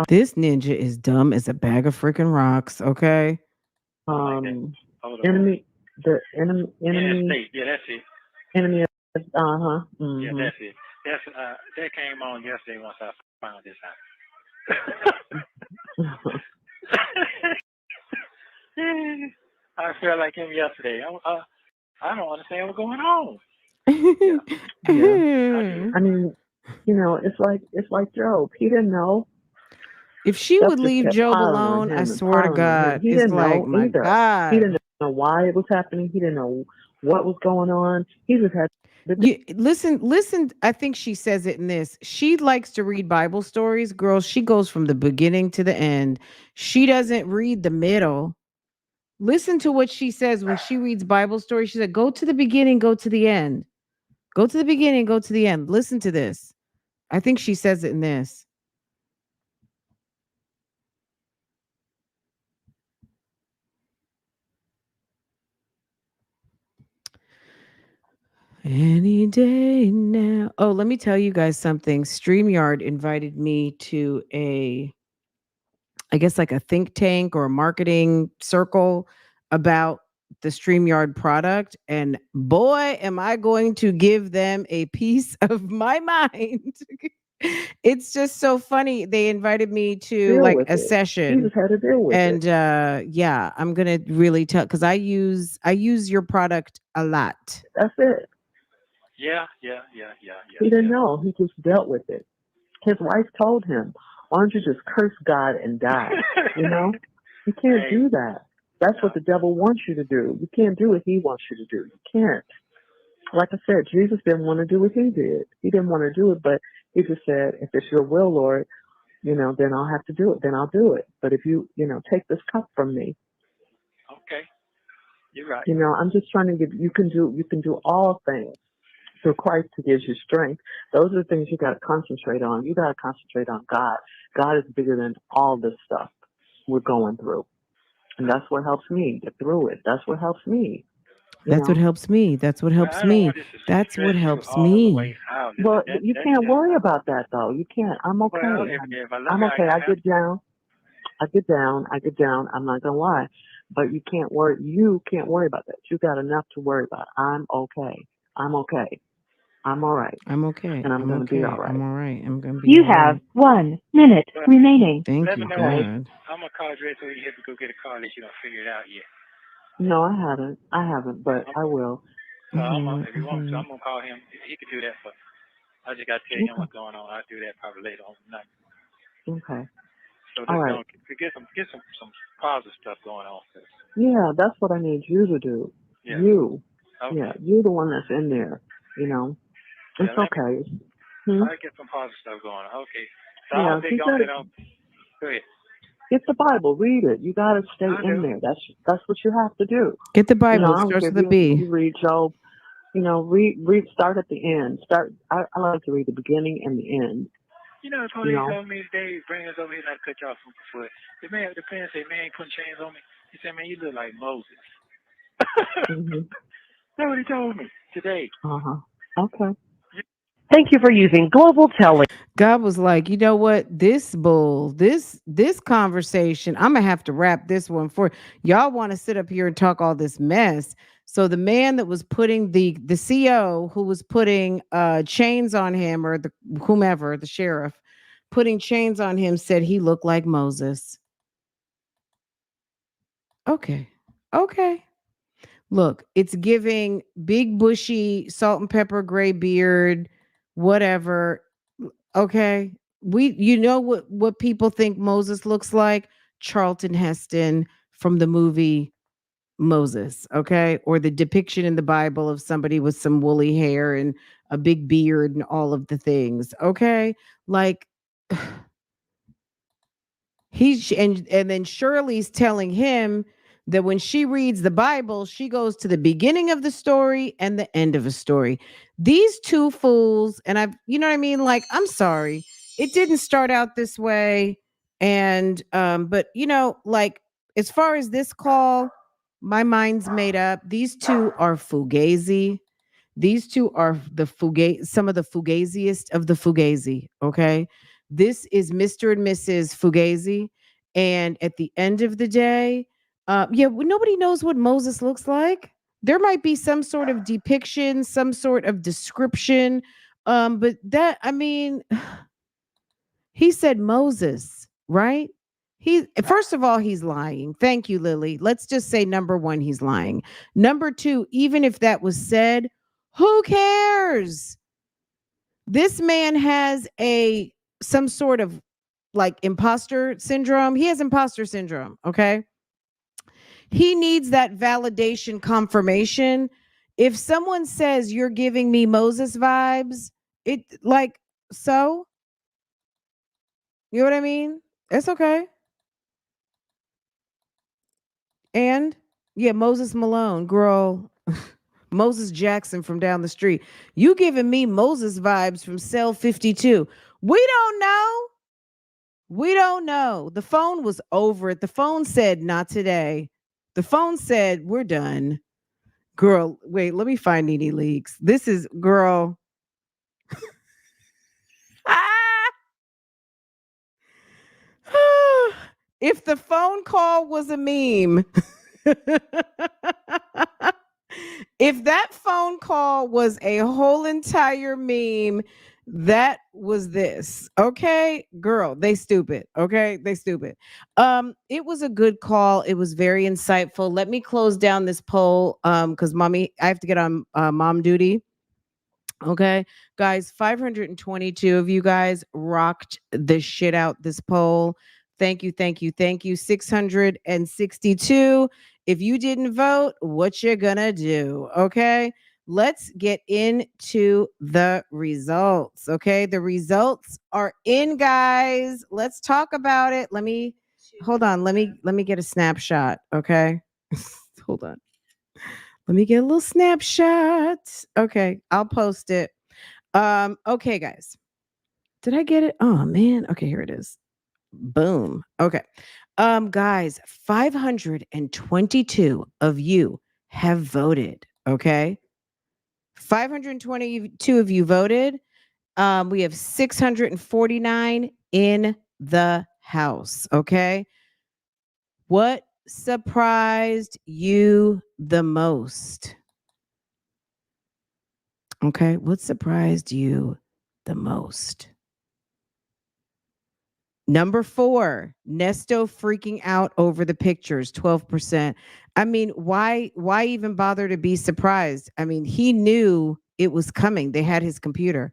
This ninja is dumb as a bag of freaking rocks, okay? Enemy. The enemy. Yeah, that's it. Enemy. Mm-hmm. Yeah, that's it. That came on yesterday once I found this out. I felt like him yesterday. I don't understand what's going on. Yeah. I mean, it's like Job. He didn't know. If she would leave Job alone, I swear to God, he it's didn't like, know my either. God. He didn't know why it was happening. He didn't know what was going on. He just had. Listen, I think she says it in this. She likes to read Bible stories. Girls, she goes from the beginning to the end. She doesn't read the middle. Listen to what she says when she reads Bible stories. She said, go to the beginning, go to the end. Go to the beginning, go to the end. Listen to this. I think she says it in this. Any day now. Oh, let me tell you guys something. StreamYard invited me to I guess like a think tank or a marketing circle about the StreamYard product. And boy, am I going to give them a piece of my mind. It's just so funny. They invited me to like a session. You just had to deal with it. And yeah, I'm gonna really tell because I use your product a lot. That's it. Yeah. He didn't know. He just dealt with it. His wife told him, "Why don't you just curse God and die?" You can't do that. That's what the devil wants you to do. You can't do what he wants you to do. You can't. Like I said, Jesus didn't want to do what he did. He didn't want to do it, but he just said, "If it's your will, Lord, then I'll have to do it. Then I'll do it. But if you, take this cup from me." Okay. You're right. I'm just trying to give. You can do all things through Christ who gives you strength. Those are the things you got to concentrate on. You got to concentrate on God. God is bigger than all this stuff we're going through. And that's what helps me get through it. That's what helps me, you That's what know. helps me. That's what Well, helps I don't me. want this to That's what stress you helps all the way me. out. Well, you That's can't just worry about that though. You can't. I'm well, okay. if I love I'm you, okay. I I have get down. I get down. I get down. I'm not gonna lie. But you can't worry. You can't worry about that. You got enough to worry about. I'm okay. I'm okay. I'm all right. I'm okay. And I'm I'm gonna be all okay. I'm right. all right. I'm going to be You all have right. 1 minute but remaining. Thank let me you, know when Okay. God. I'm gonna call Dre so you have to go get a car that you don't figure it out yet. No, I haven't. I haven't, but I'm, I will. so All right. if you All want, so right. I'm gonna call him. He can do that for. I just gotta tell him Okay. what's going on. I'll do that probably later on tonight. Okay. So All let's right. go get some positive stuff going on. Sis. Yeah, that's what I need you to do. Yeah. You. Yeah, Okay. you're the one that's in there. You know, it's Yeah. Let me okay. Hmm? try to get some positive stuff going on. Okay. So I'm Yeah, gonna take you on gotta that. Go ahead. get the Bible, read it. You gotta stay I in do. there. That's what you have to do. Get the You know, Bible. I It don't starts care if with a B. you read Job. You know, read. Start at the end. I like to read the beginning and the end. You know, the You police know. told me today, bring us over here, not cut you off from foot. The parents say, man, ain't putting chains on me. He said, man, you look like Moses. Mhm. That's what he told me today. Uh huh. Okay. Thank you for using Global Telling. God was like, you know what? This conversation, I'm gonna have to wrap this one for y'all. Want to sit up here and talk all this mess? So the man that was putting the CO who was putting chains on him, or the whomever, the sheriff, putting chains on him, said he looked like Moses. Okay, okay. Look, it's giving big bushy salt and pepper gray beard, whatever. Okay. You know what people think Moses looks like? Charlton Heston from the movie Moses, okay? Or the depiction in the Bible of somebody with some woolly hair and a big beard and all of the things, okay? Like and then Shirley's telling him that when she reads the Bible, she goes to the beginning of the story and the end of a story. These two fools, and you know what I mean? Like, I'm sorry, it didn't start out this way. And but like, as far as this call, my mind's made up. These two are fugazi. These two are some of the fugaziest of the fugazi. Okay. This is Mr. and Mrs. Fugazi. And at the end of the day, nobody knows what Moses looks like. There might be some sort of depiction, some sort of description. But that, I mean, he said Moses, right? He first of all, he's lying. Thank you, Lily. Let's just say number one, he's lying. Number two, even if that was said, who cares? This man has some sort of like imposter syndrome. He has imposter syndrome. Okay. He needs that validation confirmation. If someone says you're giving me Moses vibes, it like, so you know what I mean? It's okay. And yeah, Moses Malone, girl, Moses Jackson from down the street. You giving me Moses vibes from Cell 52. We don't know. We don't know. The phone was over it. The phone said, not today. The phone said, we're done. Girl, wait, let me find Nene Leaks. This is, girl. Ah! If the phone call was a meme, if that phone call was a whole entire meme, that was this. Okay, girl, they stupid. Okay, they stupid. It was a good call. It was very insightful. Let me close down this poll cuz mommy, I have to get on mom duty. Okay, guys, 522 of you guys rocked the shit out this poll. Thank you, thank you, thank you. 662. If you didn't vote, what you gonna do? Okay, let's get into the results. Okay, the results are in, guys. Let's talk about it. Let me hold on. Let me get a snapshot. Okay, hold on. Let me get a little snapshot. Okay, I'll post it. Okay, guys. Did I get it? Oh man. Okay, here it is. Boom. Okay. Guys, 522 of you have voted. Okay. 522 of you voted. We have 649 in the house. Okay. What surprised you the most? Okay. What surprised you the most? Number 4, Nesto freaking out over the pictures, 12%. I mean, why even bother to be surprised? I mean, he knew it was coming. They had his computer.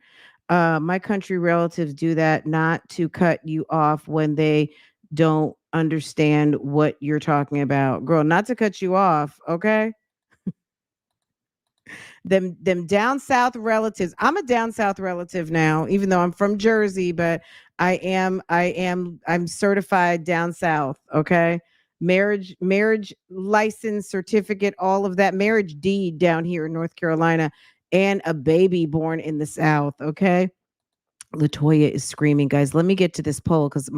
My country relatives do that not to cut you off when they don't understand what you're talking about. Girl, not to cut you off, okay? Them down south relatives. I'm a down south relative now, even though I'm from Jersey, but I'm certified down south, okay? Marriage license certificate, all of that, marriage deed down here in North Carolina, and a baby born in the south, okay? Latoya is screaming, guys. Let me get to this poll because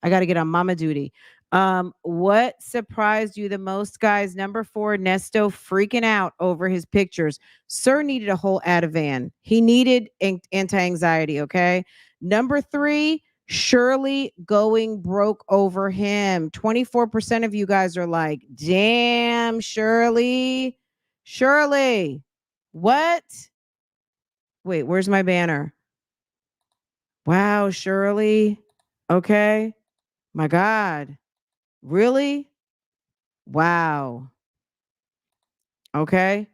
I got to get on mama duty. What surprised you the most, guys? Number 4, Nesto freaking out over his pictures. Sir needed a whole Ativan. He needed anti-anxiety, okay? Number 3, Shirley going broke over him. 24% of you guys are like, damn, Shirley. Shirley, what? Wait, where's my banner? Wow, Shirley. Okay. My God. Really? Wow. Okay.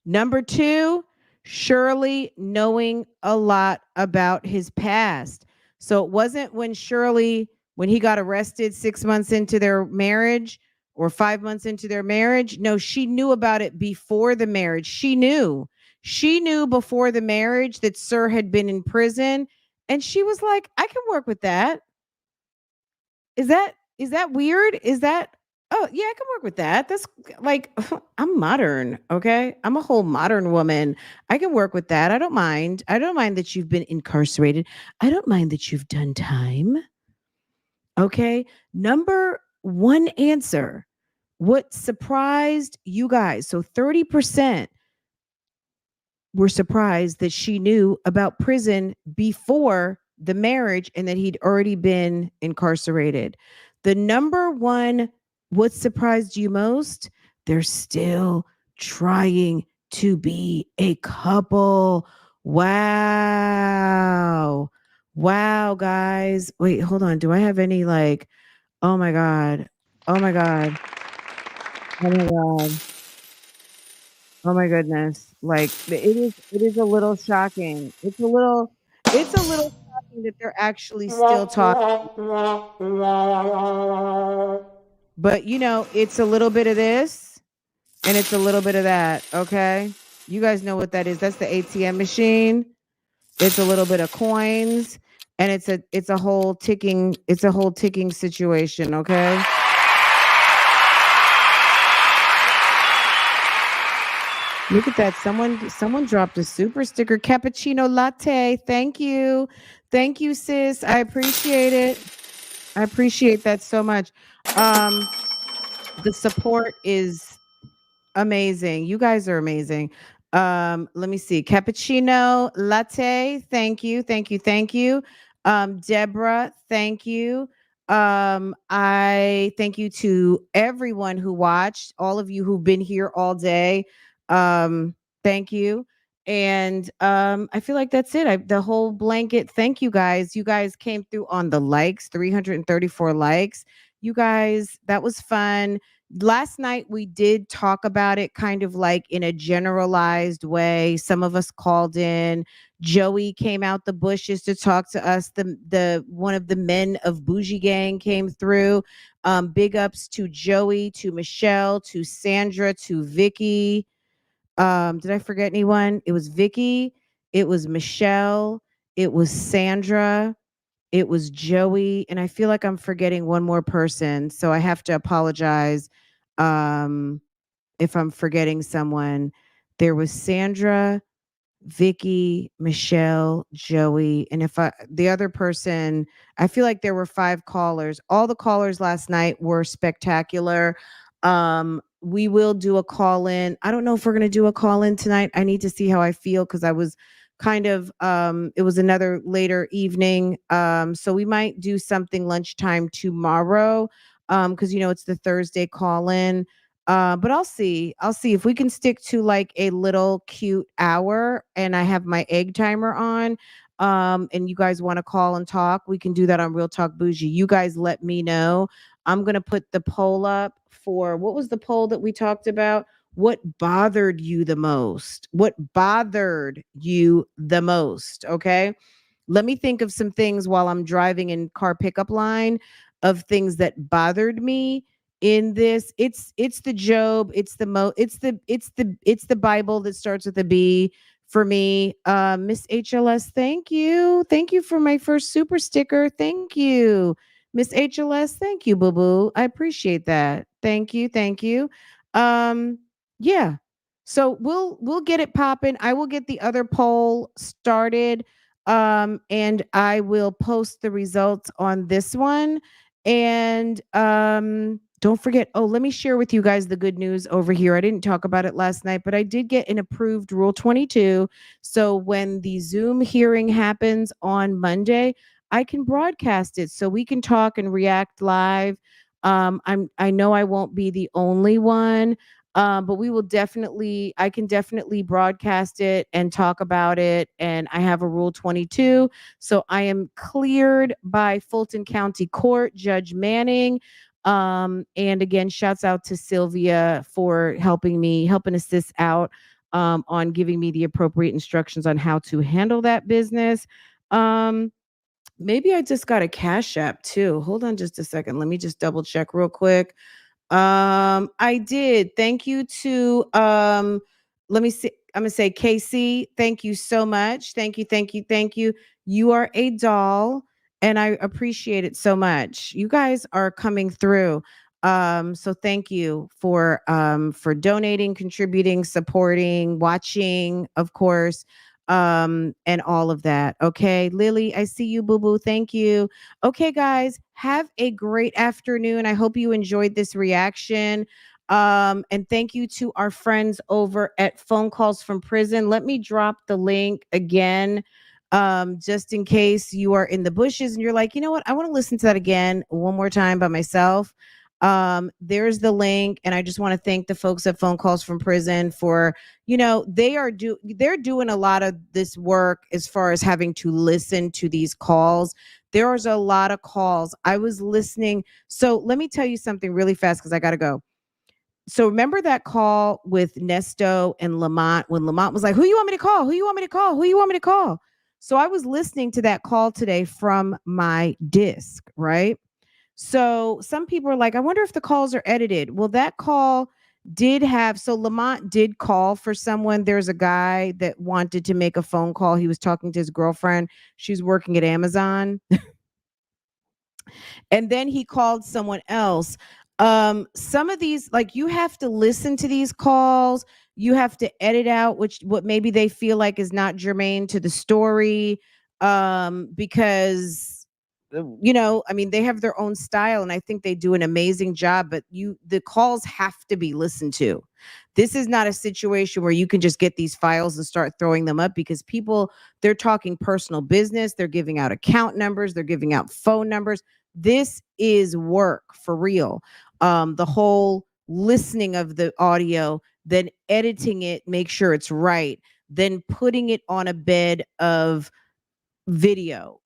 Number 2, Shirley knowing a lot about his past. So it wasn't when he got arrested 6 months into their marriage or 5 months into their marriage. No, she knew about it before the marriage. She knew. She knew before the marriage that Sir had been in prison. And she was like, I can work with that. Is that weird? Is that oh yeah, I can work with that. That's like I'm modern, okay? I'm a whole modern woman. I can work with that. I don't mind. I don't mind that you've been incarcerated. I don't mind that you've done time. Okay. Number 1 answer. What surprised you guys? So 30% were surprised that she knew about prison before the marriage and that he'd already been incarcerated. The number 1, what surprised you most? They're still trying to be a couple. Wow. Wow, guys. Wait, hold on. Do I have any like, oh my God. Oh my God. Oh my God. Oh my goodness. Like it is a little shocking. It's a little shocking that they're actually still talking. But it's a little bit of this and it's a little bit of that, okay? You guys know what that is. That's the ATM machine. It's a little bit of coins and it's a whole ticking situation, okay? Look at that. Someone dropped a super sticker cappuccino latte. Thank you. Thank you, sis. I appreciate it. I appreciate that so much. Um the support is amazing. You guys are amazing. Let me see. Cappuccino latte. Thank you. Thank you. Thank you. Deborah, thank you. I thank you to everyone who watched, all of you who've been here all day. Thank you. And I feel like that's it. The whole blanket. Thank you guys. You guys came through on the likes, 334 likes. You guys, that was fun. Last night we did talk about it kind of like in a generalized way. Some of us called in. Joey came out the bushes to talk to us. The one of the men of Bougie Gang came through. Big ups to Joey, to Michelle, to Sandra, to Vicky. Did I forget anyone? It was Vicky, it was Michelle, it was Sandra, it was Joey, and I feel like I'm forgetting one more person, so I have to apologize. Um, if I'm forgetting someone. There was Sandra, Vicky, Michelle, Joey, and if I the other person, I feel like there were 5 callers. All the callers last night were spectacular. We will do a call in. I don't know if we're going to do a call in tonight. I need to see how I feel cuz I was kind of it was another later evening. So we might do something lunchtime tomorrow cuz it's the Thursday call in. But I'll see. I'll see if we can stick to like a little cute hour and I have my egg timer on. And you guys want to call and talk, we can do that on Real Talk Bougie. You guys let me know. I'm gonna put the poll up for what was the poll that we talked about? What bothered you the most? What bothered you the most? Okay. Let me think of some things while I'm driving in car pickup line of things that bothered me in this. It's the Job, it's the Bible that starts with a B for me. Miss HLS, thank you. Thank you for my first super sticker. Thank you. Miss HLS, thank you, boo boo. I appreciate that. Thank you. Thank you. Yeah. So we'll get it popping. I will get the other poll started and I will post the results on this one. And don't forget, oh, let me share with you guys the good news over here. I didn't talk about it last night, but I did get an approved Rule 22. So when the Zoom hearing happens on Monday, I can broadcast it so we can talk and react live. I know I won't be the only one. But I can definitely broadcast it and talk about it. And I have a Rule 22. So I am cleared by Fulton County Court, Judge Manning. And again, shouts out to Sylvia for helping assist out on giving me the appropriate instructions on how to handle that business. Um, Maybe I just got a Cash App too. Hold on just a second. Let me just double check real quick. I did. Thank you to let me see. I'm gonna say KC, thank you so much. Thank you, thank you, thank you. You are a doll, and I appreciate it so much. You guys are coming through. So thank you for donating, contributing, supporting, watching, of course, and all of that. Okay. Lily, I see you, boo-boo. Thank you. Okay, guys, have a great afternoon. I hope you enjoyed this reaction. And thank you to our friends over at Phone Calls from Prison. Let me drop the link again, just in case you are in the bushes and you're like, you know what, I want to listen to that again one more time by myself. There's the link, and I just want to thank the folks at Phone Calls from Prison for, they're doing a lot of this work as far as having to listen to these calls. There's a lot of calls. I was listening. So let me tell you something really fast because I got to go. So remember that call with Nesto and Lamont when Lamont was like, who you want me to call? Who you want me to call? Who you want me to call? So I was listening to that call today from my disc, right? So some people are like, I wonder if the calls are edited. Well, that call so Lamont did call for someone. There's a guy that wanted to make a phone call. He was talking to his girlfriend. She's working at Amazon. And then he called someone else. Some of these, like, you have to listen to these calls. You have to edit out what maybe they feel like is not germane to the story. Because I mean, they have their own style, and I think they do an amazing job. But the calls have to be listened to. This is not a situation where you can just get these files and start throwing them up, because they're talking personal business. They're giving out account numbers. They're giving out phone numbers. This is work for real. The whole listening of the audio, then editing it, make sure it's right, then putting it on a bed of video,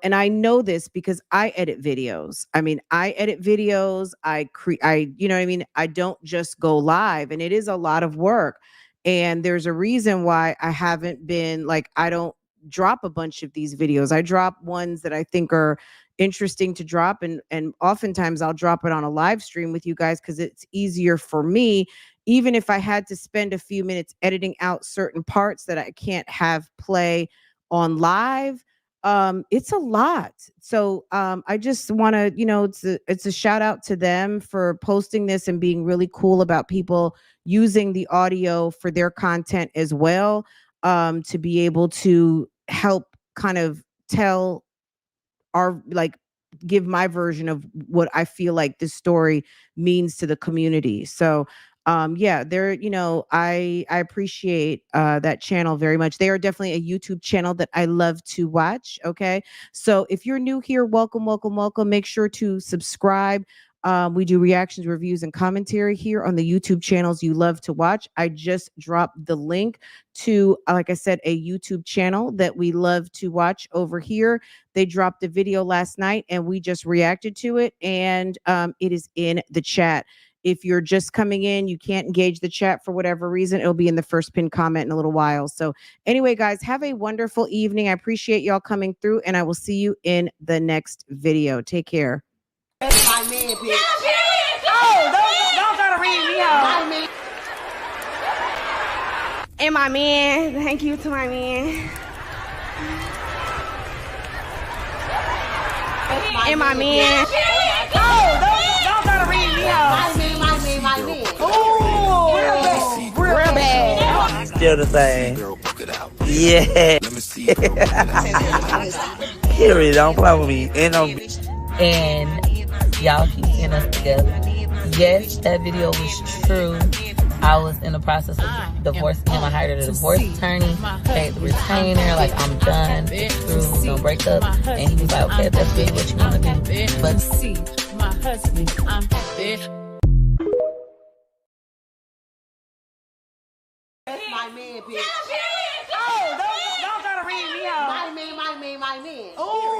and I know this because I edit videos. I mean, I edit videos. You know what I mean? I don't just go live, and it is a lot of work. And there's a reason why I haven't been like, I don't drop a bunch of these videos. I drop ones that I think are interesting to drop. And oftentimes I'll drop it on a live stream with you guys because it's easier for me. Even if I had to spend a few minutes editing out certain parts that I can't have play on live, it's a lot. So I just want to, it's a shout out to them for posting this and being really cool about people using the audio for their content as well, to be able to help kind of tell our, like, give my version of what I feel like this story means to the community. So yeah, they're, I appreciate that channel very much. They are definitely a YouTube channel that I love to watch. Okay. So if you're new here, welcome, welcome, welcome. Make sure to subscribe. We do reactions, reviews, and commentary here on the YouTube channels you love to watch. I just dropped the link to, like I said, a YouTube channel that we love to watch over here. They dropped a video last night and we just reacted to it, and it is in the chat. If you're just coming in, you can't engage the chat for whatever reason, it'll be in the first pinned comment in a little while. So anyway, guys, have a wonderful evening. I appreciate y'all coming through, and I will see you in the next video. Take care. That's my man, bitch. Oh, don't try to read me out. And my man, thank you to my man. And my man. Oh, don't try to read me out. My man. Oh, real bad. Still the same. Yeah. Shirley, don't play with me. And y'all keep seeing us together. Yes, that video was true. I was in the process of divorcing him. I hired a divorce attorney, paid the retainer, like, I'm done, it's through, we're gonna break up. And he was like, okay, if that's really what you wanna do. But see, my husband, I'm there. That's my man, bitch. Oh, don't try to read me out. My man. Oh.